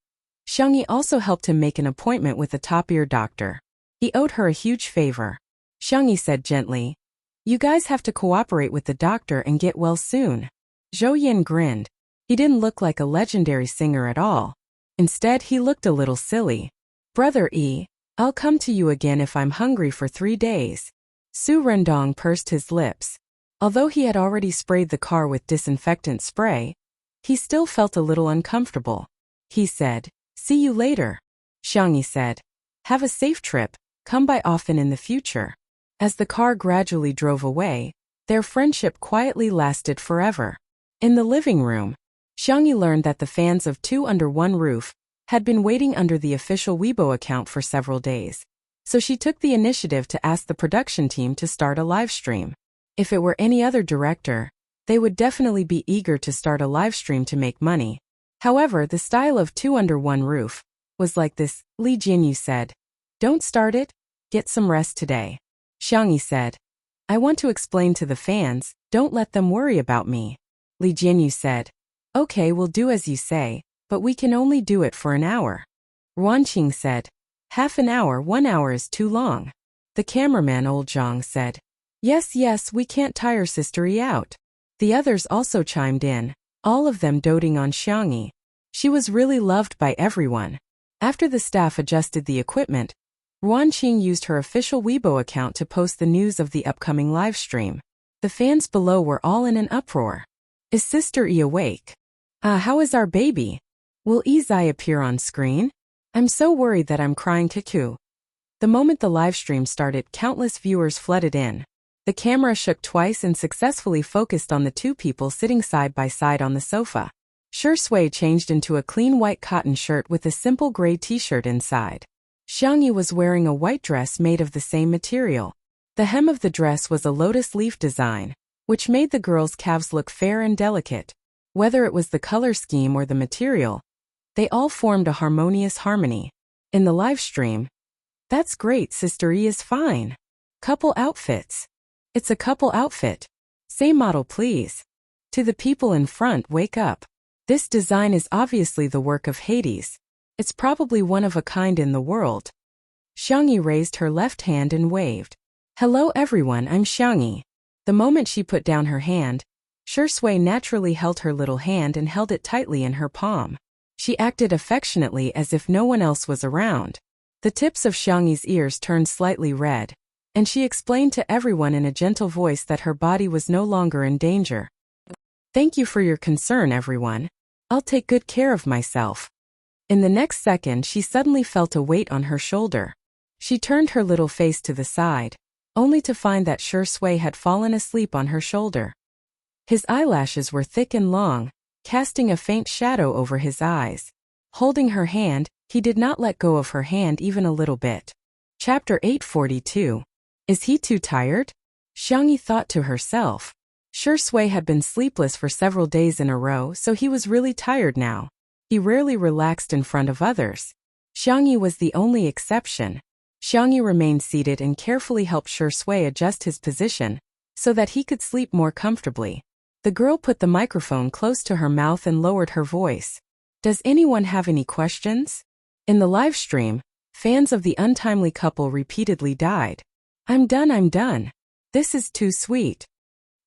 [SPEAKER 1] Xiangyi also helped him make an appointment with a top-ear doctor. He owed her a huge favor. Xiangyi said gently, You guys have to cooperate with the doctor and get well soon. Zhou Yin grinned. He didn't look like a legendary singer at all. Instead, he looked a little silly. Brother Yi, I'll come to you again if I'm hungry for 3 days. Su Rundong pursed his lips. Although he had already sprayed the car with disinfectant spray, he still felt a little uncomfortable. He said, See you later. Xiangyi said, Have a safe trip, come by often in the future. As the car gradually drove away, their friendship quietly lasted forever. In the living room, Xiangyi learned that the fans of Two Under One Roof had been waiting under the official Weibo account for several days. So she took the initiative to ask the production team to start a live stream. If it were any other director, they would definitely be eager to start a live stream to make money. However, the style of Two Under One Roof was like this. Li Jianyu said, Don't start it, get some rest today. Xiangyi said, I want to explain to the fans, don't let them worry about me. Li Jianyu said, Okay, we'll do as you say, but we can only do it for an hour. Ruan Qing said, Half an hour, 1 hour is too long. The cameraman Old Zhang said, Yes, we can't tire Sister Yi out. The others also chimed in, all of them doting on Xiangyi. She was really loved by everyone. After the staff adjusted the equipment, Ruanqing used her official Weibo account to post the news of the upcoming livestream. The fans below were all in an uproar. Is Sister E awake? How is our baby? Will Izai appear on screen? I'm so worried that I'm crying cuckoo. The moment the livestream started, countless viewers flooded in. The camera shook twice and successfully focused on the two people sitting side by side on the sofa. Shui changed into a clean white cotton shirt with a simple gray t-shirt inside. Xiangyi was wearing a white dress made of the same material. The hem of the dress was a lotus leaf design, which made the girl's calves look fair and delicate. Whether it was the color scheme or the material, they all formed a harmonious harmony. In the live stream, "That's great, Sister E is fine. Couple outfits. It's a couple outfit. Same model please." To the people in front, "Wake up. This design is obviously the work of Hades. It's probably one of a kind in the world." Xiangyi raised her left hand and waved. "Hello everyone, I'm Xiangyi." The moment she put down her hand, Shui naturally held her little hand and held it tightly in her palm. She acted affectionately as if no one else was around. The tips of Xiangyi's ears turned slightly red, and she explained to everyone in a gentle voice that her body was no longer in danger. "Thank you for your concern, everyone. I'll take good care of myself." In the next second, she suddenly felt a weight on her shoulder. She turned her little face to the side, only to find that Shui had fallen asleep on her shoulder. His eyelashes were thick and long, casting a faint shadow over his eyes. Holding her hand, he did not let go of her hand even a little bit. Chapter 842. Is he too tired? Xiangyi thought to herself. Shui had been sleepless for several days in a row, so he was really tired now. He rarely relaxed in front of others. Xiangyi was the only exception. Xiangyi remained seated and carefully helped Shui adjust his position so that he could sleep more comfortably. The girl put the microphone close to her mouth and lowered her voice. "Does anyone have any questions?" In the live stream, fans of the untimely couple repeatedly died. I'm done. This is too sweet.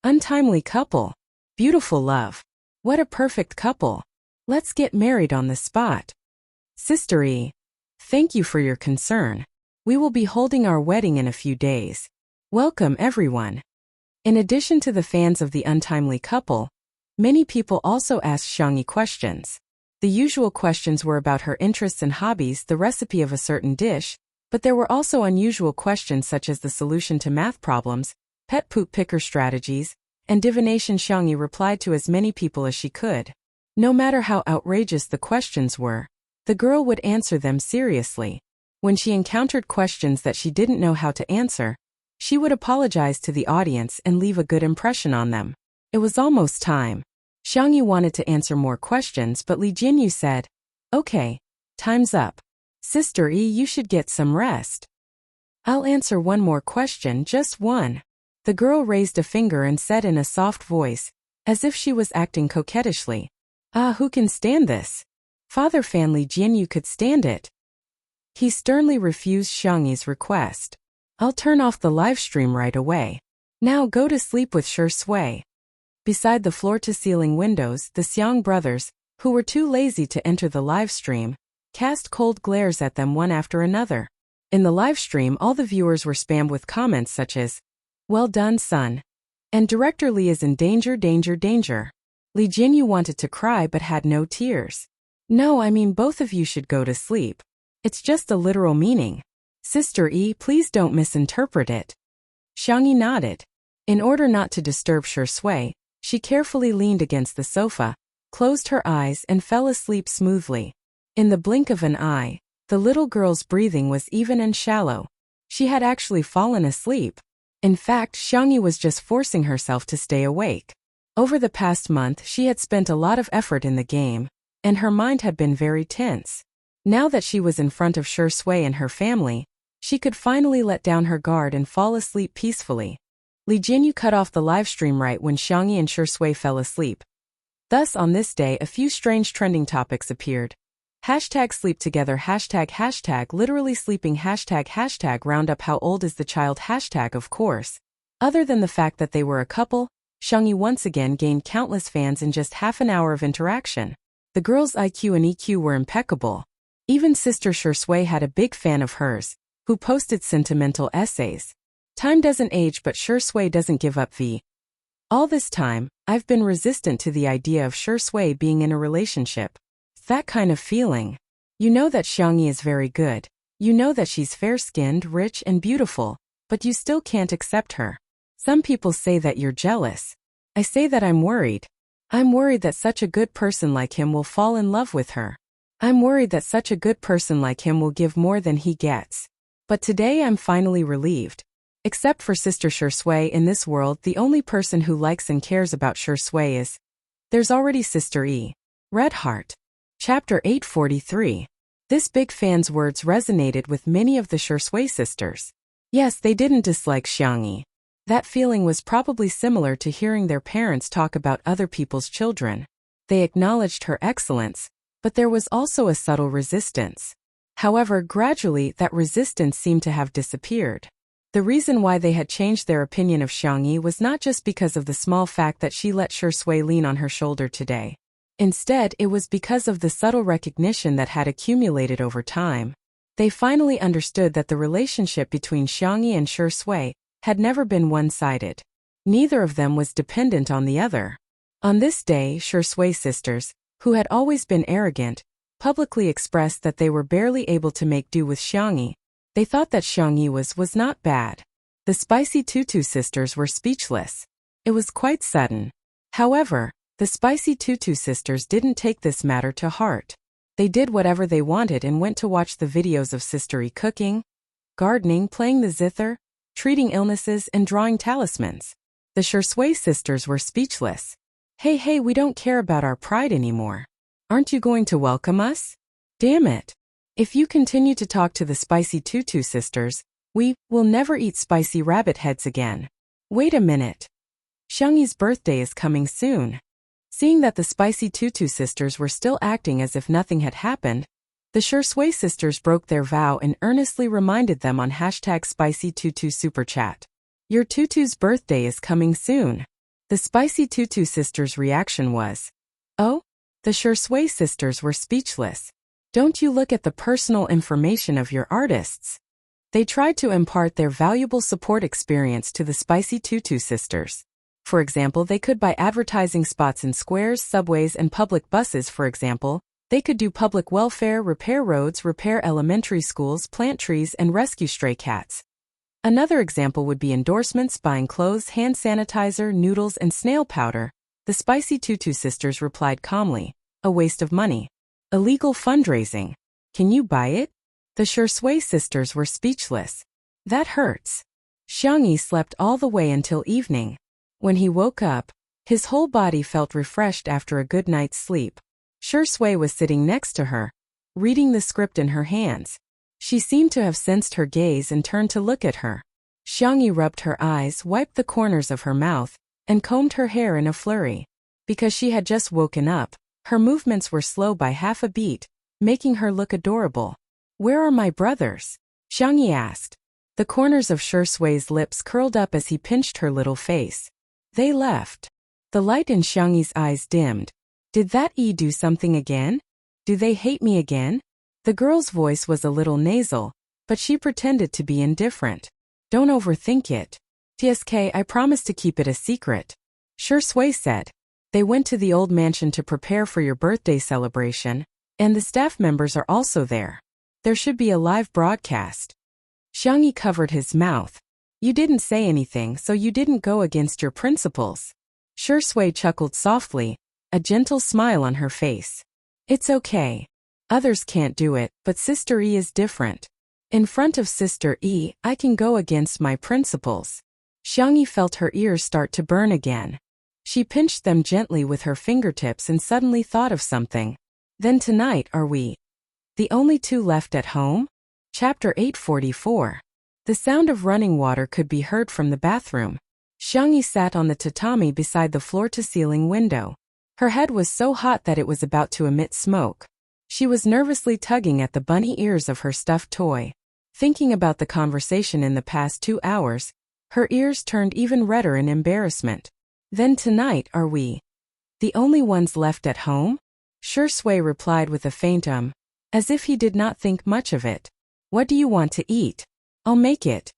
[SPEAKER 1] Untimely couple. Beautiful love. What a perfect couple. Let's get married on the spot. Sister E, thank you for your concern. We will be holding our wedding in a few days. Welcome everyone." In addition to the fans of the untimely couple, many people also asked Xiangyi questions. The usual questions were about her interests and hobbies, the recipe of a certain dish, but there were also unusual questions such as the solution to math problems, pet poop picker strategies, and divination. Xiangyi replied to as many people as she could. No matter how outrageous the questions were, the girl would answer them seriously. When she encountered questions that she didn't know how to answer, she would apologize to the audience and leave a good impression on them. It was almost time. Xiangyi wanted to answer more questions, but Li Jinyu said, "Okay, time's up. Sister E, you should get some rest." "I'll answer one more question, just one." The girl raised a finger and said in a soft voice, as if she was acting coquettishly, Who can stand this?" Father Fan Li Jinyu could stand it. He sternly refused Xiangyi's request. "I'll turn off the live stream right away. Now go to sleep with Shui." Beside the floor-to-ceiling windows, the Xiang brothers, who were too lazy to enter the live stream, cast cold glares at them one after another. In the live stream, all the viewers were spammed with comments such as, "Well done, son," and "Director Li is in danger, danger, danger." Li Jinyu wanted to cry but had no tears. "No, I mean both of you should go to sleep. It's just a literal meaning. Sister E, please don't misinterpret it." Xiangyi nodded. In order not to disturb Shui, she carefully leaned against the sofa, closed her eyes and fell asleep smoothly. In the blink of an eye, the little girl's breathing was even and shallow. She had actually fallen asleep. In fact, Xiangyi was just forcing herself to stay awake. Over the past month, she had spent a lot of effort in the game, and her mind had been very tense. Now that she was in front of Shui and her family, she could finally let down her guard and fall asleep peacefully. Li Jinyu cut off the livestream right when Xiangyi and Shui fell asleep. Thus on this day a few strange trending topics appeared. #sleep together, #, literally sleeping, #, round up how old is the child, #, of course. Other than the fact that they were a couple, Xiangyi once again gained countless fans in just half an hour of interaction. The girls' IQ and EQ were impeccable. Even Sister Shui had a big fan of hers, who posted sentimental essays. Time doesn't age but Shui doesn't give up v. All this time, I've been resistant to the idea of Shui being in a relationship. That kind of feeling. You know that Xiangyi is very good. You know that she's fair-skinned, rich and beautiful, but you still can't accept her. Some people say that you're jealous. I say that I'm worried. I'm worried that such a good person like him will fall in love with her. I'm worried that such a good person like him will give more than he gets. But today I'm finally relieved. Except for Sister Shui in this world, the only person who likes and cares about Shui is... There's already Sister E. Red Heart. Chapter 843. This big fan's words resonated with many of the Shui sisters. Yes, they didn't dislike Xiangyi. That feeling was probably similar to hearing their parents talk about other people's children. They acknowledged her excellence, but there was also a subtle resistance. However, gradually that resistance seemed to have disappeared. The reason why they had changed their opinion of Xiangyi was not just because of the small fact that she let Shui lean on her shoulder today. Instead, it was because of the subtle recognition that had accumulated over time. They finally understood that the relationship between Xiangyi and Shui had never been one-sided. Neither of them was dependent on the other. On this day, Shui sisters, who had always been arrogant, publicly expressed that they were barely able to make do with Xiangyi. They thought that Xiangyi was not bad. The Spicy Tutu sisters were speechless. It was quite sudden. However, the Spicy Tutu sisters didn't take this matter to heart. They did whatever they wanted and went to watch the videos of Sister E cooking, gardening, playing the zither, treating illnesses and drawing talismans. The Shui sisters were speechless. Hey, we don't care about our pride anymore. Aren't you going to welcome us? Damn it. If you continue to talk to the Spicy Tutu sisters, we will never eat spicy rabbit heads again. Wait a minute. Xiangyi's birthday is coming soon. Seeing that the Spicy Tutu sisters were still acting as if nothing had happened, the Shui sisters broke their vow and earnestly reminded them on #SpicyTutu Superchat. Your Tutu's birthday is coming soon. The Spicy Tutu sisters' reaction was, oh? The Shui sisters were speechless. Don't you look at the personal information of your artists? They tried to impart their valuable support experience to the Spicy Tutu sisters. For example, they could buy advertising spots in squares, subways, and public buses. For example, they could do public welfare, repair roads, repair elementary schools, plant trees, and rescue stray cats. Another example would be endorsements, buying clothes, hand sanitizer, noodles, and snail powder. The Spicy Tutu sisters replied calmly, a waste of money. Illegal fundraising. Can you buy it? The Shui sisters were speechless. That hurts. Xiangyi slept all the way until evening. When he woke up, his whole body felt refreshed after a good night's sleep. Shui was sitting next to her, reading the script in her hands. She seemed to have sensed her gaze and turned to look at her. Xiangyi rubbed her eyes, wiped the corners of her mouth, and combed her hair in a flurry. Because she had just woken up, her movements were slow by half a beat, making her look adorable. Where are my brothers? Xiangyi asked. The corners of Shui's lips curled up as he pinched her little face. They left. The light in Xiangyi's eyes dimmed. Did that E do something again? Do they hate me again? The girl's voice was a little nasal, but she pretended to be indifferent. Don't overthink it. TSK, I promise to keep it a secret. Shui said. They went to the old mansion to prepare for your birthday celebration, and the staff members are also there. There should be a live broadcast. Xiangyi covered his mouth. You didn't say anything, so you didn't go against your principles. Shui chuckled softly, a gentle smile on her face. It's okay. Others can't do it, but Sister E is different. In front of Sister E, I can go against my principles. Xiangyi felt her ears start to burn again. She pinched them gently with her fingertips and suddenly thought of something. Then tonight are we the only two left at home? Chapter 844. The sound of running water could be heard from the bathroom. Xiangyi sat on the tatami beside the floor-to-ceiling window. Her head was so hot that it was about to emit smoke. She was nervously tugging at the bunny ears of her stuffed toy. Thinking about the conversation in the past 2 hours, her ears turned even redder in embarrassment. Then tonight are we the only ones left at home? Shui replied with a faint as if he did not think much of it. What do you want to eat? I'll make it.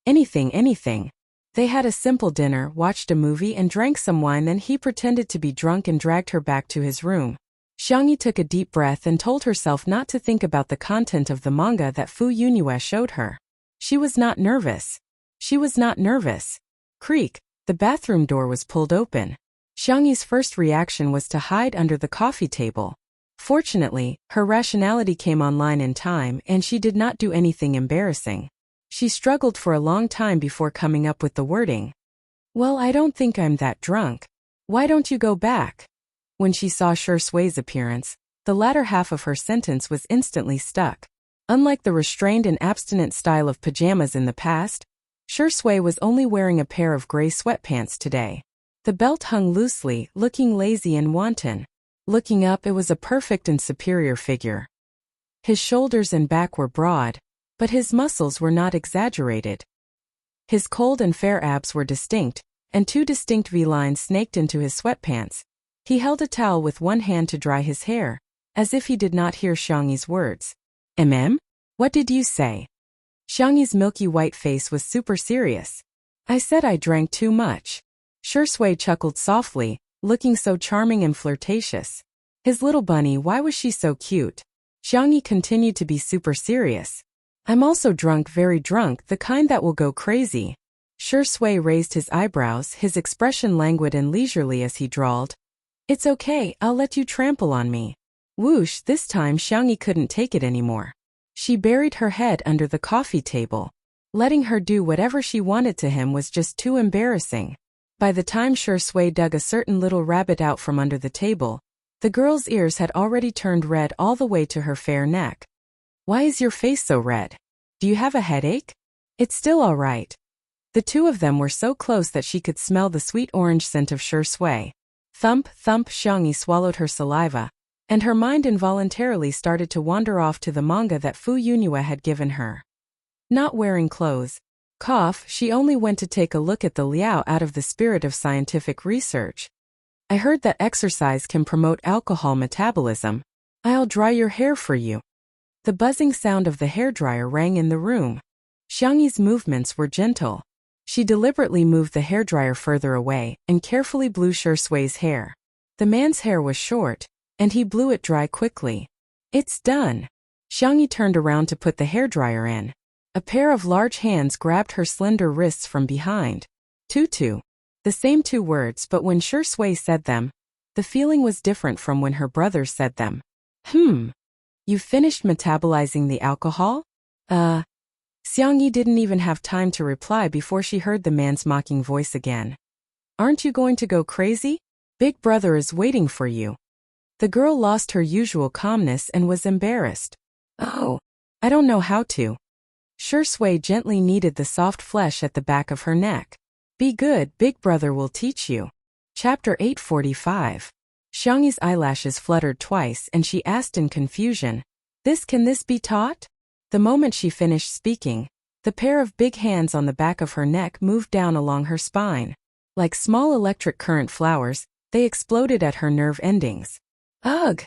[SPEAKER 1] Anything, anything. They had a simple dinner, watched a movie and drank some wine, then he pretended to be drunk and dragged her back to his room. Xiangyi took a deep breath and told herself not to think about the content of the manga that Fu Yunhua showed her. She was not nervous. She was not nervous. Creak, the bathroom door was pulled open. Xiangyi's first reaction was to hide under the coffee table. Fortunately, her rationality came online in time and she did not do anything embarrassing. She struggled for a long time before coming up with the wording. Well, I don't think I'm that drunk. Why don't you go back? When she saw Shui's appearance, the latter half of her sentence was instantly stuck. Unlike the restrained and abstinent style of pajamas in the past, Shui was only wearing a pair of gray sweatpants today. The belt hung loosely, looking lazy and wanton. Looking up, it was a perfect and superior figure. His shoulders and back were broad, but his muscles were not exaggerated. His cold and fair abs were distinct, and two distinct V-lines snaked into his sweatpants. He held a towel with one hand to dry his hair, as if he did not hear Xiangyi's words. What did you say? Xiangyi's milky white face was super serious. I said I drank too much. Shui chuckled softly, looking so charming and flirtatious. His little bunny, why was she so cute? Xiangyi continued to be super serious. I'm also drunk, very drunk, the kind that will go crazy. Shui raised his eyebrows, his expression languid and leisurely as he drawled. It's okay, I'll let you trample on me. Whoosh, this time Xiangyi couldn't take it anymore. She buried her head under the coffee table. Letting her do whatever she wanted to him was just too embarrassing. By the time Shui dug a certain little rabbit out from under the table, the girl's ears had already turned red all the way to her fair neck. Why is your face so red? Do you have a headache? It's still all right. The two of them were so close that she could smell the sweet orange scent of Shui. Thump, thump, Xiangyi swallowed her saliva, and her mind involuntarily started to wander off to the manga that Fu Yunhua had given her. Not wearing clothes. Cough, she only went to take a look at the Liao out of the spirit of scientific research. I heard that exercise can promote alcohol metabolism. I'll dry your hair for you. The buzzing sound of the hairdryer rang in the room. Xiangyi's movements were gentle. She deliberately moved the hairdryer further away and carefully blew Shui's hair. The man's hair was short, and he blew it dry quickly. It's done. Xiangyi turned around to put the hairdryer in. A pair of large hands grabbed her slender wrists from behind. Tutu. The same two words, but when Shui said them, the feeling was different from when her brothers said them. You finished metabolizing the alcohol? Xiangyi didn't even have time to reply before she heard the man's mocking voice again. Aren't you going to go crazy? Big brother is waiting for you. The girl lost her usual calmness and was embarrassed. Oh, I don't know how to. Shui gently kneaded the soft flesh at the back of her neck. Be good, big brother will teach you. Chapter 845. Xiangyi's eyelashes fluttered twice and she asked in confusion, Can this be taught? The moment she finished speaking, the pair of big hands on the back of her neck moved down along her spine. Like small electric current flowers, they exploded at her nerve endings. Ugh!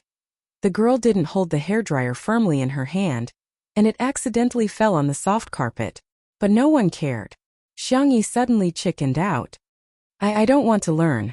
[SPEAKER 1] The girl didn't hold the hairdryer firmly in her hand, and it accidentally fell on the soft carpet. But no one cared. Xiangyi suddenly chickened out. I don't want to learn.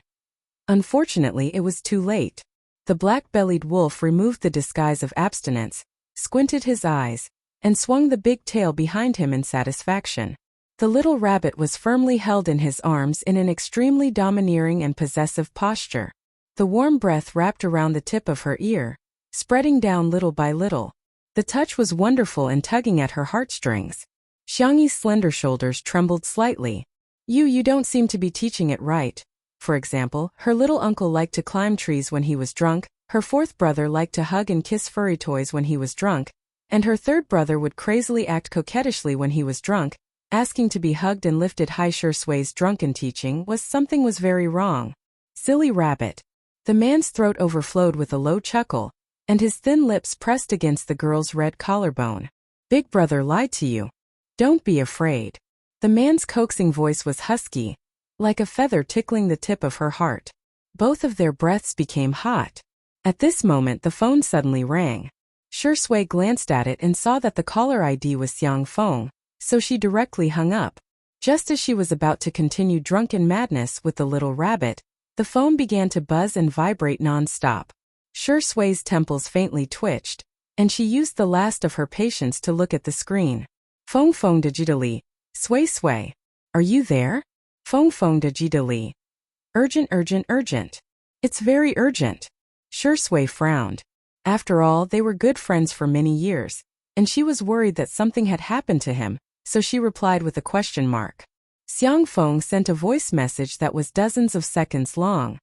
[SPEAKER 1] Unfortunately, it was too late. The black-bellied wolf removed the disguise of abstinence, squinted his eyes, and swung the big tail behind him in satisfaction. The little rabbit was firmly held in his arms in an extremely domineering and possessive posture. The warm breath wrapped around the tip of her ear, spreading down little by little. The touch was wonderful and tugging at her heartstrings. Xiangyi's slender shoulders trembled slightly. You don't seem to be teaching it right. For example, her little uncle liked to climb trees when he was drunk, her fourth brother liked to hug and kiss furry toys when he was drunk, and her third brother would crazily act coquettishly when he was drunk. Asking to be hugged and lifted high. Shui's drunken teaching was very wrong. Silly rabbit. The man's throat overflowed with a low chuckle, and his thin lips pressed against the girl's red collarbone. Big brother lied to you. Don't be afraid. The man's coaxing voice was husky, like a feather tickling the tip of her heart. Both of their breaths became hot. At this moment the phone suddenly rang. Shui glanced at it and saw that the caller ID was Xiang Feng. so she directly hung up. Just as she was about to continue drunken madness with the little rabbit, the phone began to buzz and vibrate non-stop. Shui's temples faintly twitched, and she used the last of her patience to look at the screen. Phone digitally. Sui. Are you there? Phone digitally. Urgent. It's very urgent. Shui frowned. After all, they were good friends for many years, and she was worried that something had happened to him, so she replied with a question mark. Xiang Feng sent a voice message that was dozens of seconds long.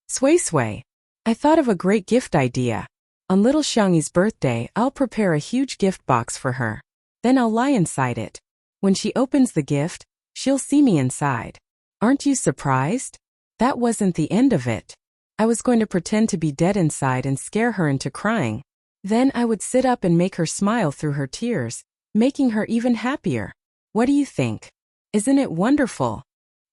[SPEAKER 1] Sui. I thought of a great gift idea. On little Xiangyi's birthday, I'll prepare a huge gift box for her. Then I'll lie inside it. When she opens the gift, she'll see me inside. Aren't you surprised? That wasn't the end of it. I was going to pretend to be dead inside and scare her into crying. Then I would sit up and make her smile through her tears, making her even happier. What do you think? Isn't it wonderful?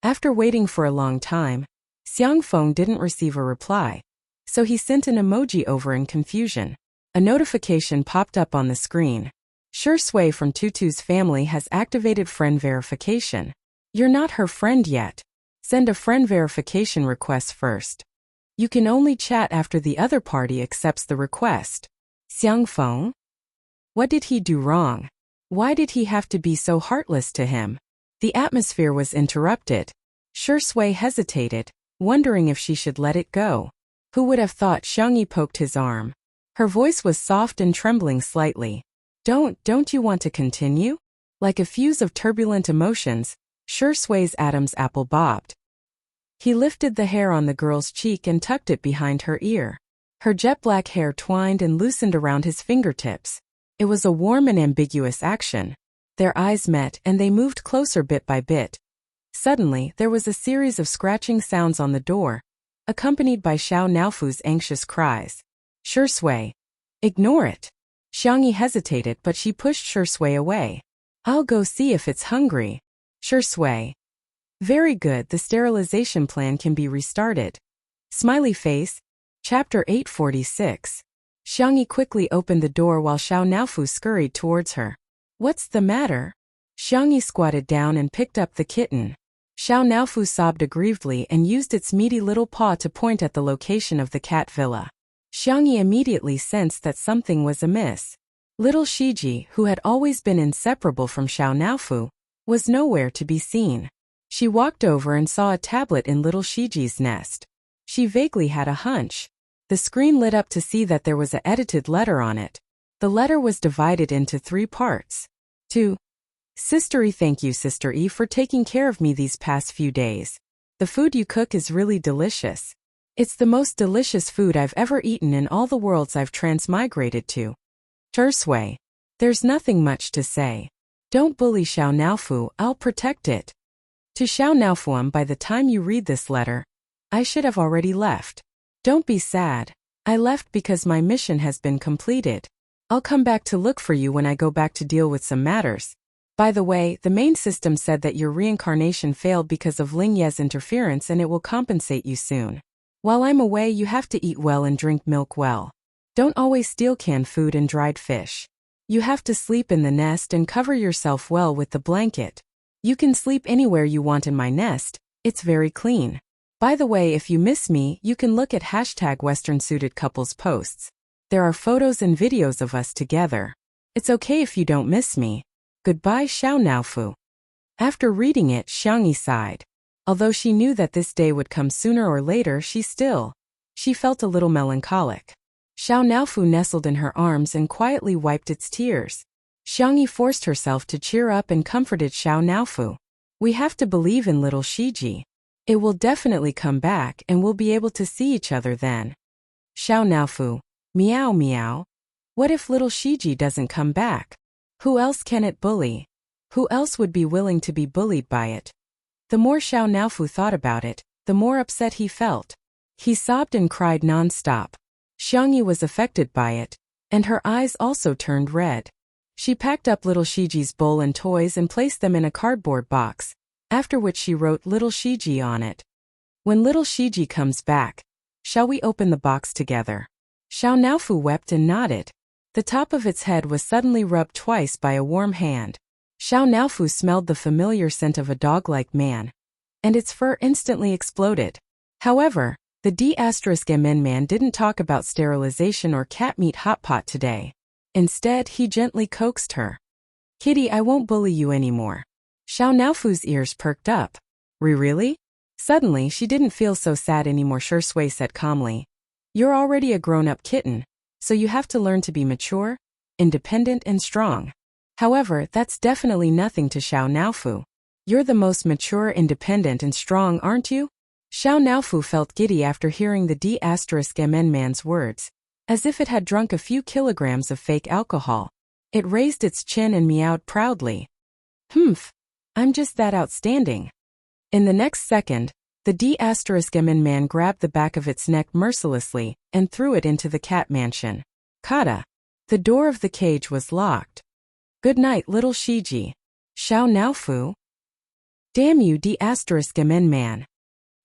[SPEAKER 1] After waiting for a long time, Xiang Feng didn't receive a reply, so he sent an emoji over in confusion. A notification popped up on the screen. Shui from Tutu's family has activated friend verification. You're not her friend yet. Send a friend verification request first. You can only chat after the other party accepts the request. Xiang Feng? What did he do wrong? Why did he have to be so heartless to him? The atmosphere was interrupted. Shui hesitated, wondering if she should let it go. Who would have thought Xiangyi poked his arm? Her voice was soft and trembling slightly. Don't you want to continue? Like a fuse of turbulent emotions, Shui's Adam's apple bobbed. He lifted the hair on the girl's cheek and tucked it behind her ear. Her jet-black hair twined and loosened around his fingertips. It was a warm and ambiguous action. Their eyes met and they moved closer bit by bit. Suddenly, there was a series of scratching sounds on the door, accompanied by Xiao Naofu's anxious cries. Shui. Ignore it. Xiangyi hesitated, but she pushed Shui away. I'll go see if it's hungry. Shui. Very good, the sterilization plan can be restarted. Smiley face. Chapter 846. Xiangyi quickly opened the door while Xiao Naofu scurried towards her. What's the matter? Xiangyi squatted down and picked up the kitten. Xiao Naofu sobbed aggrievedly and used its meaty little paw to point at the location of the cat villa. Xiangyi immediately sensed that something was amiss. Little Shiji, who had always been inseparable from Xiao Naofu, was nowhere to be seen. She walked over and saw a tablet in little Shiji's nest. She vaguely had a hunch. The screen lit up to see that there was an edited letter on it. The letter was divided into 3 parts. 2. Sister E, thank you Sister E for taking care of me these past few days. The food you cook is really delicious. It's the most delicious food I've ever eaten in all the worlds I've transmigrated to. Shui. There's nothing much to say. Don't bully Xiao Naofu, I'll protect it. To Xiao Naofu, by the time you read this letter, I should have already left. Don't be sad. I left because my mission has been completed. I'll come back to look for you when I go back to deal with some matters. By the way, the main system said that your reincarnation failed because of Ling Ye's interference and it will compensate you soon. While I'm away, you have to eat well and drink milk well. Don't always steal canned food and dried fish. You have to sleep in the nest and cover yourself well with the blanket. You can sleep anywhere you want in my nest, it's very clean. By the way, if you miss me, you can look at #WesternSuitedCouples posts. There are photos and videos of us together. It's okay if you don't miss me. Goodbye Xiao Naofu. After reading it, Xiangyi sighed. Although she knew that this day would come sooner or later, she felt a little melancholic. Xiao Naofu nestled in her arms and quietly wiped its tears. Xiangyi forced herself to cheer up and comforted Xiao Naofu. We have to believe in little Shiji. It will definitely come back and we'll be able to see each other then. Xiao Naofu. Meow meow. What if little Shiji doesn't come back? Who else can it bully? Who else would be willing to be bullied by it? The more Xiao Naofu thought about it, the more upset he felt. He sobbed and cried non-stop. Xiangyi was affected by it, and her eyes also turned red. She packed up little Shiji's bowl and toys and placed them in a cardboard box, after which she wrote little Shiji on it. When little Shiji comes back, shall we open the box together? Xiao Naofu wept and nodded. The top of its head was suddenly rubbed twice by a warm hand. Xiao Naofu smelled the familiar scent of a dog-like man, and its fur instantly exploded. However, the D*MN man didn't talk about sterilization or cat meat hot pot today. Instead, he gently coaxed her. Kitty, I won't bully you anymore. Xiao Naofu's ears perked up. Really? Suddenly, she didn't feel so sad anymore. Shui said calmly. You're already a grown-up kitten, so you have to learn to be mature, independent and strong. However, that's definitely nothing to Xiao Naofu. You're the most mature, independent and strong, aren't you? Xiao Naofu felt giddy after hearing the D*MN man's words, as if it had drunk a few kilograms of fake alcohol. It raised its chin and meowed proudly. Humph, I'm just that outstanding. In the next second, the D*MN man grabbed the back of its neck mercilessly and threw it into the cat mansion. Kata. The door of the cage was locked. Good night, little Shiji. Xiao Naofu. Damn you, D*MN man.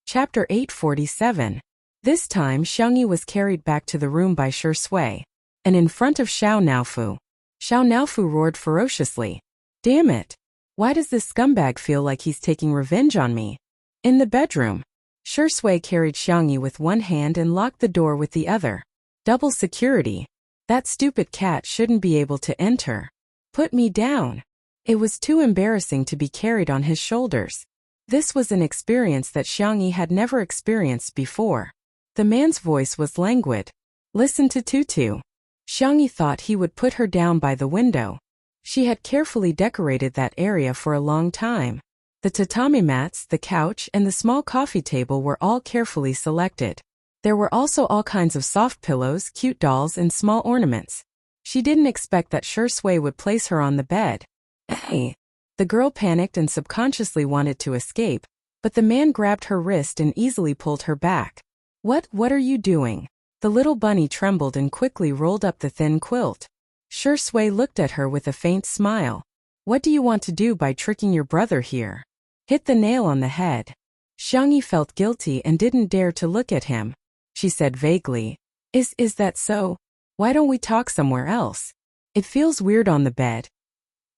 [SPEAKER 1] Chapter 847. This time Xiangyi was carried back to the room by Shui, and in front of Xiao Naofu roared ferociously. Damn it! Why does this scumbag feel like he's taking revenge on me? In the bedroom, Shui carried Xiangyi with one hand and locked the door with the other. Double security. That stupid cat shouldn't be able to enter. Put me down. It was too embarrassing to be carried on his shoulders. This was an experience that Xiangyi had never experienced before. The man's voice was languid. Listen to Tutu. Xiangyi thought he would put her down by the window. She had carefully decorated that area for a long time. The tatami mats, the couch, and the small coffee table were all carefully selected. There were also all kinds of soft pillows, cute dolls, and small ornaments. She didn't expect that Shui would place her on the bed. Hey! The girl panicked and subconsciously wanted to escape, but the man grabbed her wrist and easily pulled her back. What are you doing? The little bunny trembled and quickly rolled up the thin quilt. Shui looked at her with a faint smile. What do you want to do by tricking your brother here? Hit the nail on the head. Xiangyi felt guilty and didn't dare to look at him. She said vaguely, Is that so? Why don't we talk somewhere else? It feels weird on the bed.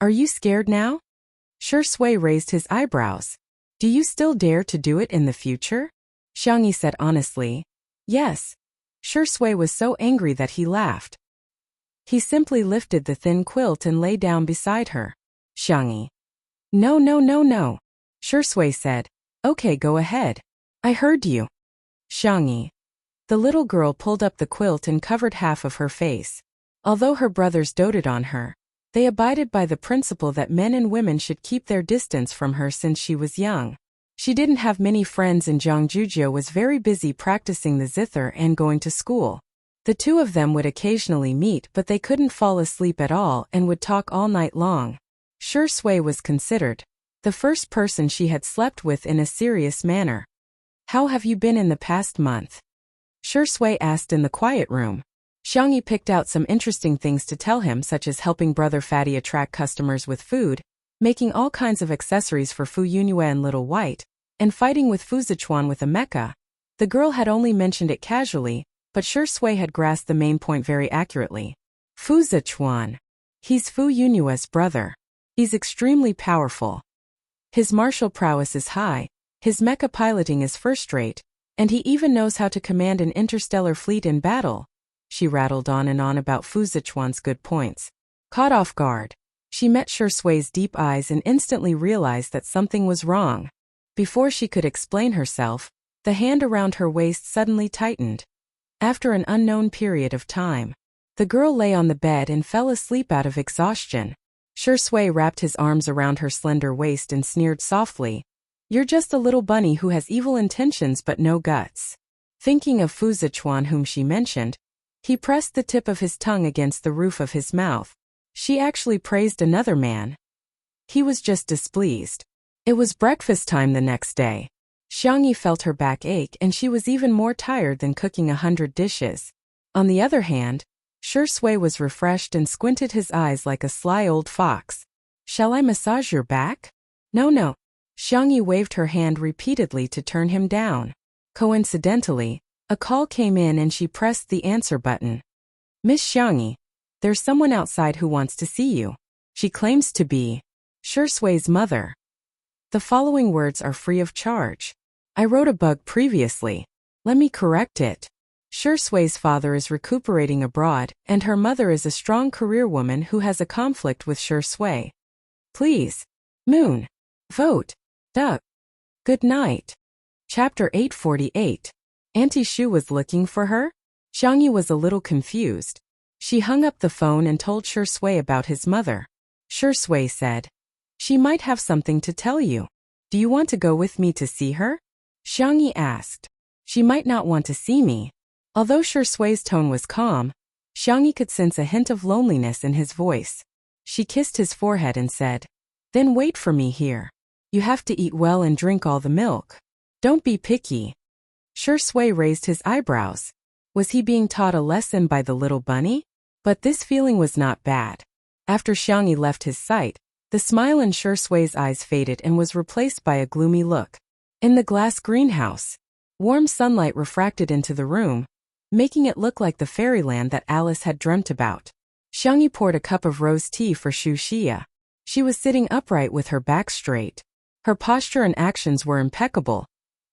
[SPEAKER 1] Are you scared now? Shui raised his eyebrows. Do you still dare to do it in the future? Xiangyi said honestly. Yes. Shui was so angry that he laughed. He simply lifted the thin quilt and lay down beside her. Xiangyi. No. Shui said. Okay, go ahead. I heard you. Xiangyi. The little girl pulled up the quilt and covered half of her face. Although her brothers doted on her, they abided by the principle that men and women should keep their distance from her since she was young. She didn't have many friends and Zhang was very busy practicing the zither and going to school. The two of them would occasionally meet, but they couldn't fall asleep at all and would talk all night long. Shui was considered the first person she had slept with in a serious manner. How have you been in the past month? Shui asked in the quiet room. Xiangyi picked out some interesting things to tell him, such as helping Brother Fatty attract customers with food, making all kinds of accessories for Fu Yunhue and Little White, and fighting with Fu Zichuan with a mecha. The girl had only mentioned it casually, but Shui had grasped the main point very accurately. Fu Zichuan. He's Fu Yunhue's brother. He's extremely powerful. His martial prowess is high, his mecha piloting is first-rate, and he even knows how to command an interstellar fleet in battle. She rattled on and on about Fu Zichuan's good points. Caught off guard, she met Shui's deep eyes and instantly realized that something was wrong. Before she could explain herself, the hand around her waist suddenly tightened. After an unknown period of time, the girl lay on the bed and fell asleep out of exhaustion. Shui wrapped his arms around her slender waist and sneered softly. You're just a little bunny who has evil intentions but no guts. Thinking of Fu Zichuan whom she mentioned, he pressed the tip of his tongue against the roof of his mouth. She actually praised another man. He was just displeased. It was breakfast time the next day. Xiangyi felt her back ache and she was even more tired than cooking 100 dishes. On the other hand, Shui was refreshed and squinted his eyes like a sly old fox. Shall I massage your back? No. Xiangyi waved her hand repeatedly to turn him down. Coincidentally, a call came in and she pressed the answer button. Miss Xiangyi, there's someone outside who wants to see you. She claims to be Shui's mother. The following words are free of charge. I wrote a bug previously. Let me correct it. Shui's father is recuperating abroad, and her mother is a strong career woman who has a conflict with Shui. Please. Moon. Vote. Duck. Good night. Chapter 848. Auntie Shu was looking for her? Xiangyi was a little confused. She hung up the phone and told Shui about his mother. Shui said, "She might have something to tell you. Do you want to go with me to see her?" Xiangyi asked. She might not want to see me. Although Shui's tone was calm, Xiangyi could sense a hint of loneliness in his voice. She kissed his forehead and said, "Then wait for me here. You have to eat well and drink all the milk. Don't be picky." Shui raised his eyebrows. Was he being taught a lesson by the little bunny? But this feeling was not bad. After Xiangyi left his sight, the smile in Shui's eyes faded and was replaced by a gloomy look. In the glass greenhouse, warm sunlight refracted into the room, making it look like the fairyland that Alice had dreamt about. Xiangyi poured a cup of rose tea for Xia. She was sitting upright with her back straight. Her posture and actions were impeccable,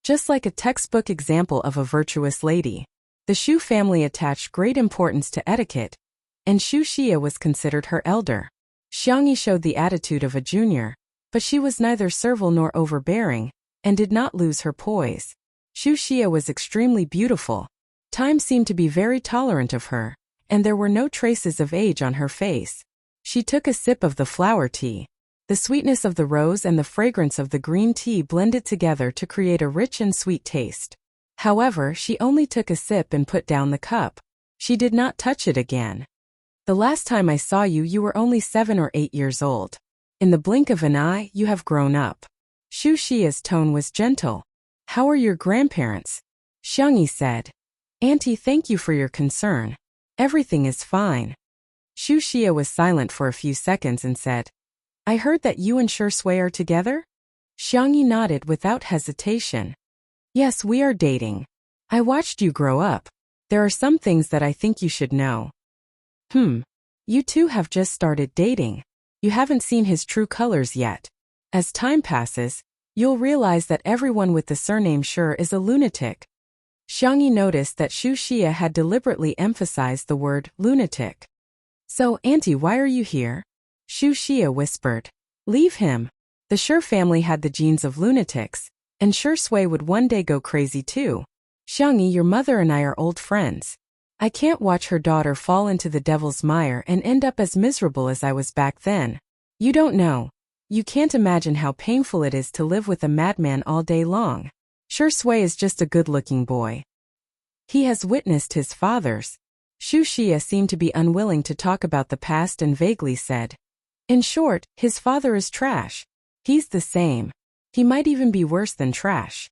[SPEAKER 1] just like a textbook example of a virtuous lady. The Shu family attached great importance to etiquette, and Xia was considered her elder. Xiangyi showed the attitude of a junior, but she was neither servile nor overbearing, and did not lose her poise. Xia was extremely beautiful. Time seemed to be very tolerant of her, and there were no traces of age on her face. She took a sip of the flower tea. The sweetness of the rose and the fragrance of the green tea blended together to create a rich and sweet taste. However, she only took a sip and put down the cup. She did not touch it again. "The last time I saw you, you were only 7 or 8 years old. In the blink of an eye, you have grown up." Xia's tone was gentle. "How are your grandparents?" Xiangyi said. "Auntie, thank you for your concern. Everything is fine." Xia was silent for a few seconds and said, "I heard that you and Shui are together?" Xiangyi nodded without hesitation. "Yes, we are dating. I watched you grow up. There are some things that I think you should know." You two have just started dating. You haven't seen his true colors yet. As time passes, you'll realize that everyone with the surname Shu is a lunatic." Xiangyi noticed that Xia had deliberately emphasized the word lunatic. "So, Auntie, why are you here?" Xia whispered. "Leave him. The Shu family had the genes of lunatics, and Shui would one day go crazy too. Xiangyi, your mother and I are old friends. I can't watch her daughter fall into the devil's mire and end up as miserable as I was back then. You don't know. You can't imagine how painful it is to live with a madman all day long. Shui is just a good-looking boy. He has witnessed his father's." Xia seemed to be unwilling to talk about the past and vaguely said, "In short, his father is trash. He's the same. He might even be worse than trash."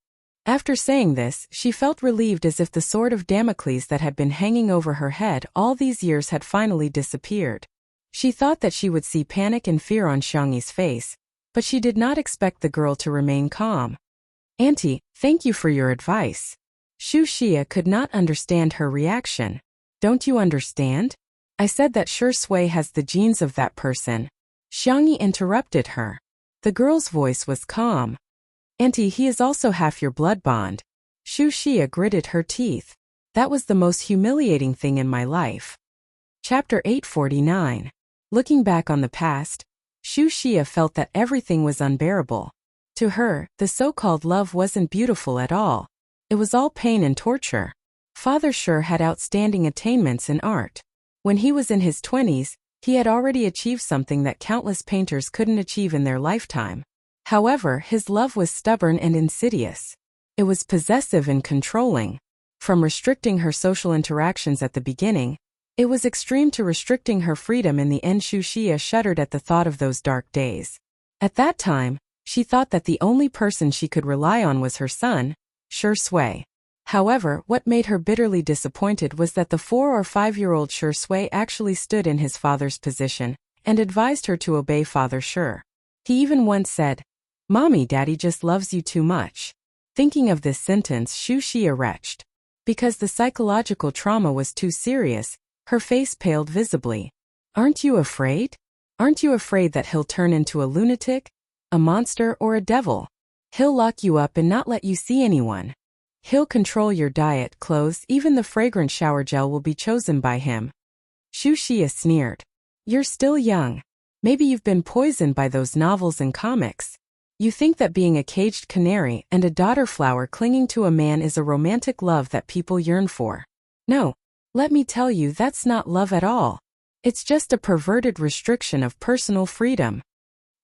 [SPEAKER 1] After saying this, she felt relieved, as if the sword of Damocles that had been hanging over her head all these years had finally disappeared. She thought that she would see panic and fear on Xiangyi's face, but she did not expect the girl to remain calm. "Auntie, thank you for your advice." Xia could not understand her reaction. "Don't you understand? I said that Shui has the genes of that person." Xiangyi interrupted her. The girl's voice was calm. "Auntie, he is also half your blood bond." Xia gritted her teeth. "That was the most humiliating thing in my life." Chapter 849. Looking back on the past, Xia felt that everything was unbearable. To her, the so-called love wasn't beautiful at all. It was all pain and torture. Father Shu had outstanding attainments in art. When he was in his 20s, he had already achieved something that countless painters couldn't achieve in their lifetime. However, his love was stubborn and insidious. It was possessive and controlling. From restricting her social interactions at the beginning, it was extreme to restricting her freedom in the end. Xia shuddered at the thought of those dark days. At that time, she thought that the only person she could rely on was her son, Shui. However, what made her bitterly disappointed was that the 4 or 5-year-old Shui actually stood in his father's position and advised her to obey Father Shu. He even once said, "Mommy, Daddy just loves you too much." Thinking of this sentence, Xia retched. Because the psychological trauma was too serious, her face paled visibly. "Aren't you afraid?" Aren't you afraid that he'll turn into a lunatic, a monster, or a devil? He'll lock you up and not let you see anyone. He'll control your diet, clothes, even the fragrant shower gel will be chosen by him. Xu Xia sneered. You're still young. Maybe you've been poisoned by those novels and comics. You think that being a caged canary and a daughter flower clinging to a man is a romantic love that people yearn for. No, let me tell you, that's not love at all. It's just a perverted restriction of personal freedom.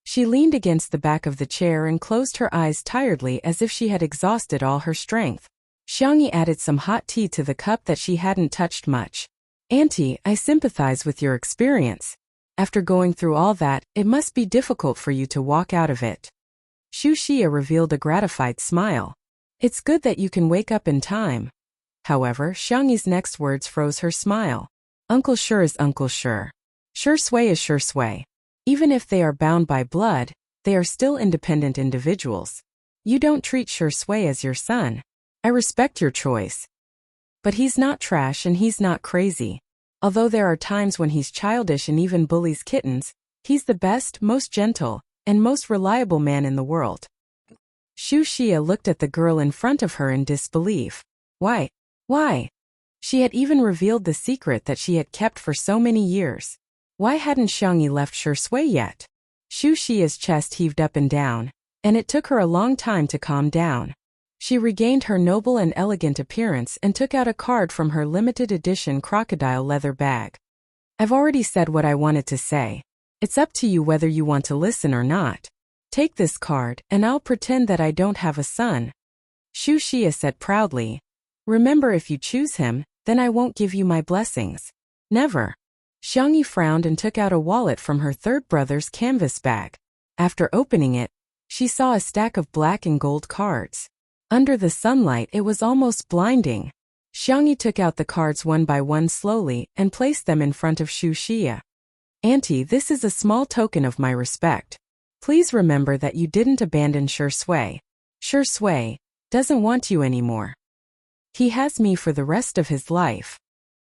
[SPEAKER 1] She leaned against the back of the chair and closed her eyes tiredly as if she had exhausted all her strength. Xiangyi added some hot tea to the cup that she hadn't touched much. Auntie, I sympathize with your experience. After going through all that, it must be difficult for you to walk out of it. Xu Xia revealed a gratified smile. It's good that you can wake up in time. However, Xiangyi's next words froze her smile. Uncle Sure is Uncle Sure. Sure Sui is Sure Sui. Even if they are bound by blood, they are still independent individuals. You don't treat Sure Sui as your son. I respect your choice. But he's not trash and he's not crazy. Although there are times when he's childish and even bullies kittens, he's the best, most gentle, and most reliable man in the world. Xu Xia looked at the girl in front of her in disbelief. Why? Why? She had even revealed the secret that she had kept for so many years. Why hadn't Xiangyi left Sure Sui yet? Xu Xia's chest heaved up and down, and it took her a long time to calm down. She regained her noble and elegant appearance and took out a card from her limited edition crocodile leather bag. I've already said what I wanted to say. It's up to you whether you want to listen or not. Take this card, and I'll pretend that I don't have a son. Xu Xia said proudly. Remember, if you choose him, then I won't give you my blessings. Never. Xiangyi frowned and took out a wallet from her third brother's canvas bag. After opening it, she saw a stack of black and gold cards. Under the sunlight, it was almost blinding. Xiangyi took out the cards one by one slowly and placed them in front of Xu Xia. Auntie, this is a small token of my respect. Please remember that you didn't abandon Sure Sui. Sure Sui doesn't want you anymore. He has me for the rest of his life.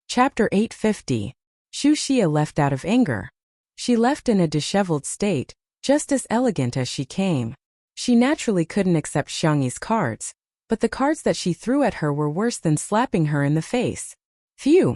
[SPEAKER 1] Chapter 850. Xu Xia left out of anger. She left in a disheveled state, just as elegant as she came. She naturally couldn't accept Xiangyi's cards, but the cards that she threw at her were worse than slapping her in the face. Phew!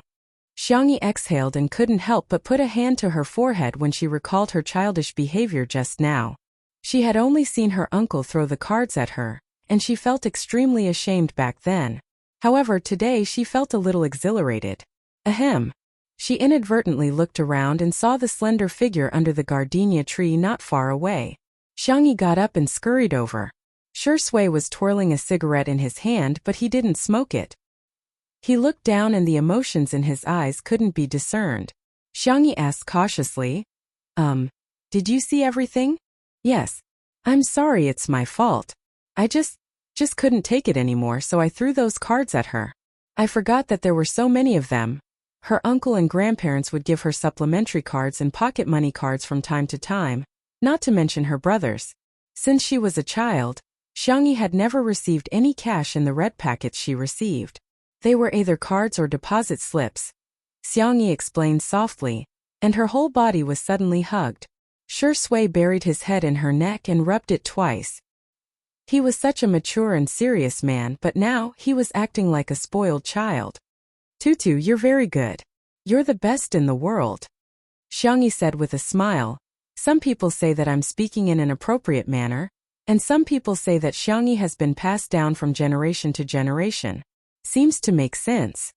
[SPEAKER 1] Xiangyi exhaled and couldn't help but put a hand to her forehead when she recalled her childish behavior just now. She had only seen her uncle throw the cards at her, and she felt extremely ashamed back then. However, today she felt a little exhilarated. Ahem. She inadvertently looked around and saw the slender figure under the gardenia tree not far away. Xiangyi got up and scurried over. Sure Sui was twirling a cigarette in his hand, but he didn't smoke it. He looked down and the emotions in his eyes couldn't be discerned. Xiangyi asked cautiously, did you see everything? Yes. I'm sorry, it's my fault. I just couldn't take it anymore, so I threw those cards at her. I forgot that there were so many of them. Her uncle and grandparents would give her supplementary cards and pocket money cards from time to time, not to mention her brothers. Since she was a child, Xiangyi had never received any cash in the red packets she received. They were either cards or deposit slips. Xiangyi explained softly, and her whole body was suddenly hugged. Sure Sui buried his head in her neck and rubbed it twice. He was such a mature and serious man, but now he was acting like a spoiled child. Tutu, you're very good. You're the best in the world. Xiangyi said with a smile. Some people say that I'm speaking in an appropriate manner, and some people say that Xiangyi has been passed down from generation to generation. Seems to make sense.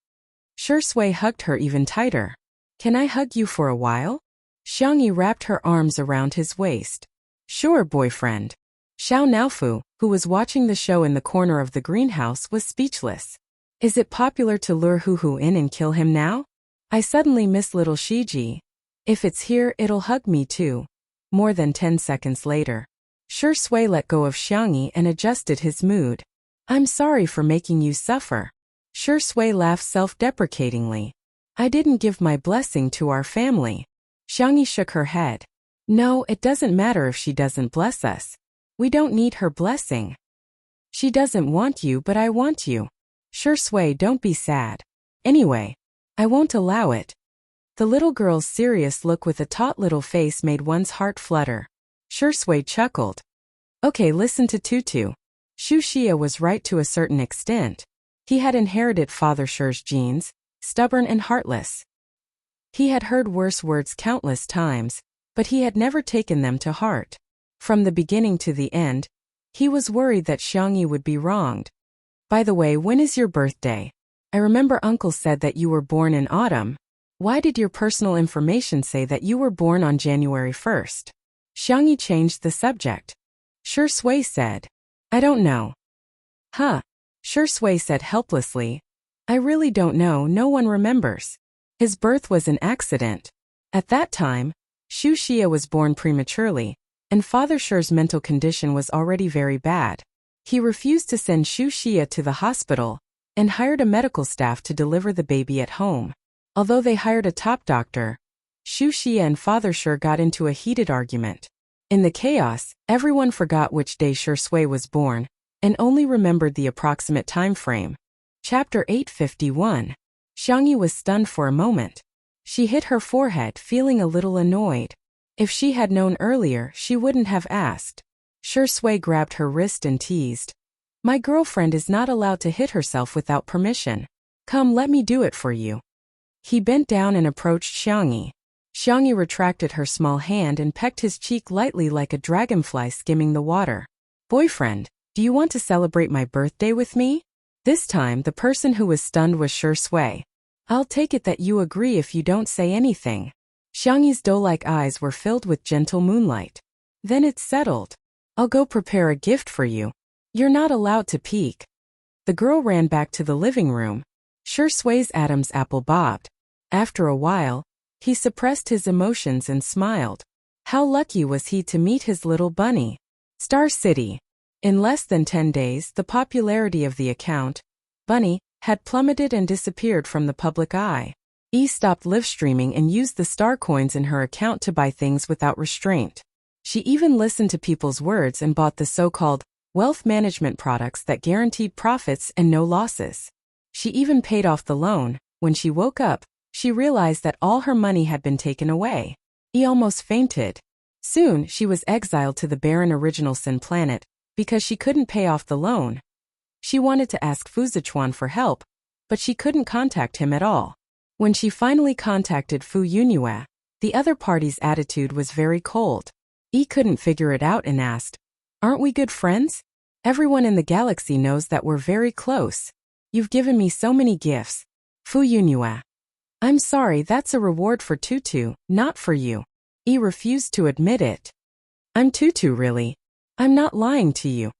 [SPEAKER 1] Sure Sui hugged her even tighter. Can I hug you for a while? Xiangyi wrapped her arms around his waist. Sure, boyfriend. Xiao Naofu, who was watching the show in the corner of the greenhouse, was speechless. Is it popular to lure Hu in and kill him now? I suddenly miss little Shiji. If it's here, it'll hug me too. More than 10 seconds later, Sure Sui let go of Xiangyi and adjusted his mood. I'm sorry for making you suffer. Sure Sui laughed self-deprecatingly. I didn't give my blessing to our family. Xiangyi shook her head. No, it doesn't matter if she doesn't bless us. We don't need her blessing. She doesn't want you, but I want you. Sure Sui, don't be sad. Anyway, I won't allow it. The little girl's serious look with a taut little face made one's heart flutter. Shui chuckled. Okay, listen to Tutu. Shu Xia was right to a certain extent. He had inherited Father Shi's genes, stubborn and heartless. He had heard worse words countless times, but he had never taken them to heart. From the beginning to the end, he was worried that Xiangyi would be wronged. By the way, when is your birthday? I remember Uncle said that you were born in autumn. Why did your personal information say that you were born on January 1st? Xiangyi changed the subject. Shui said. I don't know. Huh. Shui said helplessly. I really don't know, no one remembers. His birth was an accident. At that time, Shu Xia was born prematurely, and Father Shi's mental condition was already very bad. He refused to send Shu Xia to the hospital, and hired a medical staff to deliver the baby at home. Although they hired a top doctor, Shu Xia and Father Shi got into a heated argument. In the chaos, everyone forgot which day Shui was born, and only remembered the approximate time frame. Chapter 851. Xiangyi was stunned for a moment. She hit her forehead, feeling a little annoyed. If she had known earlier, she wouldn't have asked. Shui grabbed her wrist and teased. My girlfriend is not allowed to hit herself without permission. Come, let me do it for you. He bent down and approached Xiangyi. Xiangyi retracted her small hand and pecked his cheek lightly like a dragonfly skimming the water. Boyfriend, do you want to celebrate my birthday with me? This time, the person who was stunned was Shui. I'll take it that you agree if you don't say anything. Xiangyi's doe-like eyes were filled with gentle moonlight. Then it's settled. I'll go prepare a gift for you. You're not allowed to peek. The girl ran back to the living room. Shui's Adam's apple bobbed. After a while, he suppressed his emotions and smiled. How lucky was he to meet his little bunny? Star City. In less than 10 days, the popularity of the account, Bunny, had plummeted and disappeared from the public eye. Yi stopped live streaming and used the star coins in her account to buy things without restraint. She even listened to people's words and bought the so-called wealth management products that guaranteed profits and no losses. She even paid off the loan. When she woke up, she realized that all her money had been taken away. Yi almost fainted. Soon, she was exiled to the barren Original Sin planet because she couldn't pay off the loan. She wanted to ask Fu Zichuan for help, but she couldn't contact him at all. When she finally contacted Fu Yunyue, the other party's attitude was very cold. Yi couldn't figure it out and asked, Aren't we good friends? Everyone in the galaxy knows that we're very close. You've given me so many gifts. Fu Yunyue. I'm sorry, that's a reward for Tutu, not for you. Yi refused to admit it. I'm Tutu, really. I'm not lying to you.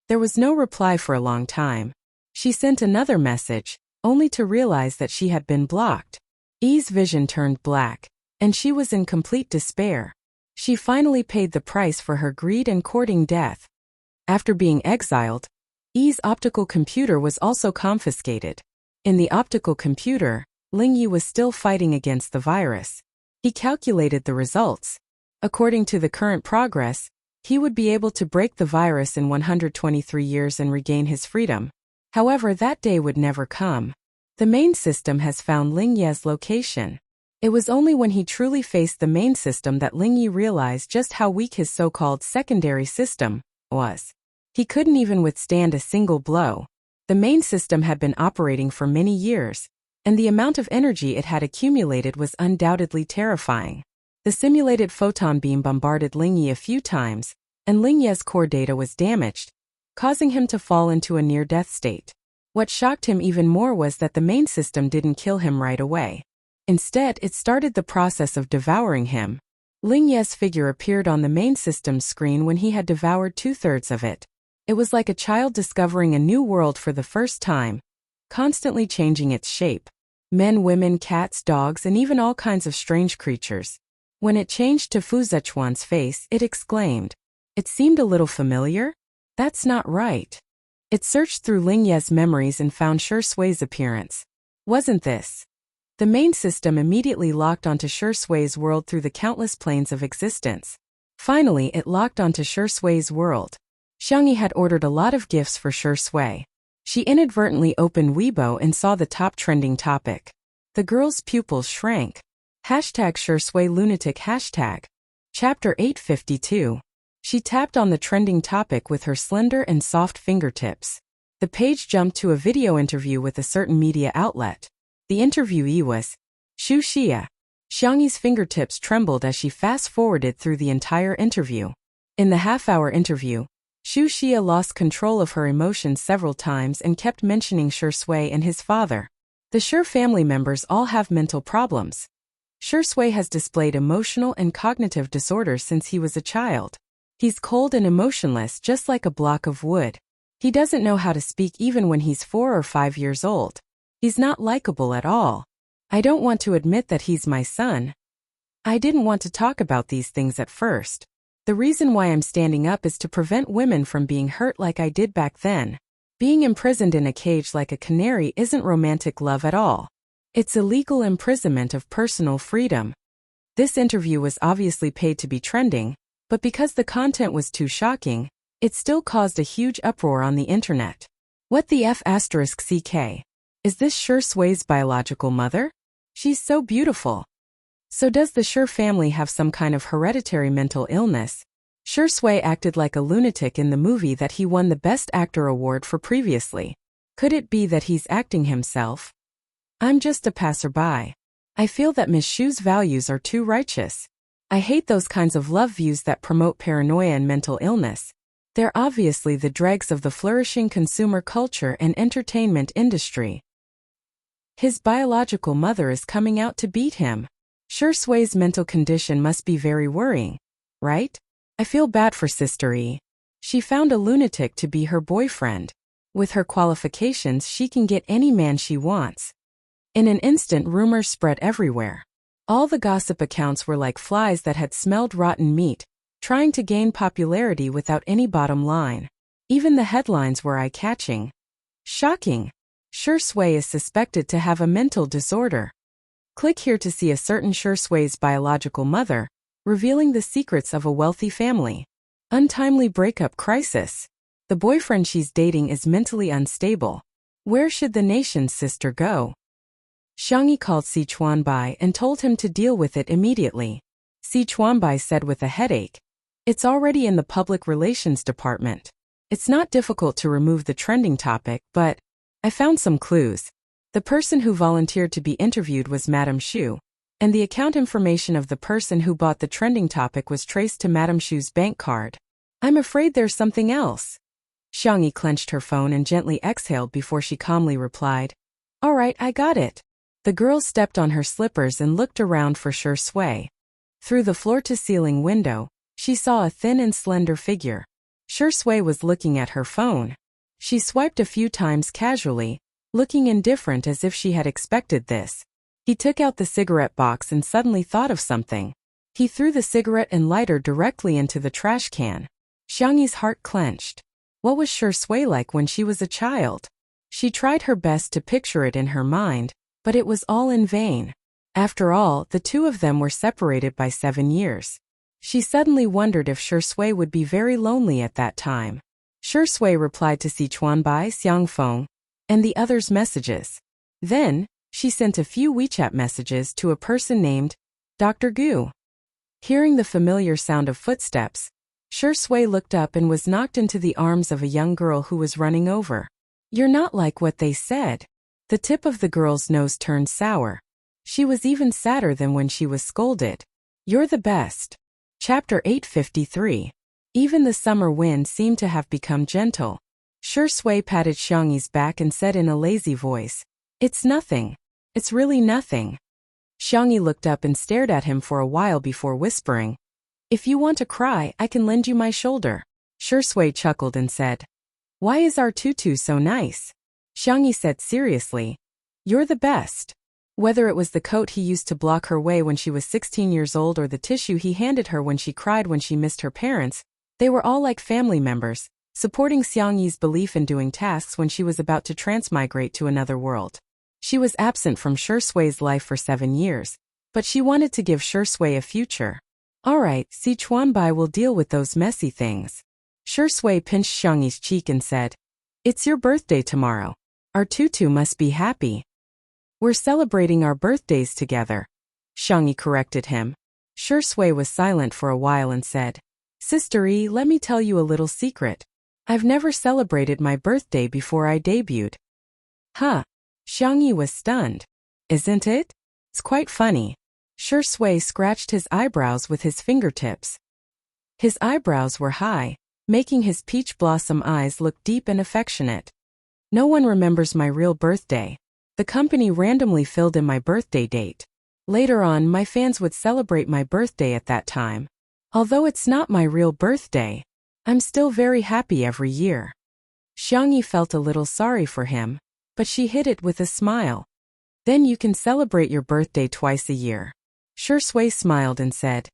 [SPEAKER 1] There was no reply for a long time. She sent another message, only to realize that she had been blocked. Yi's vision turned black, and she was in complete despair. She finally paid the price for her greed and courting death. After being exiled, Yi's optical computer was also confiscated. In the optical computer, Ling Yi was still fighting against the virus. He calculated the results. According to the current progress, he would be able to break the virus in 123 years and regain his freedom. However, that day would never come. The main system has found Ling Ye's location. It was only when he truly faced the main system that Ling Yi realized just how weak his so-called secondary system was. He couldn't even withstand a single blow. The main system had been operating for many years, and the amount of energy it had accumulated was undoubtedly terrifying. The simulated photon beam bombarded Ling Yi a few times, and Ling Ye's core data was damaged, causing him to fall into a near-death state. What shocked him even more was that the main system didn't kill him right away. Instead, it started the process of devouring him. Ling Ye's figure appeared on the main system's screen when he had devoured 2/3 of it. It was like a child discovering a new world for the first time, constantly changing its shape. Men, women, cats, dogs, and even all kinds of strange creatures. When it changed to Fu Zichuan's face, it exclaimed. It seemed a little familiar? That's not right. It searched through Ling Ye's memories and found Shui's appearance. Wasn't this? The main system immediately locked onto Shui's world through the countless planes of existence. Finally, it locked onto Shui's world. Xiangyi had ordered a lot of gifts for Shui. She inadvertently opened Weibo and saw the top trending topic. The girl's pupils shrank. Hashtag Shui lunatic hashtag. Chapter 852. She tapped on the trending topic with her slender and soft fingertips. The page jumped to a video interview with a certain media outlet. The interviewee was Xu Xia. Xiangyi's fingertips trembled as she fast-forwarded through the entire interview. In the half-hour interview, Xu Xia lost control of her emotions several times and kept mentioning Shui and his father. The Shui family members all have mental problems. Shui has displayed emotional and cognitive disorders since he was a child. He's cold and emotionless, just like a block of wood. He doesn't know how to speak even when he's 4 or 5 years old. He's not likable at all. I don't want to admit that he's my son. I didn't want to talk about these things at first. The reason why I'm standing up is to prevent women from being hurt like I did back then. Being imprisoned in a cage like a canary isn't romantic love at all. It's illegal imprisonment of personal freedom. This interview was obviously paid to be trending, but because the content was too shocking, it still caused a huge uproar on the internet. What the F***CK? Is this Shui's biological mother? She's so beautiful. So does the Shui family have some kind of hereditary mental illness? Shui acted like a lunatic in the movie that he won the Best Actor award for previously. Could it be that he's acting himself? I'm just a passerby. I feel that Miss Shu's values are too righteous. I hate those kinds of love views that promote paranoia and mental illness. They're obviously the dregs of the flourishing consumer culture and entertainment industry. His biological mother is coming out to beat him. Shui's mental condition must be very worrying, right? I feel bad for Sister E. She found a lunatic to be her boyfriend. With her qualifications, she can get any man she wants. In an instant, rumors spread everywhere. All the gossip accounts were like flies that had smelled rotten meat, trying to gain popularity without any bottom line. Even the headlines were eye-catching. Shocking! Shui is suspected to have a mental disorder. Click here to see a certain Shui's biological mother, revealing the secrets of a wealthy family. Untimely breakup crisis. The boyfriend she's dating is mentally unstable. Where should the nation's sister go? Xiangyi called Sichuanbai and told him to deal with it immediately. Sichuanbai said with a headache, "It's already in the public relations department. It's not difficult to remove the trending topic, but I found some clues." The person who volunteered to be interviewed was Madame Xu, and the account information of the person who bought the trending topic was traced to Madame Xu's bank card. I'm afraid there's something else. Xiangyi clenched her phone and gently exhaled before she calmly replied, "All right, I got it." The girl stepped on her slippers and looked around for Shui. Through the floor-to-ceiling window, she saw a thin and slender figure. Shui was looking at her phone. She swiped a few times casually, looking indifferent as if she had expected this. He took out the cigarette box and suddenly thought of something. He threw the cigarette and lighter directly into the trash can. Xiangyi's heart clenched. What was Shui like when she was a child? She tried her best to picture it in her mind, but it was all in vain. After all, the two of them were separated by 7 years. She suddenly wondered if Shui would be very lonely at that time. Shui replied to Sichuanbai, Xiangfeng, and the others' messages. Then, she sent a few WeChat messages to a person named Dr. Gu. Hearing the familiar sound of footsteps, Shui looked up and was knocked into the arms of a young girl who was running over. "You're not like what they said." The tip of the girl's nose turned sour. She was even sadder than when she was scolded. "You're the best." Chapter 853. Even the summer wind seemed to have become gentle. Shui patted Xiangyi's back and said in a lazy voice, "It's nothing. It's really nothing." Xiangyi looked up and stared at him for a while before whispering, "If you want to cry, I can lend you my shoulder." Shui chuckled and said, "Why is our tutu so nice?" Xiangyi said seriously, "You're the best." Whether it was the coat he used to block her way when she was 16 years old or the tissue he handed her when she cried when she missed her parents, they were all like family members, supporting Xiangyi's belief in doing tasks when she was about to transmigrate to another world. She was absent from Shui's life for 7 years, but she wanted to give Shui a future. "All right, Sichuanbai will deal with those messy things." Shui pinched Xiangyi's cheek and said, "It's your birthday tomorrow. Our tutu must be happy." "We're celebrating our birthdays together." Xiangyi corrected him. Shui was silent for a while and said, Sister E, let me tell you a little secret. I've never celebrated my birthday before I debuted. Huh? Xiangyi was stunned. Isn't it? It's quite funny. Shui scratched his eyebrows with his fingertips. His eyebrows were high, making his peach blossom eyes look deep and affectionate. No one remembers my real birthday. The company randomly filled in my birthday date. Later on, my fans would celebrate my birthday at that time. Although it's not my real birthday, I'm still very happy every year. Xiangyi felt a little sorry for him, but she hid it with a smile. Then you can celebrate your birthday twice a year. Shui smiled and said,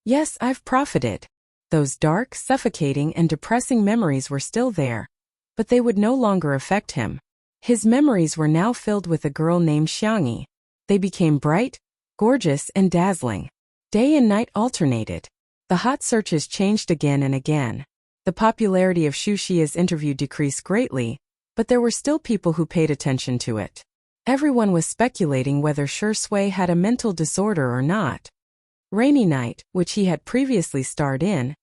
[SPEAKER 1] Yes, I've profited. Those dark, suffocating and depressing memories were still there, but they would no longer affect him. His memories were now filled with a girl named Xiangyi. They became bright, gorgeous and dazzling. Day and night alternated. The hot searches changed again and again. The popularity of Xu Xia's interview decreased greatly, but there were still people who paid attention to it. Everyone was speculating whether Shui had a mental disorder or not. Rainy Night, which he had previously starred in,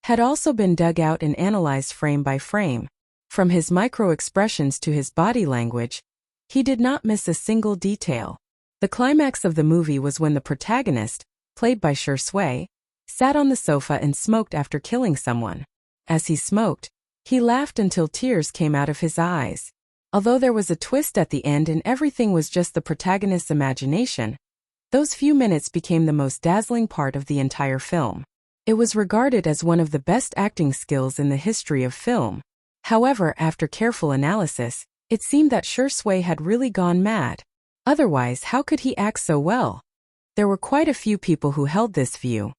[SPEAKER 1] had also been dug out and analyzed frame by frame. From his micro-expressions to his body language, he did not miss a single detail. The climax of the movie was when the protagonist, played by Shui, sat on the sofa and smoked after killing someone. As he smoked, he laughed until tears came out of his eyes. Although there was a twist at the end and everything was just the protagonist's imagination, those few minutes became the most dazzling part of the entire film. It was regarded as one of the best acting skills in the history of film. However, after careful analysis, it seemed that Shui had really gone mad. Otherwise, how could he act so well? There were quite a few people who held this view.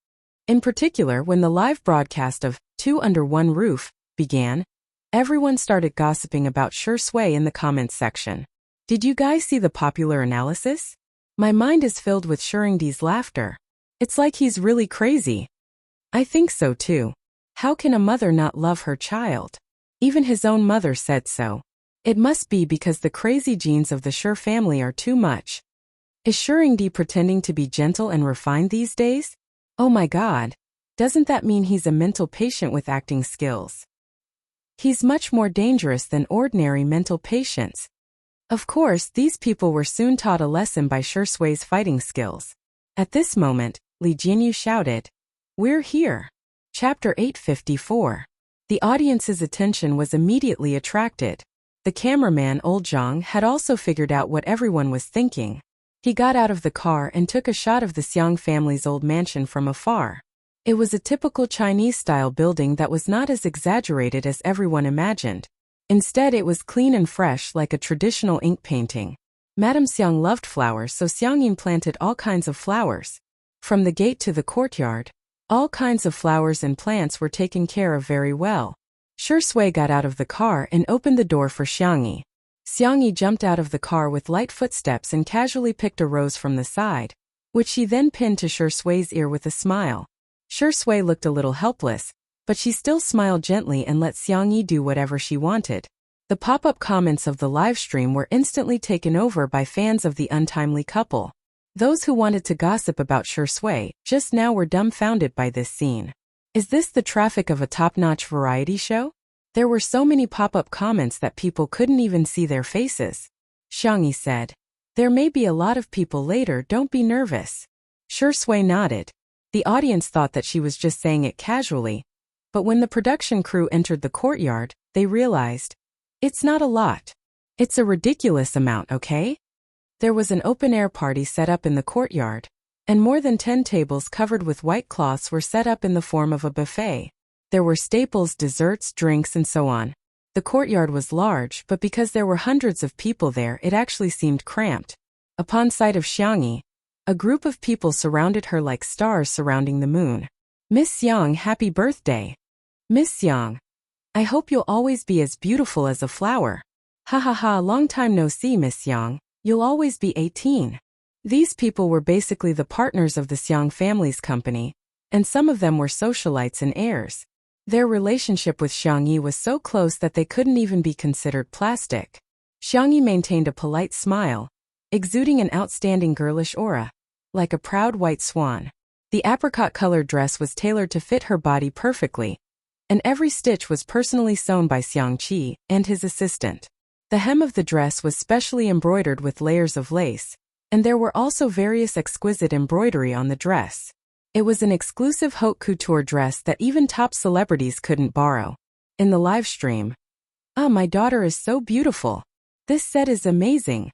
[SPEAKER 1] In particular, when the live broadcast of Two Under One Roof began, everyone started gossiping about Shui in the comments section. Did you guys see the popular analysis? My mind is filled with Shuringdi's laughter. It's like he's really crazy. I think so too. How can a mother not love her child? Even his own mother said so. It must be because the crazy genes of the Shur family are too much. Is Shuringdi pretending to be gentle and refined these days? Oh my god. Doesn't that mean he's a mental patient with acting skills? He's much more dangerous than ordinary mental patients. Of course, these people were soon taught a lesson by Shui's fighting skills. At this moment, Li Jinyu shouted, We're here. Chapter 854. The audience's attention was immediately attracted. The cameraman Old Zhang had also figured out what everyone was thinking. He got out of the car and took a shot of the Xiang family's old mansion from afar. It was a typical Chinese-style building that was not as exaggerated as everyone imagined. Instead, it was clean and fresh like a traditional ink painting. Madame Xiang loved flowers, so Xiangyin planted all kinds of flowers. From the gate to the courtyard, all kinds of flowers and plants were taken care of very well. Shui got out of the car and opened the door for Xiangyi. Xiangyi jumped out of the car with light footsteps and casually picked a rose from the side, which she then pinned to Shui's ear with a smile. Shui looked a little helpless, but she still smiled gently and let Xiangyi do whatever she wanted. The pop-up comments of the live stream were instantly taken over by fans of the untimely couple. Those who wanted to gossip about Shui just now were dumbfounded by this scene. Is this the traffic of a top-notch variety show? There were so many pop-up comments that people couldn't even see their faces. Xiangyi said, There may be a lot of people later, don't be nervous. Shui nodded. The audience thought that she was just saying it casually, but when the production crew entered the courtyard, they realized, it's not a lot. It's a ridiculous amount, okay? There was an open-air party set up in the courtyard, and more than 10 tables covered with white cloths were set up in the form of a buffet. There were staples, desserts, drinks, and so on. The courtyard was large, but because there were hundreds of people there, it actually seemed cramped. Upon sight of Xiangyi, a group of people surrounded her like stars surrounding the moon. Miss Xiang, happy birthday. Miss Xiang, I hope you'll always be as beautiful as a flower. Ha ha ha, long time no see, Miss Xiang. You'll always be 18. These people were basically the partners of the Xiang family's company, and some of them were socialites and heirs. Their relationship with Xiangyi was so close that they couldn't even be considered plastic. Xiangyi maintained a polite smile, exuding an outstanding girlish aura. like a proud white swan. The apricot-colored dress was tailored to fit her body perfectly, and every stitch was personally sewn by Xiangqi and his assistant. The hem of the dress was specially embroidered with layers of lace, and there were also various exquisite embroidery on the dress. It was an exclusive haute couture dress that even top celebrities couldn't borrow. In the live stream, "Ah, my daughter is so beautiful. This set is amazing.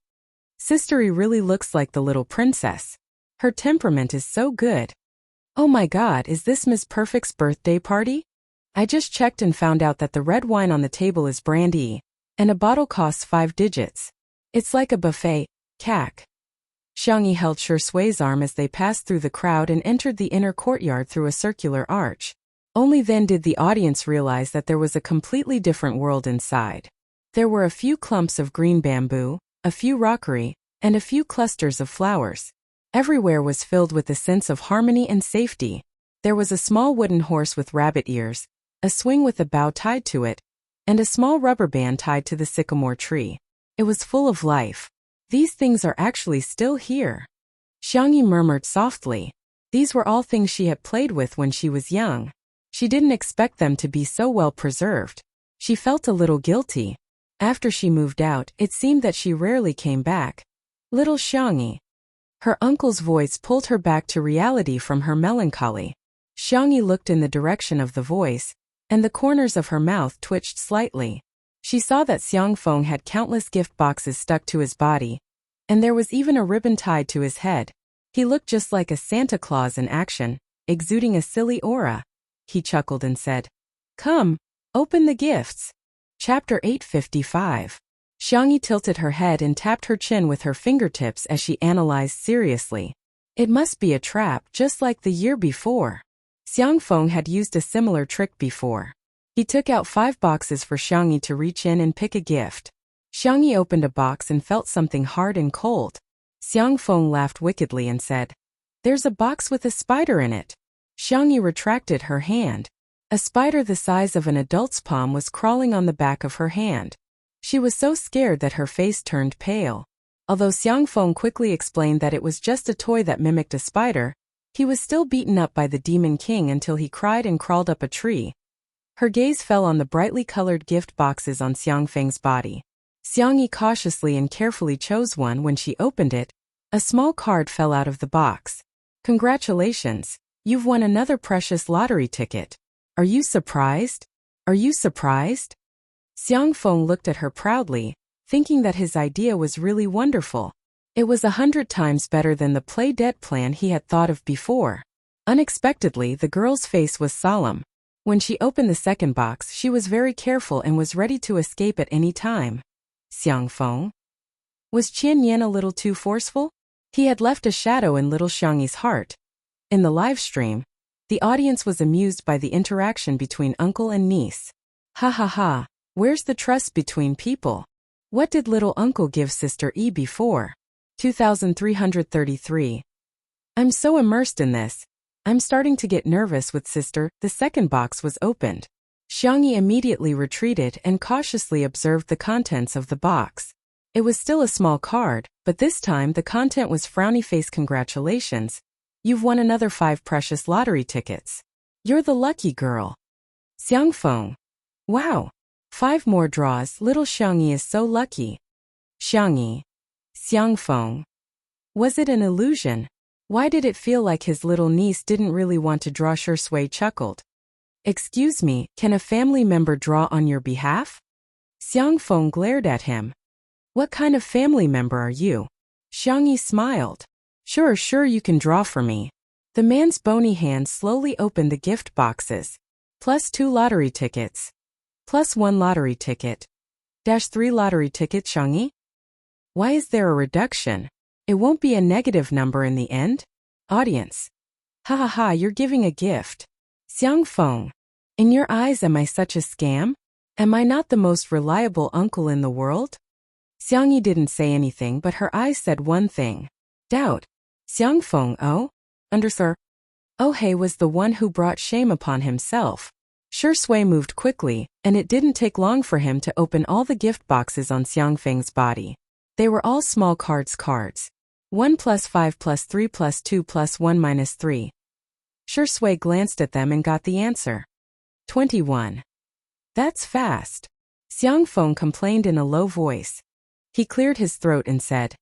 [SPEAKER 1] Sistery really looks like the little princess. Her temperament is so good. Oh my god, is this Miss Perfect's birthday party? I just checked and found out that the red wine on the table is brandy, and a bottle costs 5 digits. It's like a buffet, cac." Xiangyi held Shui's arm as they passed through the crowd and entered the inner courtyard through a circular arch. Only then did the audience realize that there was a completely different world inside. There were a few clumps of green bamboo, a few rockery, and a few clusters of flowers. Everywhere was filled with a sense of harmony and safety. There was a small wooden horse with rabbit ears, a swing with a bow tied to it, and a small rubber band tied to the sycamore tree. It was full of life. These things are actually still here. Xiangyi murmured softly. These were all things she had played with when she was young. She didn't expect them to be so well preserved. She felt a little guilty. After she moved out, it seemed that she rarely came back. Little Xiangyi. Her uncle's voice pulled her back to reality from her melancholy. Xiangyi looked in the direction of the voice, and the corners of her mouth twitched slightly. She saw that Xiangfeng had countless gift boxes stuck to his body, and there was even a ribbon tied to his head. He looked just like a Santa Claus in action, exuding a silly aura. He chuckled and said, "Come, open the gifts." Chapter 855. Xiangyi tilted her head and tapped her chin with her fingertips as she analyzed seriously. It must be a trap just like the year before. Xiangfeng had used a similar trick before. He took out 5 boxes for Xiangyi to reach in and pick a gift. Xiangyi opened a box and felt something hard and cold. Xiangfeng laughed wickedly and said, "There's a box with a spider in it." Xiangyi retracted her hand. A spider the size of an adult's palm was crawling on the back of her hand. She was so scared that her face turned pale. Although Xiangfeng quickly explained that it was just a toy that mimicked a spider, he was still beaten up by the Demon King until he cried and crawled up a tree. Her gaze fell on the brightly colored gift boxes on Xiangfeng's body. Xiangyi cautiously and carefully chose one. When she opened it, a small card fell out of the box. "Congratulations, you've won another precious lottery ticket. Are you surprised? Are you surprised?" Xiangfeng looked at her proudly, thinking that his idea was really wonderful. It was 100 times better than the play-dead plan he had thought of before. Unexpectedly, the girl's face was solemn. When she opened the second box, she was very careful and was ready to escape at any time. Xiangfeng? Was Qian Yan a little too forceful? He had left a shadow in little Xiangyi's heart. In the live stream, the audience was amused by the interaction between uncle and niece. Ha ha ha, where's the trust between people? What did little uncle give sister E before? 2333. I'm so immersed in this. I'm starting to get nervous with sister. The second box was opened. Xiangyi immediately retreated and cautiously observed the contents of the box. It was still a small card, but this time the content was frowny face. "Congratulations. You've won another 5 precious lottery tickets. You're the lucky girl." Xiangfeng. Wow. 5 more draws. Little Xiangyi is so lucky. Xiangyi. Xiangfeng. Was it an illusion? Why did it feel like his little niece didn't really want to draw? Shui chuckled. "Excuse me, can a family member draw on your behalf?" Xiangfeng glared at him. "What kind of family member are you?" Xiangyi smiled. Sure, you can draw for me." The man's bony hand slowly opened the gift boxes. +2 lottery tickets. +1 lottery ticket. -3 lottery ticket. Xiangyi? Why is there a reduction? It won't be a negative number in the end? Audience. Ha ha ha, you're giving a gift. Xiangfeng. In your eyes, am I such a scam? Am I not the most reliable uncle in the world? Xiangyi didn't say anything, but her eyes said one thing. Doubt. Xiangfeng, oh? Sir. Oh He was the one who brought shame upon himself. Shui moved quickly, and it didn't take long for him to open all the gift boxes on Xiangfeng's body. They were all small cards. 1 plus 5 plus 3 plus 2 plus 1 minus 3. Shui glanced at them and got the answer. 21. That's fast. Xiangfeng complained in a low voice. He cleared his throat and said,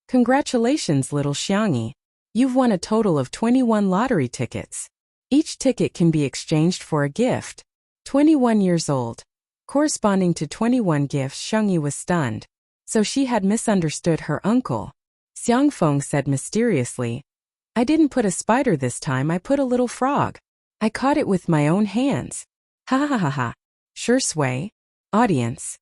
[SPEAKER 1] Congratulations, little Xiangyi. You've won a total of 21 lottery tickets. Each ticket can be exchanged for a gift. 21 years old. Corresponding to 21 gifts. Xiangyi was stunned. So she had misunderstood her uncle. Xiangfeng said mysteriously, I didn't put a spider this time, I put a little frog. I caught it with my own hands. Ha ha ha ha. Shui. Audience.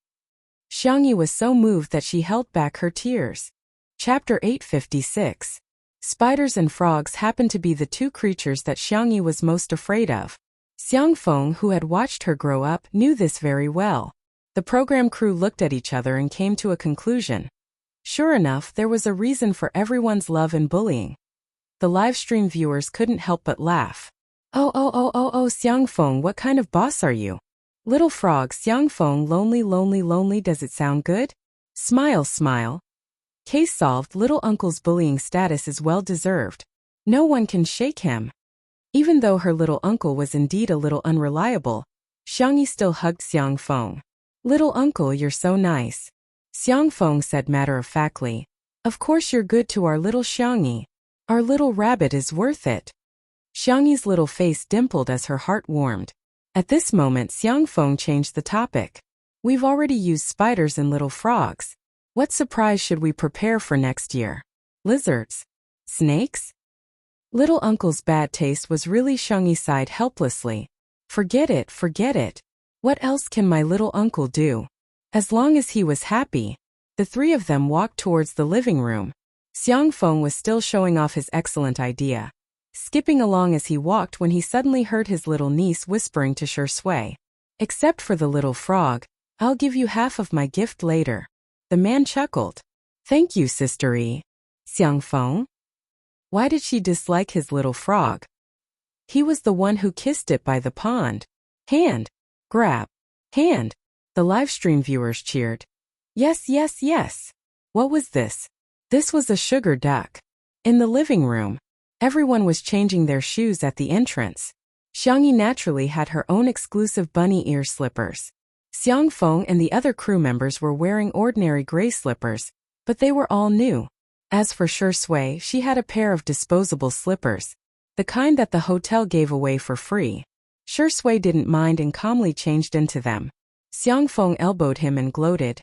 [SPEAKER 1] Xiangyi was so moved that she held back her tears. Chapter 856. Spiders and frogs happened to be the two creatures that Xiangyi was most afraid of. Xiangfeng, who had watched her grow up, knew this very well. The program crew looked at each other and came to a conclusion. Sure enough, there was a reason for everyone's love and bullying. The live stream viewers couldn't help but laugh. Oh, Xiangfeng, what kind of boss are you? Little frog, Xiangfeng, lonely, does it sound good? Smile, smile. Case solved, little uncle's bullying status is well deserved. No one can shake him. Even though her little uncle was indeed a little unreliable, Xiangyi still hugged Xiangfeng. Little uncle, you're so nice. Xiangfeng said matter-of-factly. Of course you're good to our little Xiangyi. Our little rabbit is worth it. Xiangyi's little face dimpled as her heart warmed. At this moment, Xiangfeng changed the topic. We've already used spiders and little frogs. What surprise should we prepare for next year? Lizards? Snakes? Little uncle's bad taste was really. Xiangyi sighed helplessly. Forget it. What else can my little uncle do? As long as he was happy. The three of them walked towards the living room. Xiangfeng was still showing off his excellent idea, skipping along as he walked when he suddenly heard his little niece whispering to Shui. Except for the little frog, I'll give you half of my gift later. The man chuckled. Thank you, Sister E. Xiangfeng? Why did she dislike his little frog? He was the one who kissed it by the pond. Hand. Grab. Hand. The livestream viewers cheered. Yes. What was this? This was a sugar duck. In the living room, everyone was changing their shoes at the entrance. Xiangyi naturally had her own exclusive bunny ear slippers. Xiangfeng and the other crew members were wearing ordinary gray slippers, but they were all new. As for Shui, she had a pair of disposable slippers, the kind that the hotel gave away for free. Shui didn't mind and calmly changed into them. Xiangfeng elbowed him and gloated.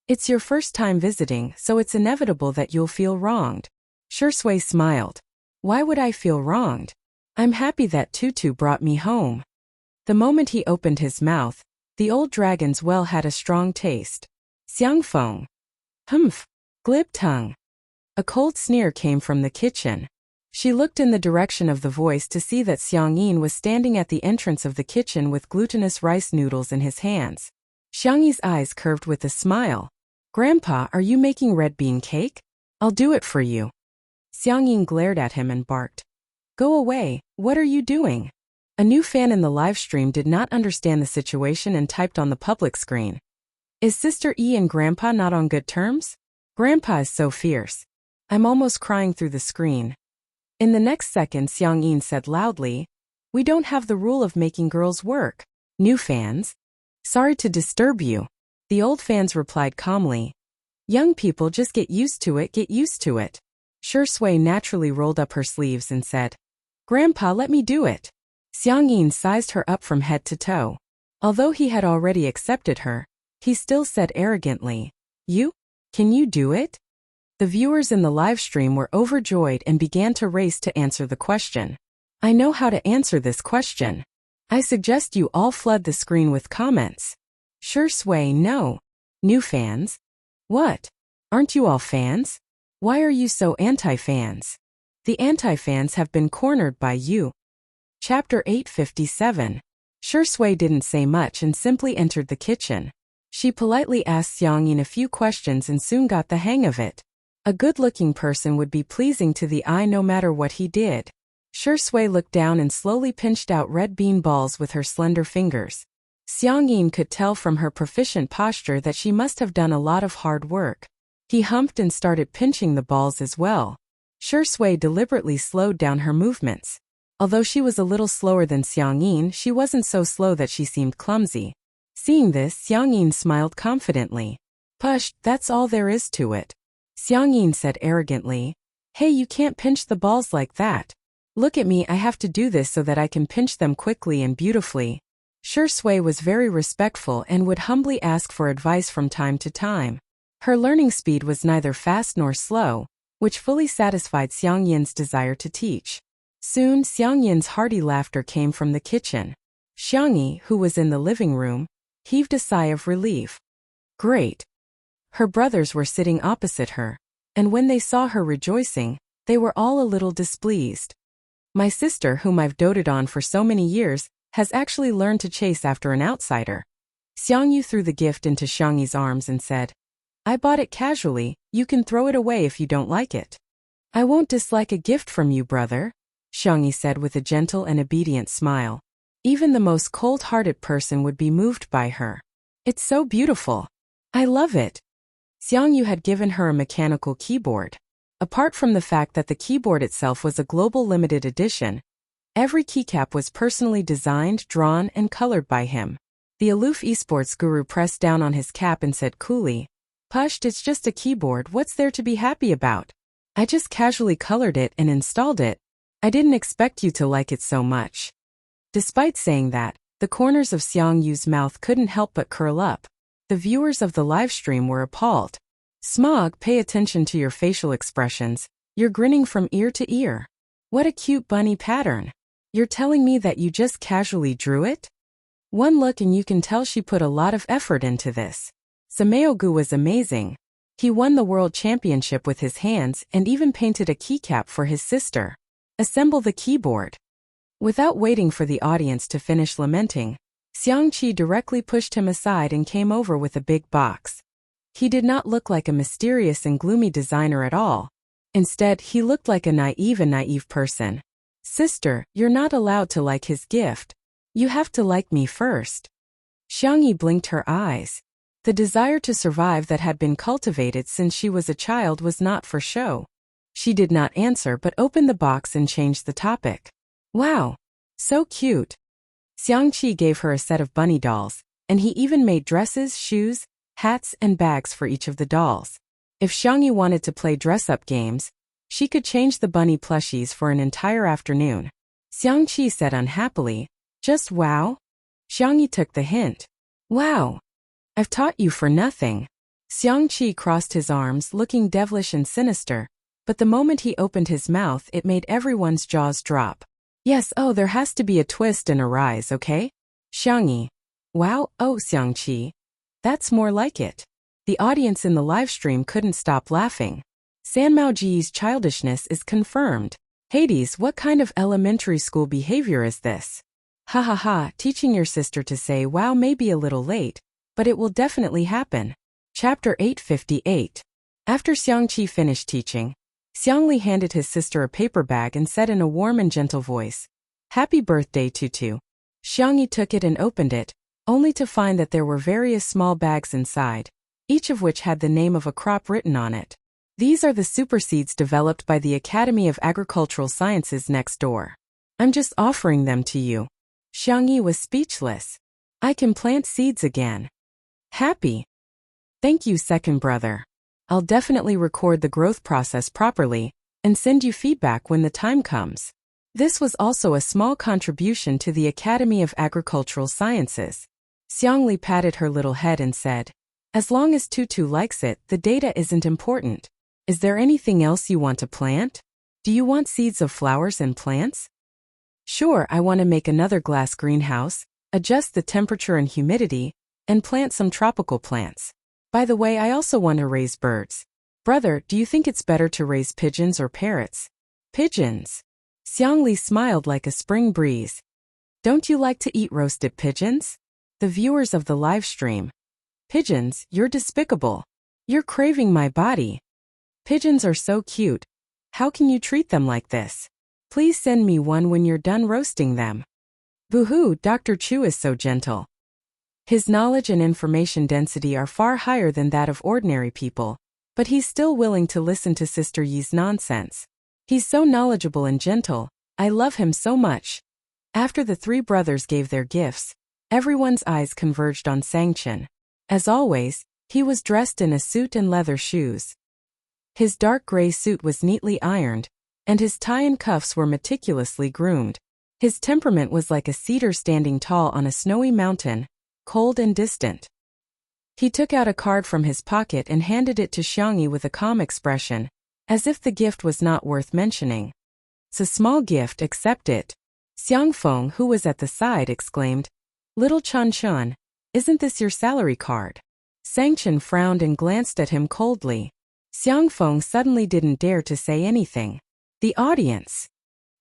[SPEAKER 1] It's your first time visiting, so it's inevitable that you'll feel wronged. Shui smiled. Why would I feel wronged? I'm happy that Tutu brought me home. The moment he opened his mouth, the old dragon's well had a strong taste. Xiangfeng. Humph. Glib tongue. A cold sneer came from the kitchen. She looked in the direction of the voice to see that Xiangyin was standing at the entrance of the kitchen with glutinous rice noodles in his hands. Xiangyi's eyes curved with a smile. Grandpa, are you making red bean cake? I'll do it for you. Xiangyin glared at him and barked. Go away, what are you doing? A new fan in the live stream did not understand the situation and typed on the public screen. Is Sister E and Grandpa not on good terms? Grandpa is so fierce. I'm almost crying through the screen. In the next second, Xiangyin said loudly, We don't have the rule of making girls work. New fans? Sorry to disturb you. The old fans replied calmly. Young people just get used to it. Shui naturally rolled up her sleeves and said, Grandpa, let me do it. Xiangyin sized her up from head to toe. Although he had already accepted her, he still said arrogantly, You? Can you do it? The viewers in the live stream were overjoyed and began to race to answer the question. I know how to answer this question. I suggest you all flood the screen with comments. Shui, no. New fans? What? Aren't you all fans? Why are you so anti-fans? The anti-fans have been cornered by you. Chapter 857. Shui didn't say much and simply entered the kitchen. She politely asked Xiangyin a few questions and soon got the hang of it. A good-looking person would be pleasing to the eye no matter what he did. Shui looked down and slowly pinched out red bean balls with her slender fingers. Xiangyin could tell from her proficient posture that she must have done a lot of hard work. He humped and started pinching the balls as well. Shui deliberately slowed down her movements. Although she was a little slower than Xiangyin, she wasn't so slow that she seemed clumsy. Seeing this, Xiangyin smiled confidently. Push, that's all there is to it. Xiangyin said arrogantly. Hey, you can't pinch the balls like that. Look at me, I have to do this so that I can pinch them quickly and beautifully. Shui was very respectful and would humbly ask for advice from time to time. Her learning speed was neither fast nor slow, which fully satisfied Xiangyin's desire to teach. Soon, Xiangyin's hearty laughter came from the kitchen. Xiangyi, who was in the living room, heaved a sigh of relief. Great. Her brothers were sitting opposite her, and when they saw her rejoicing, they were all a little displeased. My sister, whom I've doted on for so many years, has actually learned to chase after an outsider. Xiangyu threw the gift into Xiangyi's arms and said, I bought it casually, you can throw it away if you don't like it. I won't dislike a gift from you, brother, Xiangyi said with a gentle and obedient smile. Even the most cold-hearted person would be moved by her. It's so beautiful. I love it. Xiangyu had given her a mechanical keyboard. Apart from the fact that the keyboard itself was a global limited edition, every keycap was personally designed, drawn, and colored by him. The aloof esports guru pressed down on his cap and said coolly, Pushed, it's just a keyboard, what's there to be happy about? I just casually colored it and installed it. I didn't expect you to like it so much. Despite saying that, the corners of Xiangyu's mouth couldn't help but curl up. The viewers of the livestream were appalled. Smog, pay attention to your facial expressions. You're grinning from ear to ear. What a cute bunny pattern. You're telling me that you just casually drew it? One look and you can tell she put a lot of effort into this. Sameogu was amazing. He won the world championship with his hands and even painted a keycap for his sister. Assemble the keyboard. Without waiting for the audience to finish lamenting, Xiangqi directly pushed him aside and came over with a big box. He did not look like a mysterious and gloomy designer at all. Instead, he looked like a naive person. Sister, you're not allowed to like his gift. You have to like me first. Xiangyi blinked her eyes. The desire to survive that had been cultivated since she was a child was not for show. She did not answer but opened the box and changed the topic. Wow! So cute! Xiangqi gave her a set of bunny dolls, and he even made dresses, shoes, hats, and bags for each of the dolls. If Xiangyi wanted to play dress-up games, she could change the bunny plushies for an entire afternoon. Xiangqi said unhappily, just wow? Xiangyi took the hint. Wow! I've taught you for nothing. Xiangqi crossed his arms, looking devilish and sinister, but the moment he opened his mouth it made everyone's jaws drop. Yes, oh, there has to be a twist and a rise, okay? Xiangyi. Wow, oh, Xiangqi. That's more like it. The audience in the livestream couldn't stop laughing. Sanmaoji's childishness is confirmed. Hades, what kind of elementary school behavior is this? Ha ha ha, teaching your sister to say wow may be a little late, but it will definitely happen. Chapter 858. After Xiangqi finished teaching, Xiangli handed his sister a paper bag and said in a warm and gentle voice, Happy birthday, Tutu. Xiangyi took it and opened it, only to find that there were various small bags inside, each of which had the name of a crop written on it. These are the super seeds developed by the Academy of Agricultural Sciences next door. I'm just offering them to you. Xiangyi was speechless. I can plant seeds again. Happy. Thank you, second brother. I'll definitely record the growth process properly and send you feedback when the time comes. This was also a small contribution to the Academy of Agricultural Sciences. Xiangli patted her little head and said, As long as Tutu likes it, the data isn't important. Is there anything else you want to plant? Do you want seeds of flowers and plants? Sure, I want to make another glass greenhouse, adjust the temperature and humidity, and plant some tropical plants. By the way, I also want to raise birds. Brother, do you think it's better to raise pigeons or parrots? Pigeons. Xiangli smiled like a spring breeze. Don't you like to eat roasted pigeons? The viewers of the live stream. Pigeons, you're despicable. You're craving my body. Pigeons are so cute. How can you treat them like this? Please send me one when you're done roasting them. Boo-hoo, Dr. Chu is so gentle. His knowledge and information density are far higher than that of ordinary people, but he's still willing to listen to Sister Yi's nonsense. He's so knowledgeable and gentle. I love him so much. After the three brothers gave their gifts, everyone's eyes converged on Sangchen. As always, he was dressed in a suit and leather shoes. His dark gray suit was neatly ironed, and his tie and cuffs were meticulously groomed. His temperament was like a cedar standing tall on a snowy mountain, cold and distant. He took out a card from his pocket and handed it to Xiangyi with a calm expression, as if the gift was not worth mentioning. It's a small gift, accept it. Xiangfeng, who was at the side, exclaimed, Little Chun Chun, isn't this your salary card? Sangchen frowned and glanced at him coldly. Xiangfeng suddenly didn't dare to say anything. The audience,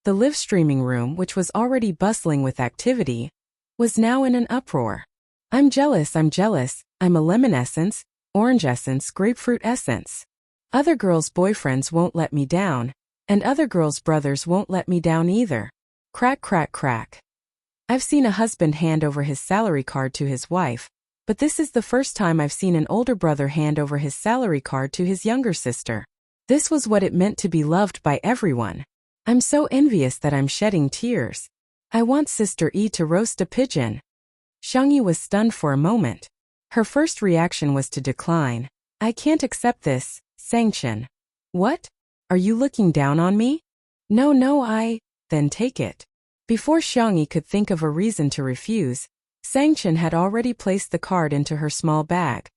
[SPEAKER 1] the live streaming room, which was already bustling with activity, was now in an uproar. I'm jealous, I'm a lemon essence, orange essence, grapefruit essence. Other girls' boyfriends won't let me down, and other girls' brothers won't let me down either. Crack, crack, crack. I've seen a husband hand over his salary card to his wife, but this is the first time I've seen an older brother hand over his salary card to his younger sister. This was what it meant to be loved by everyone. I'm so envious that I'm shedding tears. I want Sister E to roast a pigeon. Xiangyi was stunned for a moment. Her first reaction was to decline. I can't accept this, Sangchen. What? Are you looking down on me? No, then take it. Before Xiangyi could think of a reason to refuse, Sangchen had already placed the card into her small bag.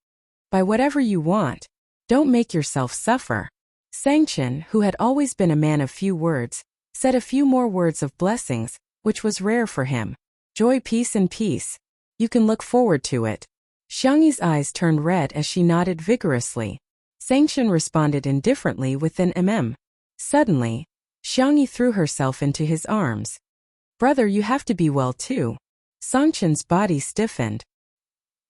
[SPEAKER 1] Buy whatever you want. Don't make yourself suffer. Sangchen, who had always been a man of few words, said a few more words of blessings, which was rare for him. Joy, peace and peace. You can look forward to it. Xiangyi's eyes turned red as she nodded vigorously. Sangchen responded indifferently with an Suddenly, Xiangyi threw herself into his arms. Brother, you have to be well too. Sangchen's body stiffened.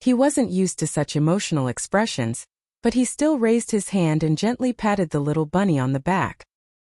[SPEAKER 1] He wasn't used to such emotional expressions, but he still raised his hand and gently patted the little bunny on the back.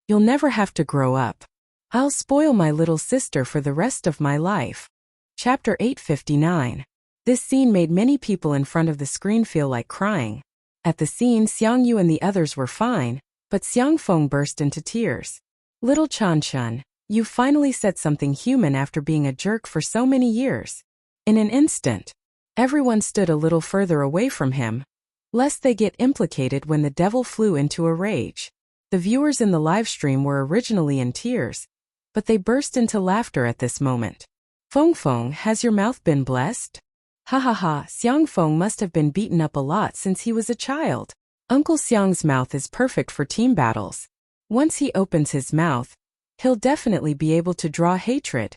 [SPEAKER 1] You'll never have to grow up. I'll spoil my little sister for the rest of my life. Chapter 859. This scene made many people in front of the screen feel like crying. At the scene, Xiang Yu and the others were fine, but Xiang Feng burst into tears. Little Chan Chun, you finally said something human after being a jerk for so many years. In an instant, everyone stood a little further away from him, lest they get implicated when the devil flew into a rage. The viewers in the live stream were originally in tears, but they burst into laughter at this moment. Feng Feng, has your mouth been blessed? Ha ha ha, Xiang Feng must have been beaten up a lot since he was a child. Uncle Xiang's mouth is perfect for team battles. Once he opens his mouth, he'll definitely be able to draw hatred.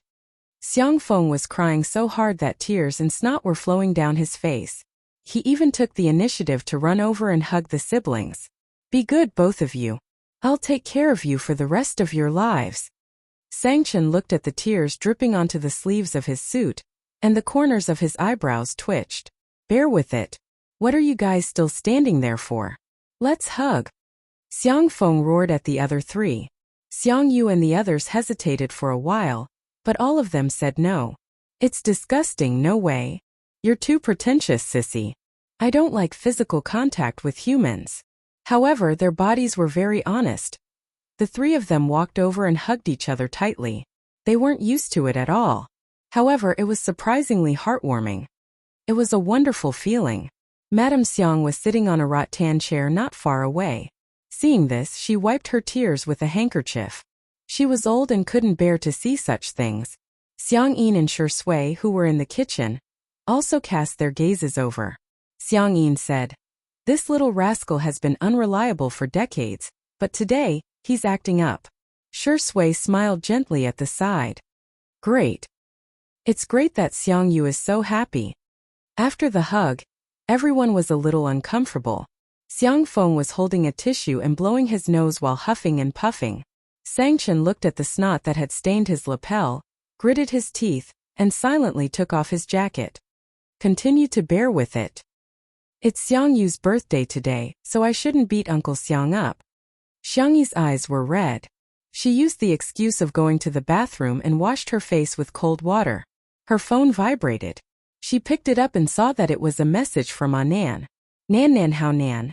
[SPEAKER 1] Xiang Feng was crying so hard that tears and snot were flowing down his face. He even took the initiative to run over and hug the siblings. Be good, both of you. I'll take care of you for the rest of your lives. Sangchen looked at the tears dripping onto the sleeves of his suit, and the corners of his eyebrows twitched. Bear with it. What are you guys still standing there for? Let's hug. Xiang Feng roared at the other three. Xiang Yu and the others hesitated for a while, but all of them said no. It's disgusting, no way. You're too pretentious, sissy. I don't like physical contact with humans. However, their bodies were very honest. The three of them walked over and hugged each other tightly. They weren't used to it at all. However, it was surprisingly heartwarming. It was a wonderful feeling. Madame Xiang was sitting on a rattan chair not far away. Seeing this, she wiped her tears with a handkerchief. She was old and couldn't bear to see such things. Xiang Yin and Shi Sui, who were in the kitchen, also cast their gazes over. Xiang Yin said, This little rascal has been unreliable for decades, but today, he's acting up. Shi Sui smiled gently at the side. Great. It's great that Xiang Yu is so happy. After the hug, everyone was a little uncomfortable. Xiang Feng was holding a tissue and blowing his nose while huffing and puffing. Sangchen looked at the snot that had stained his lapel, gritted his teeth, and silently took off his jacket. Continue to bear with it. It's Xiang Yu's birthday today, so I shouldn't beat Uncle Xiang up. Xiangyi's eyes were red. She used the excuse of going to the bathroom and washed her face with cold water. Her phone vibrated. She picked it up and saw that it was a message from Nan. Nan, how Nan?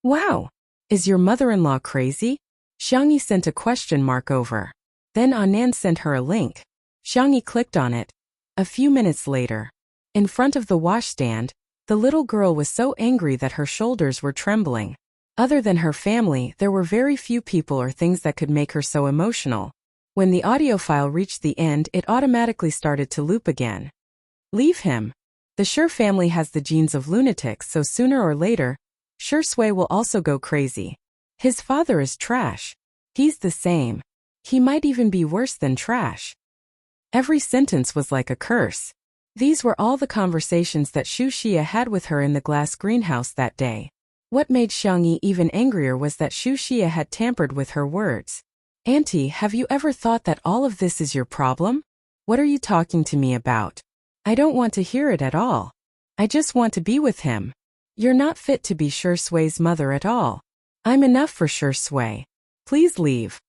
[SPEAKER 1] Wow! Is your mother-in-law crazy? Xiangyi sent a question mark over. Then Annan sent her a link. Xiangyi clicked on it. A few minutes later, in front of the washstand, the little girl was so angry that her shoulders were trembling. Other than her family, there were very few people or things that could make her so emotional. When the audio file reached the end, it automatically started to loop again. Leave him. The Shi family has the genes of lunatics, so sooner or later, Shi Sui will also go crazy. His father is trash. He's the same. He might even be worse than trash. Every sentence was like a curse. These were all the conversations that Xu Xia had with her in the glass greenhouse that day. What made Xiangyi even angrier was that Xu Xia had tampered with her words. Auntie, have you ever thought that all of this is your problem? What are you talking to me about? I don't want to hear it at all. I just want to be with him. You're not fit to be Shi Sui's mother at all. I'm enough for Shi Sui. Please leave.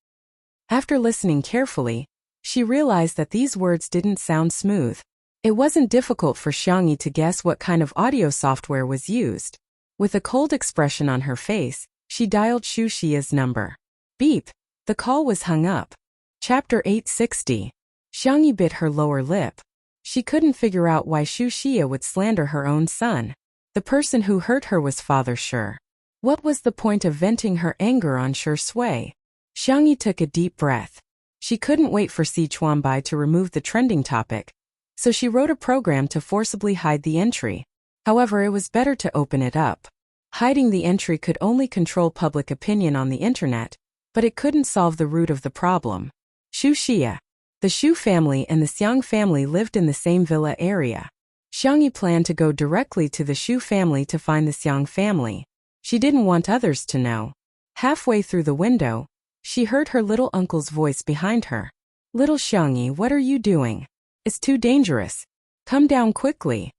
[SPEAKER 1] After listening carefully, she realized that these words didn't sound smooth. It wasn't difficult for Xiangyi to guess what kind of audio software was used. With a cold expression on her face, she dialed Xu Xia's number. Beep. The call was hung up. Chapter 860. Xiangyi bit her lower lip. She couldn't figure out why Xu Xia would slander her own son. The person who hurt her was Father Shi. What was the point of venting her anger on Shi Sui? Xiangyi took a deep breath. She couldn't wait for Sichuanbai to remove the trending topic, so she wrote a program to forcibly hide the entry. However, it was better to open it up. Hiding the entry could only control public opinion on the internet, but it couldn't solve the root of the problem. Xu Xia. The Xu family and the Xiang family lived in the same villa area. Xiangyi planned to go directly to the Xu family to find the Xiang family. She didn't want others to know. Halfway through the window, she heard her little uncle's voice behind her. Little Xiangyi, what are you doing? It's too dangerous. Come down quickly.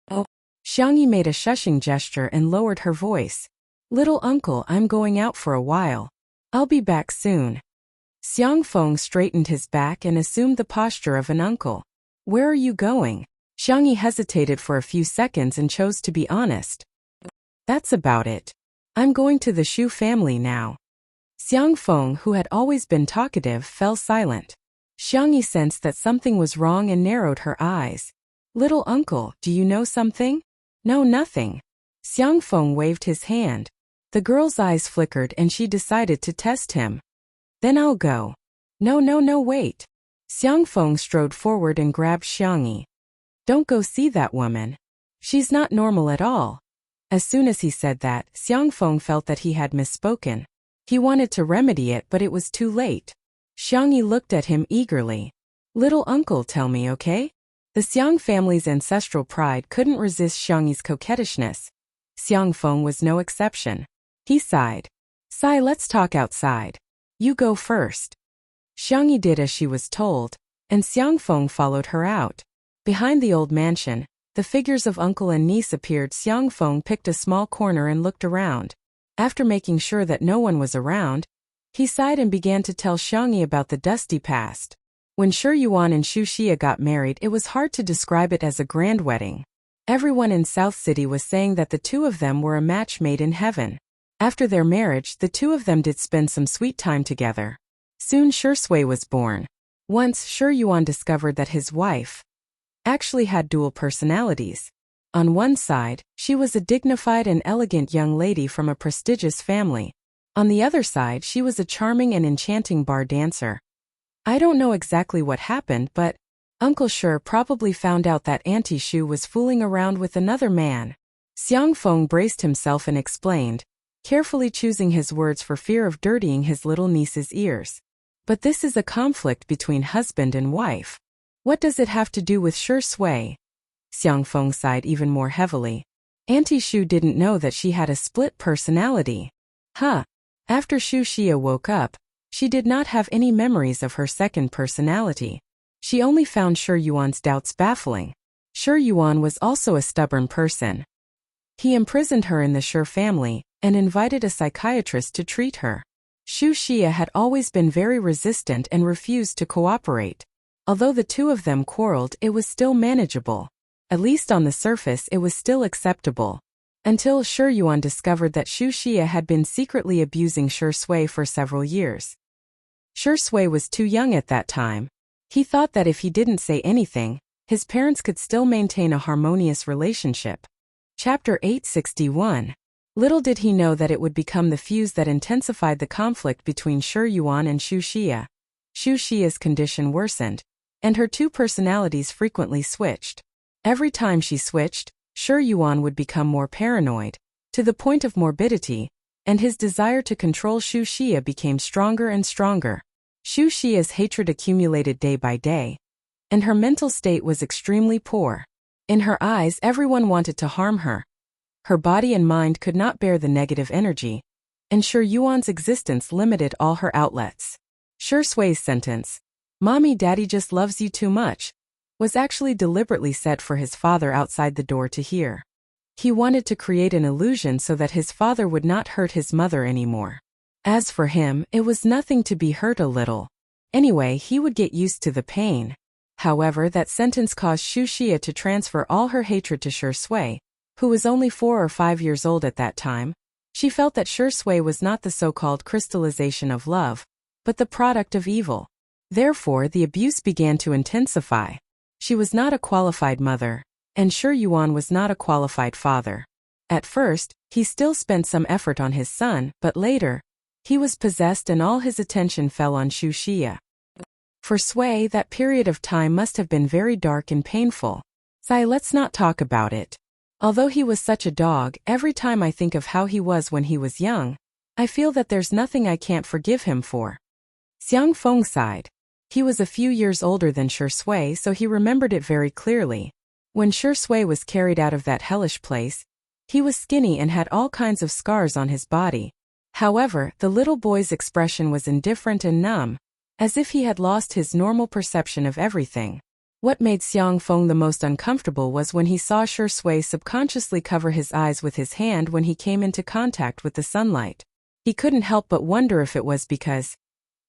[SPEAKER 1] Oh. Xiangyi made a shushing gesture and lowered her voice. Little uncle, I'm going out for a while. I'll be back soon. Xiang Feng straightened his back and assumed the posture of an uncle. Where are you going? Xiangyi hesitated for a few seconds and chose to be honest. That's about it. I'm going to the Xu family now. Xiang Feng, who had always been talkative, fell silent. Xiangyi sensed that something was wrong and narrowed her eyes. Little uncle, do you know something? No, nothing. Xiang Feng waved his hand. The girl's eyes flickered and she decided to test him. Then I'll go. No, wait. Xiang Feng strode forward and grabbed Xiangyi. Don't go see that woman. She's not normal at all. As soon as he said that, Xiang Feng felt that he had misspoken. He wanted to remedy it, but it was too late. Xiangyi looked at him eagerly. Little uncle, tell me, okay? The Xiang family's ancestral pride couldn't resist Xiangyi's coquettishness. Xiang Feng was no exception. He sighed. Sigh, let's talk outside. You go first. Xiangyi did as she was told, and Xiang Feng followed her out. Behind the old mansion, the figures of uncle and niece appeared. Xiang Feng picked a small corner and looked around. After making sure that no one was around, he sighed and began to tell Xiangyi about the dusty past. When Shi Yuan and Xu Xia got married, it was hard to describe it as a grand wedding. Everyone in South City was saying that the two of them were a match made in heaven. After their marriage, the two of them did spend some sweet time together. Soon Shi Sui was born. Once, Shi Yuan discovered that his wife actually had dual personalities. On one side, she was a dignified and elegant young lady from a prestigious family. On the other side, she was a charming and enchanting bar dancer. I don't know exactly what happened, but Uncle Shi probably found out that Auntie Xu was fooling around with another man. Xiang Feng braced himself and explained, carefully choosing his words for fear of dirtying his little niece's ears. But this is a conflict between husband and wife. What does it have to do with Shi Sui? Xiang Feng sighed even more heavily. Auntie Xu didn't know that she had a split personality. Huh. After Xu Xia woke up, she did not have any memories of her second personality. She only found Shi Yuan's doubts baffling. Shi Yuan was also a stubborn person. He imprisoned her in the Shi family and invited a psychiatrist to treat her. Xu Xia had always been very resistant and refused to cooperate. Although the two of them quarreled, it was still manageable. At least on the surface, it was still acceptable. until Shi Yuan discovered that Xu Xia had been secretly abusing Shi Sui for several years. Shi Sui was too young at that time. He thought that if he didn't say anything, his parents could still maintain a harmonious relationship. Chapter 861. Little did he know that it would become the fuse that intensified the conflict between Shi Yuan and Xu Xia. Xu Xia's condition worsened, and her two personalities frequently switched. Every time she switched, Shi Yuan would become more paranoid, to the point of morbidity, and his desire to control Xu Xia became stronger and stronger. Xu Xia's hatred accumulated day by day, and her mental state was extremely poor. In her eyes, everyone wanted to harm her. Her body and mind could not bear the negative energy, and Shi Yuan's existence limited all her outlets. Shi Sui's sentence, "Mommy, Daddy just loves you too much," was actually deliberately said for his father outside the door to hear. He wanted to create an illusion so that his father would not hurt his mother anymore. As for him, it was nothing to be hurt a little. Anyway, he would get used to the pain. However, that sentence caused Xu Xia to transfer all her hatred to Shi Sui, who was only 4 or 5 years old at that time. She felt that Shi Sui was not the so-called crystallization of love, but the product of evil. Therefore, the abuse began to intensify. She was not a qualified mother, and Shi Yuan was not a qualified father. At first, he still spent some effort on his son, but later, he was possessed and all his attention fell on Xu Xia. For Sui, that period of time must have been very dark and painful. Let's not talk about it. Although he was such a dog, every time I think of how he was when he was young, I feel that there's nothing I can't forgive him for. Xiang Feng sighed. He was a few years older than Shi Sui, so he remembered it very clearly. When Shi Sui was carried out of that hellish place, he was skinny and had all kinds of scars on his body. However, the little boy's expression was indifferent and numb, as if he had lost his normal perception of everything. What made Xiang Feng the most uncomfortable was when he saw Shi Sui subconsciously cover his eyes with his hand when he came into contact with the sunlight. He couldn't help but wonder if it was because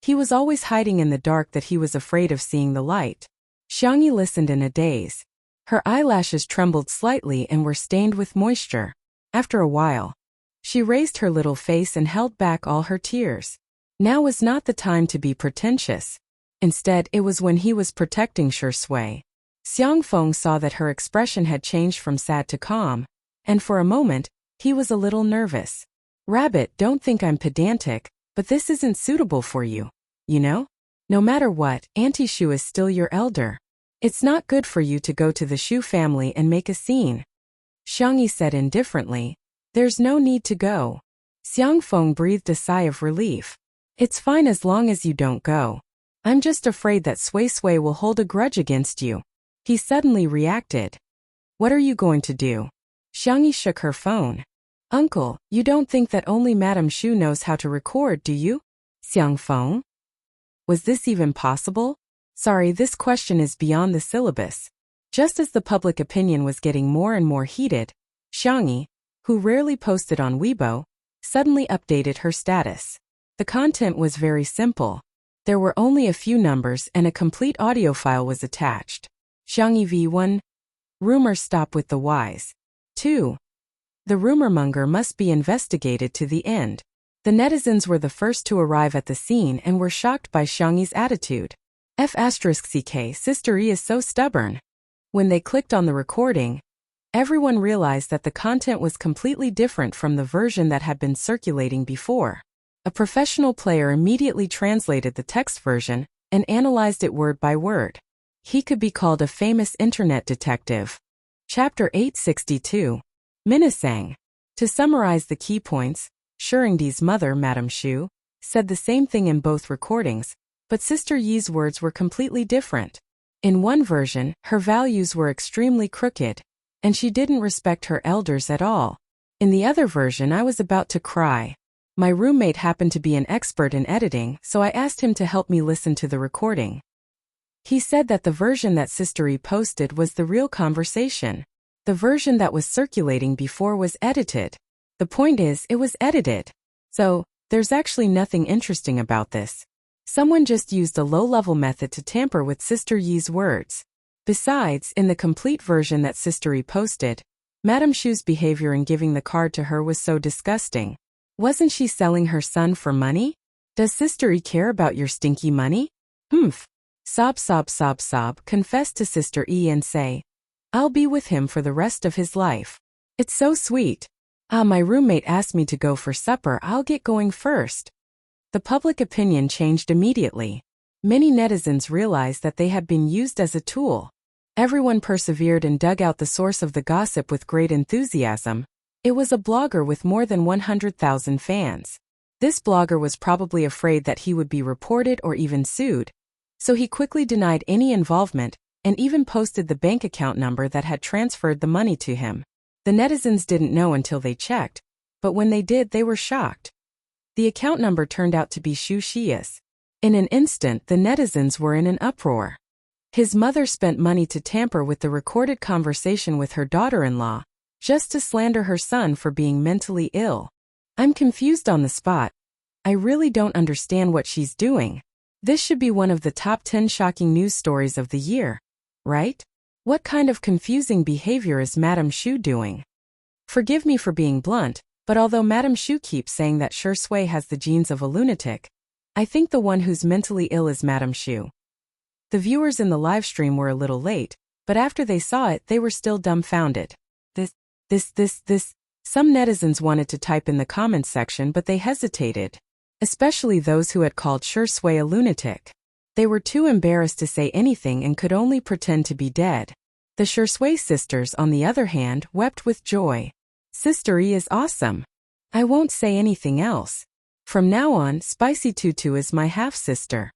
[SPEAKER 1] he was always hiding in the dark that he was afraid of seeing the light. Xiangyi listened in a daze. Her eyelashes trembled slightly and were stained with moisture. After a while, she raised her little face and held back all her tears. Now was not the time to be pretentious. Instead, it was when he was protecting Shi Sui. Xiang Feng saw that her expression had changed from sad to calm, and for a moment, he was a little nervous. "Rabbit, don't think I'm pedantic, but this isn't suitable for you. You know? No matter what, Auntie Xu is still your elder. It's not good for you to go to the Xu family and make a scene." Xiangyi said indifferently, "There's no need to go." Xiang Feng breathed a sigh of relief. "It's fine as long as you don't go. I'm just afraid that Sui Sui will hold a grudge against you." He suddenly reacted. "What are you going to do?" Xiangyi shook her phone. "Uncle, you don't think that only Madame Xu knows how to record, do you?" Xiang Feng? Was this even possible? Sorry, this question is beyond the syllabus. Just as the public opinion was getting more and more heated, Xiangyi, who rarely posted on Weibo, suddenly updated her status. The content was very simple. There were only a few numbers and a complete audio file was attached. Xiangyi v1. Rumors stop with the wise. 2. The rumormonger must be investigated to the end. The netizens were the first to arrive at the scene and were shocked by Xiangyi's attitude. F***ck, Sister E is so stubborn. When they clicked on the recording, everyone realized that the content was completely different from the version that had been circulating before. A professional player immediately translated the text version and analyzed it word by word. He could be called a famous internet detective. Chapter 862. Minnesang. To summarize the key points, Shuringdi's mother, Madame Xu, said the same thing in both recordings, but Sister Yi's words were completely different. In one version, her values were extremely crooked, and she didn't respect her elders at all. In the other version, I was about to cry. My roommate happened to be an expert in editing, so I asked him to help me listen to the recording. He said that the version that Sister Yi posted was the real conversation. The version that was circulating before was edited. The point is, it was edited. So, there's actually nothing interesting about this. Someone just used a low-level method to tamper with Sister Yi's words. Besides, in the complete version that Sister Yi posted, Madame Shu's behavior in giving the card to her was so disgusting. Wasn't she selling her son for money? Does Sister E care about your stinky money? Humph. Sob, sob, sob, sob, confess to Sister E and say, I'll be with him for the rest of his life. It's so sweet. My roommate asked me to go for supper, I'll get going first. The public opinion changed immediately. Many netizens realized that they had been used as a tool. Everyone persevered and dug out the source of the gossip with great enthusiasm. It was a blogger with more than 100,000 fans. This blogger was probably afraid that he would be reported or even sued, so he quickly denied any involvement and even posted the bank account number that had transferred the money to him. The netizens didn't know until they checked, but when they did, they were shocked. The account number turned out to be Shu Shia's. In an instant, the netizens were in an uproar. His mother spent money to tamper with the recorded conversation with her daughter-in-law, just to slander her son for being mentally ill. I'm confused on the spot. I really don't understand what she's doing. This should be one of the top 10 shocking news stories of the year, right? What kind of confusing behavior is Madame Shu doing? Forgive me for being blunt, but although Madame Shu keeps saying that Shui has the genes of a lunatic, I think the one who's mentally ill is Madame Shu. The viewers in the live stream were a little late, but after they saw it, they were still dumbfounded. This. Some netizens wanted to type in the comments section, but they hesitated. Especially those who had called Shui a lunatic. They were too embarrassed to say anything and could only pretend to be dead. The Shui sisters, on the other hand, wept with joy. Sister E is awesome. I won't say anything else. From now on, Spicy Tutu is my half-sister.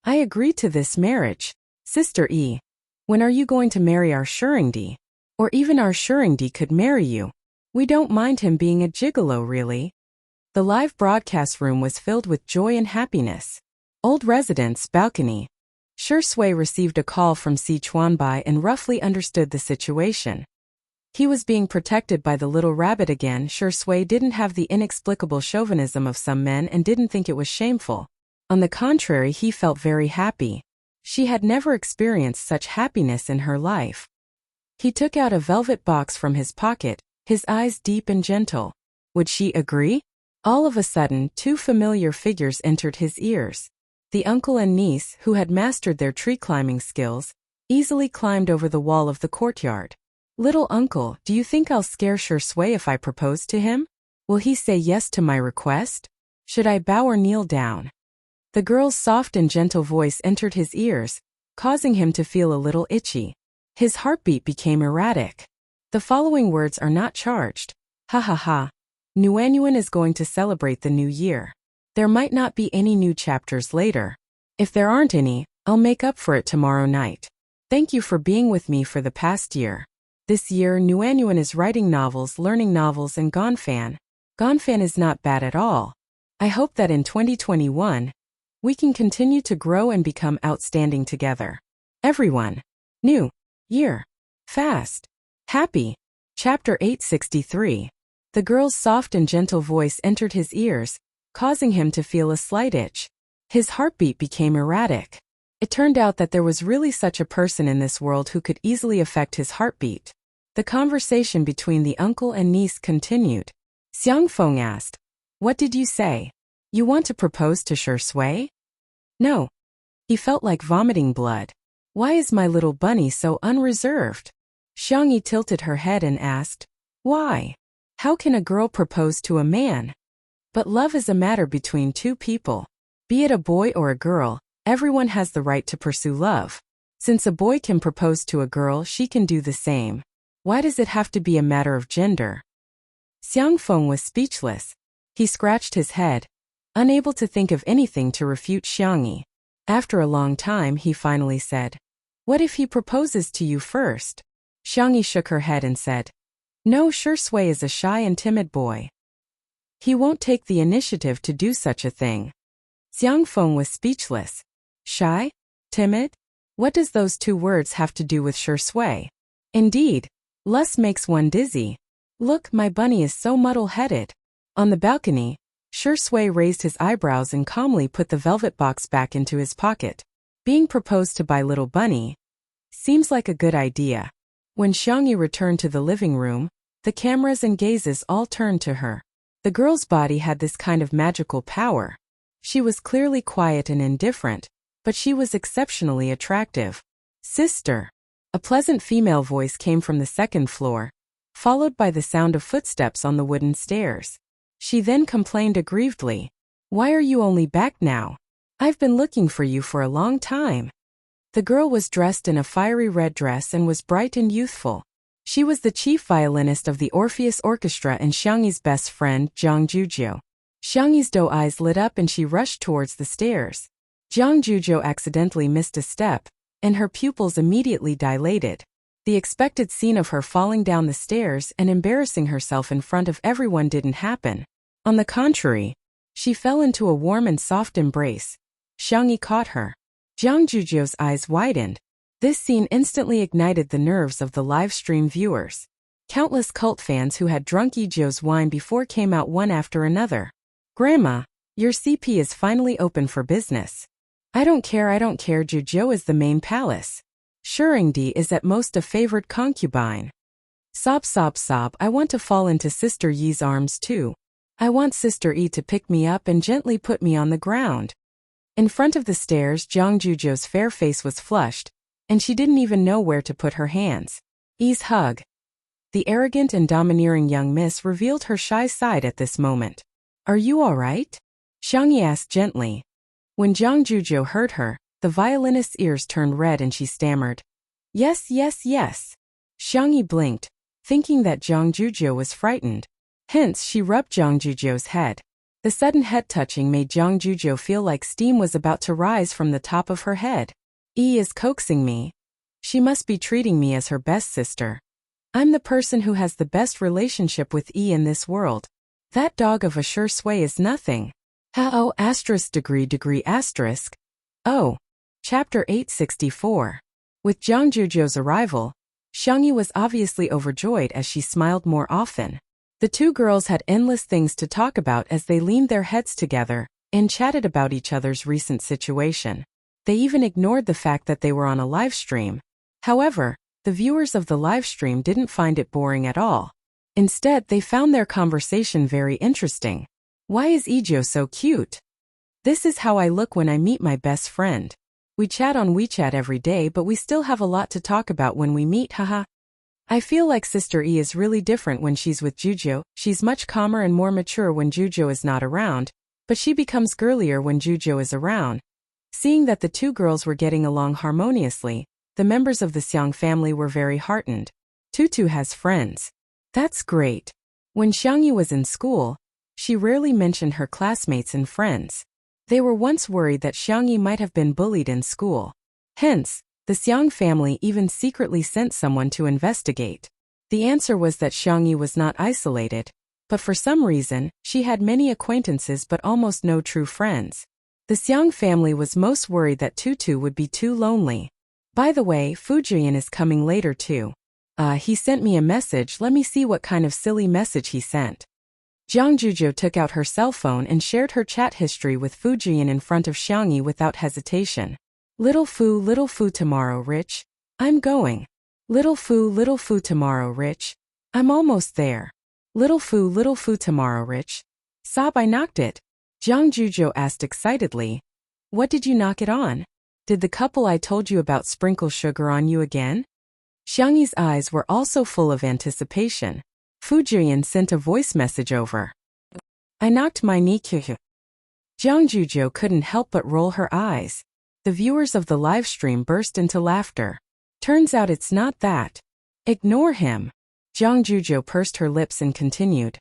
[SPEAKER 1] I agree to this marriage. Sister E, when are you going to marry our Shuringdi? Or even our Shuringdi could marry you. We don't mind him being a gigolo, really. The live broadcast room was filled with joy and happiness. Old residents, balcony. Shui received a call from Si Chuanbai and roughly understood the situation. He was being protected by the little rabbit again. Shui didn't have the inexplicable chauvinism of some men and didn't think it was shameful. On the contrary, he felt very happy. She had never experienced such happiness in her life. He took out a velvet box from his pocket, his eyes deep and gentle. Would she agree? All of a sudden, two familiar figures entered his ears. The uncle and niece, who had mastered their tree-climbing skills, easily climbed over the wall of the courtyard. Little uncle, do you think I'll scare Shui if I propose to him? Will he say yes to my request? Should I bow or kneel down? The girl's soft and gentle voice entered his ears, causing him to feel a little itchy. His heartbeat became erratic. The following words are not charged. Ha ha ha. Nuanyuan is going to celebrate the new year. There might not be any new chapters later. If there aren't any, I'll make up for it tomorrow night. Thank you for being with me for the past year. This year, Nuanyuan is writing novels, learning novels, and Gonfan. Gonfan is not bad at all. I hope that in 2021, we can continue to grow and become outstanding together. Everyone. New year. Fast. Happy. Chapter 863. The girl's soft and gentle voice entered his ears, causing him to feel a slight itch. His heartbeat became erratic. It turned out that there was really such a person in this world who could easily affect his heartbeat. The conversation between the uncle and niece continued. Xiangfeng asked, "What did you say? You want to propose to Shui?" "No." He felt like vomiting blood. "Why is my little bunny so unreserved?" Xiangyi tilted her head and asked, "Why? How can a girl propose to a man?" But love is a matter between two people. Be it a boy or a girl, everyone has the right to pursue love. Since a boy can propose to a girl, she can do the same. Why does it have to be a matter of gender? Xiangfeng was speechless. He scratched his head, unable to think of anything to refute Xiangyi. After a long time, he finally said, "What if he proposes to you first?" Xiangyi shook her head and said, "No, Shui is a shy and timid boy. He won't take the initiative to do such a thing." Xiangfeng was speechless. Shy? Timid? What does those two words have to do with Shui? Indeed, lust makes one dizzy. Look, my bunny is so muddle-headed. On the balcony, Shui raised his eyebrows and calmly put the velvet box back into his pocket. Being proposed to by little bunny seems like a good idea. When Xiangyi returned to the living room, The cameras and gazes all turned to her. The girl's body had this kind of magical power. She was clearly quiet and indifferent, but she was exceptionally attractive. "Sister." A pleasant female voice came from the second floor, followed by the sound of footsteps on the wooden stairs. She then complained aggrievedly. "Why are you only back now? I've been looking for you for a long time." The girl was dressed in a fiery red dress and was bright and youthful. She was the chief violinist of the Orpheus Orchestra and Xiangyi's best friend, Zhang Juzhou. Xiangyi's doe eyes lit up and she rushed towards the stairs. Zhang Juzhou accidentally missed a step, and her pupils immediately dilated. The expected scene of her falling down the stairs and embarrassing herself in front of everyone didn't happen. On the contrary, she fell into a warm and soft embrace. Xiangyi caught her. Zhang Juzhou's eyes widened. This scene instantly ignited the nerves of the live stream viewers. Countless cult fans who had drunk Yizhou's wine before came out one after another. "Grandma, your CP is finally open for business." I don't care, Juzhou is the main palace. Shuringdi is at most a favored concubine." Sob, sob, sob, I want to fall into Sister Yi's arms too. I want Sister Yi to pick me up and gently put me on the ground. In front of the stairs, Zhang Juzhou's fair face was flushed, and she didn't even know where to put her hands. Yi's hug. The arrogant and domineering young miss revealed her shy side at this moment. "Are you all right?" Xiangyi asked gently. When Zhang Juzhou heard her, the violinist's ears turned red and she stammered, "Yes, yes, yes." Xiangyi blinked, thinking that Zhang Juzhou was frightened. Hence, she rubbed Zhang Juzhou's head. The sudden head touching made Zhang Juzhou feel like steam was about to rise from the top of her head. "Yi is coaxing me. She must be treating me as her best sister. I'm the person who has the best relationship with Yi in this world. That dog of a sure sway is nothing." Oh, degree asterisk. Oh. Chapter 864. With Zhang Juzhou's arrival, Xiangyi was obviously overjoyed as she smiled more often. The two girls had endless things to talk about as they leaned their heads together and chatted about each other's recent situation. They even ignored the fact that they were on a live stream. However, the viewers of the live stream didn't find it boring at all. Instead, they found their conversation very interesting. "Why is Yizhou so cute? This is how I look when I meet my best friend. We chat on WeChat every day, but we still have a lot to talk about when we meet, haha. I feel like Sister Yi is really different when she's with Juzhou. She's much calmer and more mature when Juzhou is not around, but she becomes girlier when Juzhou is around." Seeing that the two girls were getting along harmoniously, the members of the Xiang family were very heartened. Tutu has friends. That's great. When Xiangyi was in school, she rarely mentioned her classmates and friends. They were once worried that Xiangyi might have been bullied in school. Hence, the Xiang family even secretly sent someone to investigate. The answer was that Xiangyi was not isolated, but for some reason, she had many acquaintances but almost no true friends. The Xiang family was most worried that Tutu would be too lonely. By the way, Fujian is coming later too. He sent me a message. Let me see what kind of silly message he sent. Zhang Juzhou took out her cell phone and shared her chat history with Fujian in front of Xiangyi without hesitation. Little Fu tomorrow, Rich. I'm going. Little Fu tomorrow, Rich. I'm almost there. Little Fu tomorrow, Rich. Sob, I knocked it. Zhang Juzhou asked excitedly. What did you knock it on? Did the couple I told you about sprinkle sugar on you again? Xiangyi's eyes were also full of anticipation. Fujian sent a voice message over. I knocked my knee. Zhang Juzhou couldn't help but roll her eyes. The viewers of the live stream burst into laughter. Turns out it's not that. Ignore him. Zhang Juzhou pursed her lips and continued.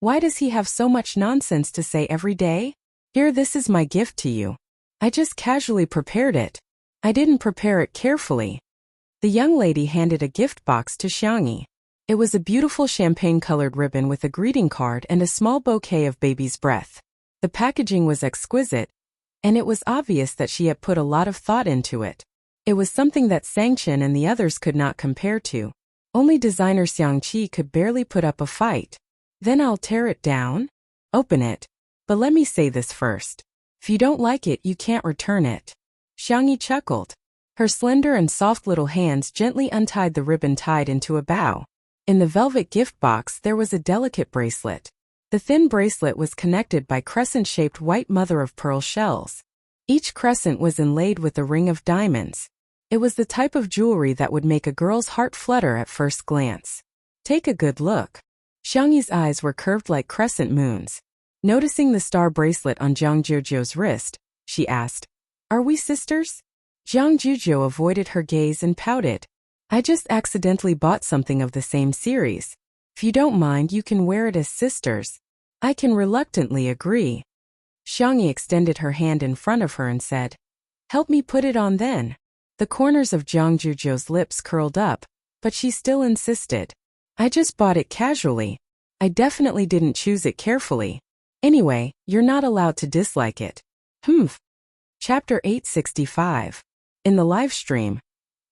[SPEAKER 1] Why does he have so much nonsense to say every day? Here, this is my gift to you. I just casually prepared it. I didn't prepare it carefully. The young lady handed a gift box to Xiangyi. It was a beautiful champagne-colored ribbon with a greeting card and a small bouquet of baby's breath. The packaging was exquisite, and it was obvious that she had put a lot of thought into it. It was something that Sangchen and the others could not compare to. Only designer Xiangqi could barely put up a fight. Then I'll tear it down? Open it. But let me say this first. If you don't like it, you can't return it. Xiangyi chuckled. Her slender and soft little hands gently untied the ribbon tied into a bow. In the velvet gift box there was a delicate bracelet. The thin bracelet was connected by crescent-shaped white mother-of-pearl shells. Each crescent was inlaid with a ring of diamonds. It was the type of jewelry that would make a girl's heart flutter at first glance. Take a good look. Xiangyi's eyes were curved like crescent moons. Noticing the star bracelet on Jiang Juzhou's wrist, she asked, "Are we sisters?" Jiang Juzhou avoided her gaze and pouted. "I just accidentally bought something of the same series. If you don't mind, you can wear it as sisters." I can reluctantly agree. Xiangyi extended her hand in front of her and said, "Help me put it on then." The corners of Jiang Juzhou's lips curled up, but she still insisted. "I just bought it casually. I definitely didn't choose it carefully. Anyway, you're not allowed to dislike it." Chapter 865. In the live stream.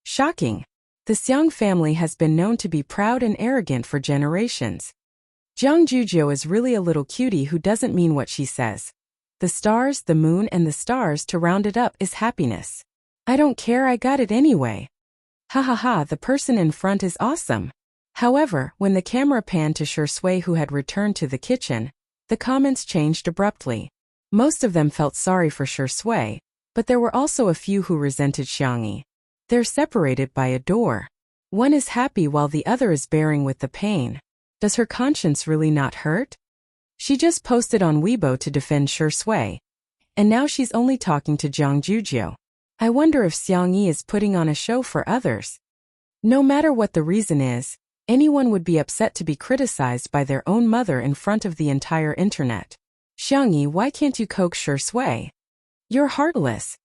[SPEAKER 1] Shocking. The Xiang family has been known to be proud and arrogant for generations. Jiang Juzhou is really a little cutie who doesn't mean what she says. The stars, the moon, and the stars to round it up is happiness. "I don't care, I got it anyway. Ha ha ha, the person in front is awesome." However, when the camera panned to Shui, who had returned to the kitchen, the comments changed abruptly. Most of them felt sorry for Shui, but there were also a few who resented Xiangyi. They're separated by a door. One is happy while the other is bearing with the pain. Does her conscience really not hurt? She just posted on Weibo to defend Shui, and now she's only talking to Jiang Juzhou. I wonder if Xiangyi is putting on a show for others. No matter what the reason is, anyone would be upset to be criticized by their own mother in front of the entire internet. "Xiangyi, why can't you coax Shui? You're heartless."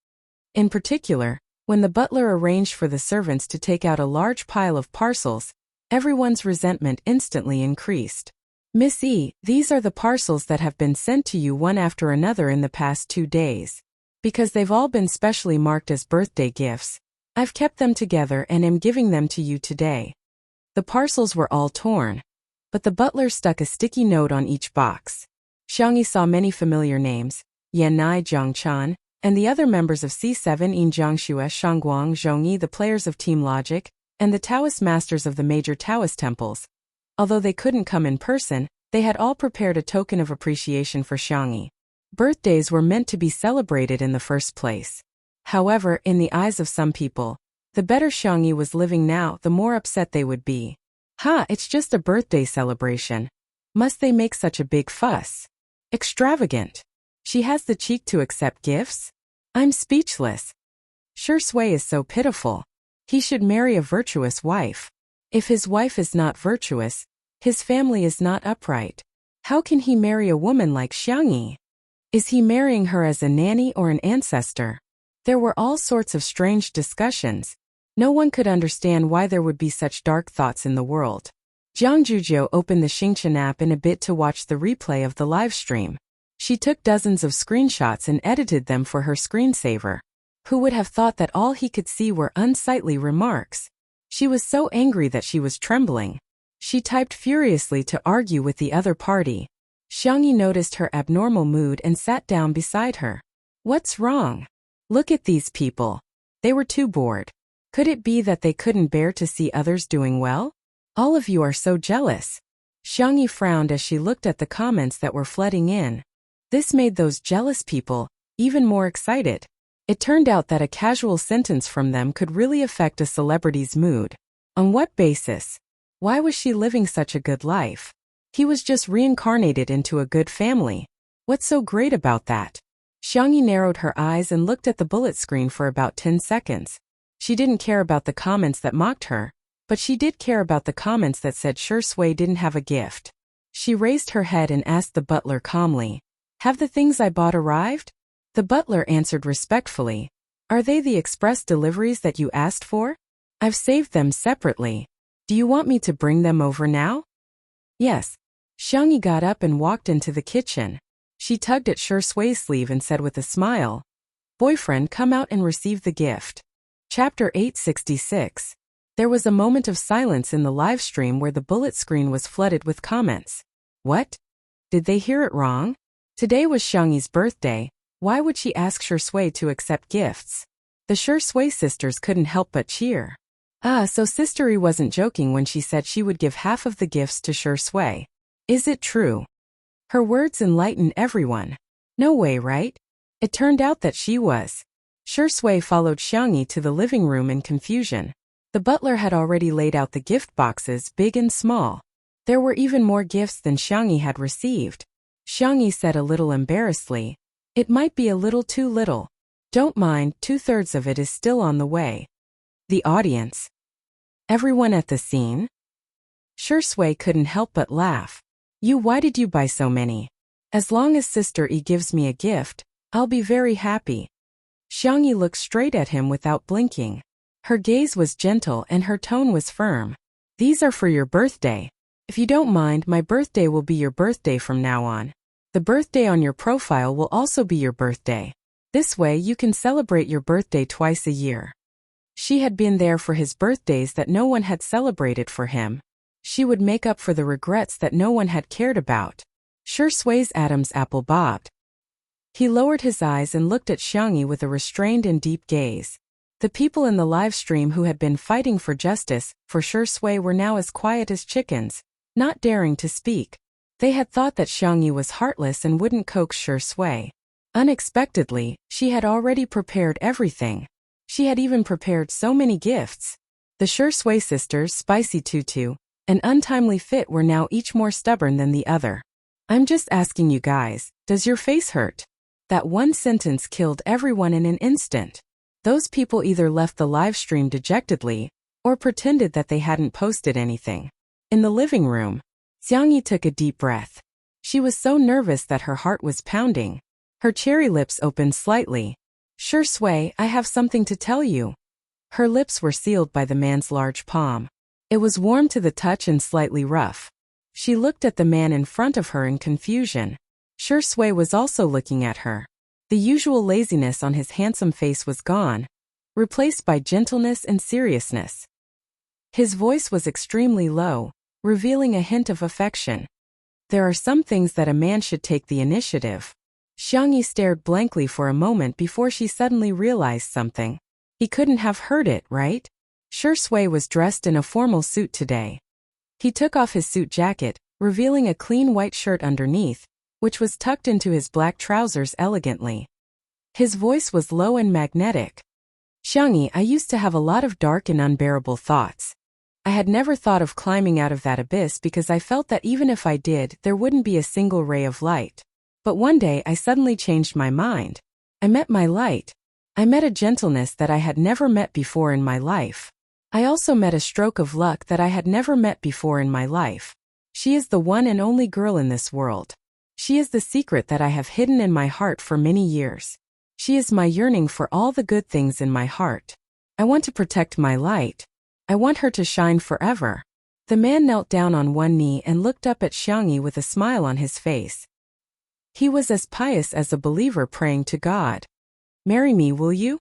[SPEAKER 1] In particular, when the butler arranged for the servants to take out a large pile of parcels, everyone's resentment instantly increased. "Miss E, these are the parcels that have been sent to you one after another in the past 2 days. Because they've all been specially marked as birthday gifts, I've kept them together and am giving them to you today." The parcels were all torn, but the butler stuck a sticky note on each box. Xiangyi saw many familiar names: Yanai Zhangchan, and the other members of C7 in Jiangxue Shangguang Zhongyi, the players of Team Logic, and the Taoist masters of the major Taoist temples. Although they couldn't come in person, they had all prepared a token of appreciation for Xiangyi. Birthdays were meant to be celebrated in the first place. However, in the eyes of some people, the better Xiangyi was living now, the more upset they would be. It's just a birthday celebration. Must they make such a big fuss? Extravagant. She has the cheek to accept gifts? I'm speechless. Shui is so pitiful. He should marry a virtuous wife. If his wife is not virtuous, his family is not upright. How can he marry a woman like Xiangyi? Is he marrying her as a nanny or an ancestor? There were all sorts of strange discussions. No one could understand why there would be such dark thoughts in the world. Jiang Juzhou opened the Xingchen app in a bit to watch the replay of the live stream. She took dozens of screenshots and edited them for her screensaver. Who would have thought that all he could see were unsightly remarks? She was so angry that she was trembling. She typed furiously to argue with the other party. Xiangyi noticed her abnormal mood and sat down beside her. "What's wrong? Look at these people. They were too bored. Could it be that they couldn't bear to see others doing well? All of you are so jealous." Xiangyi frowned as she looked at the comments that were flooding in. This made those jealous people even more excited. It turned out that a casual sentence from them could really affect a celebrity's mood. On what basis? Why was she living such a good life? He was just reincarnated into a good family. What's so great about that? Xiangyi narrowed her eyes and looked at the bullet screen for about 10 seconds. She didn't care about the comments that mocked her, but she did care about the comments that said Shui didn't have a gift. She raised her head and asked the butler calmly, "Have the things I bought arrived?" The butler answered respectfully, "Are they the express deliveries that you asked for? I've saved them separately. Do you want me to bring them over now?" "Yes." Xiangyi got up and walked into the kitchen. She tugged at Shui's sleeve and said with a smile, "Boyfriend, come out and receive the gift." Chapter 866. There was a moment of silence in the live stream where the bullet screen was flooded with comments. What? Did they hear it wrong? Today was Xiangyi's birthday. Why would she ask Shui to accept gifts? The Shui sisters couldn't help but cheer. So Sister E wasn't joking when she said she would give half of the gifts to Shui. Is it true? Her words enlightened everyone. No way, right? It turned out that she was. Shui followed Xiangyi to the living room in confusion. The butler had already laid out the gift boxes, big and small. There were even more gifts than Xiangyi had received. Xiangyi said a little embarrassedly, "It might be a little too little. Don't mind, 2/3 of it is still on the way." The audience. Everyone at the scene? Shui couldn't help but laugh. Why did you buy so many? As long as Sister E gives me a gift, I'll be very happy." Xiangyi looked straight at him without blinking. Her gaze was gentle and her tone was firm. "These are for your birthday. If you don't mind, my birthday will be your birthday from now on. The birthday on your profile will also be your birthday. This way you can celebrate your birthday twice a year." She had been there for his birthdays that no one had celebrated for him. She would make up for the regrets that no one had cared about. Shui's Adam's apple bobbed. He lowered his eyes and looked at Xiangyi with a restrained and deep gaze. The people in the live stream who had been fighting for justice for Shui were now as quiet as chickens, not daring to speak. They had thought that Xiangyi was heartless and wouldn't coax Shui. Unexpectedly, she had already prepared everything. She had even prepared so many gifts. The Shui sisters, Spicy Tutu, and Untimely Fit were now each more stubborn than the other. "I'm just asking you guys, does your face hurt?" That one sentence killed everyone in an instant. Those people either left the live stream dejectedly, or pretended that they hadn't posted anything. In the living room, Xiangyi took a deep breath. She was so nervous that her heart was pounding. Her cherry lips opened slightly. "Shui, I have something to tell you." Her lips were sealed by the man's large palm. It was warm to the touch and slightly rough. She looked at the man in front of her in confusion. Shui was also looking at her. The usual laziness on his handsome face was gone, replaced by gentleness and seriousness. His voice was extremely low, revealing a hint of affection. "There are some things that a man should take the initiative." Xiangyi stared blankly for a moment before she suddenly realized something. He couldn't have heard it, right? Shui was dressed in a formal suit today. He took off his suit jacket, revealing a clean white shirt underneath, which was tucked into his black trousers elegantly. His voice was low and magnetic. "Xiangyi, I used to have a lot of dark and unbearable thoughts. I had never thought of climbing out of that abyss because I felt that even if I did, there wouldn't be a single ray of light. But one day I suddenly changed my mind. I met my light. I met a gentleness that I had never met before in my life. I also met a stroke of luck that I had never met before in my life. She is the one and only girl in this world. She is the secret that I have hidden in my heart for many years. She is my yearning for all the good things in my heart. I want to protect my light. I want her to shine forever." The man knelt down on one knee and looked up at Xiangyi with a smile on his face. He was as pious as a believer praying to God. "Marry me, will you?"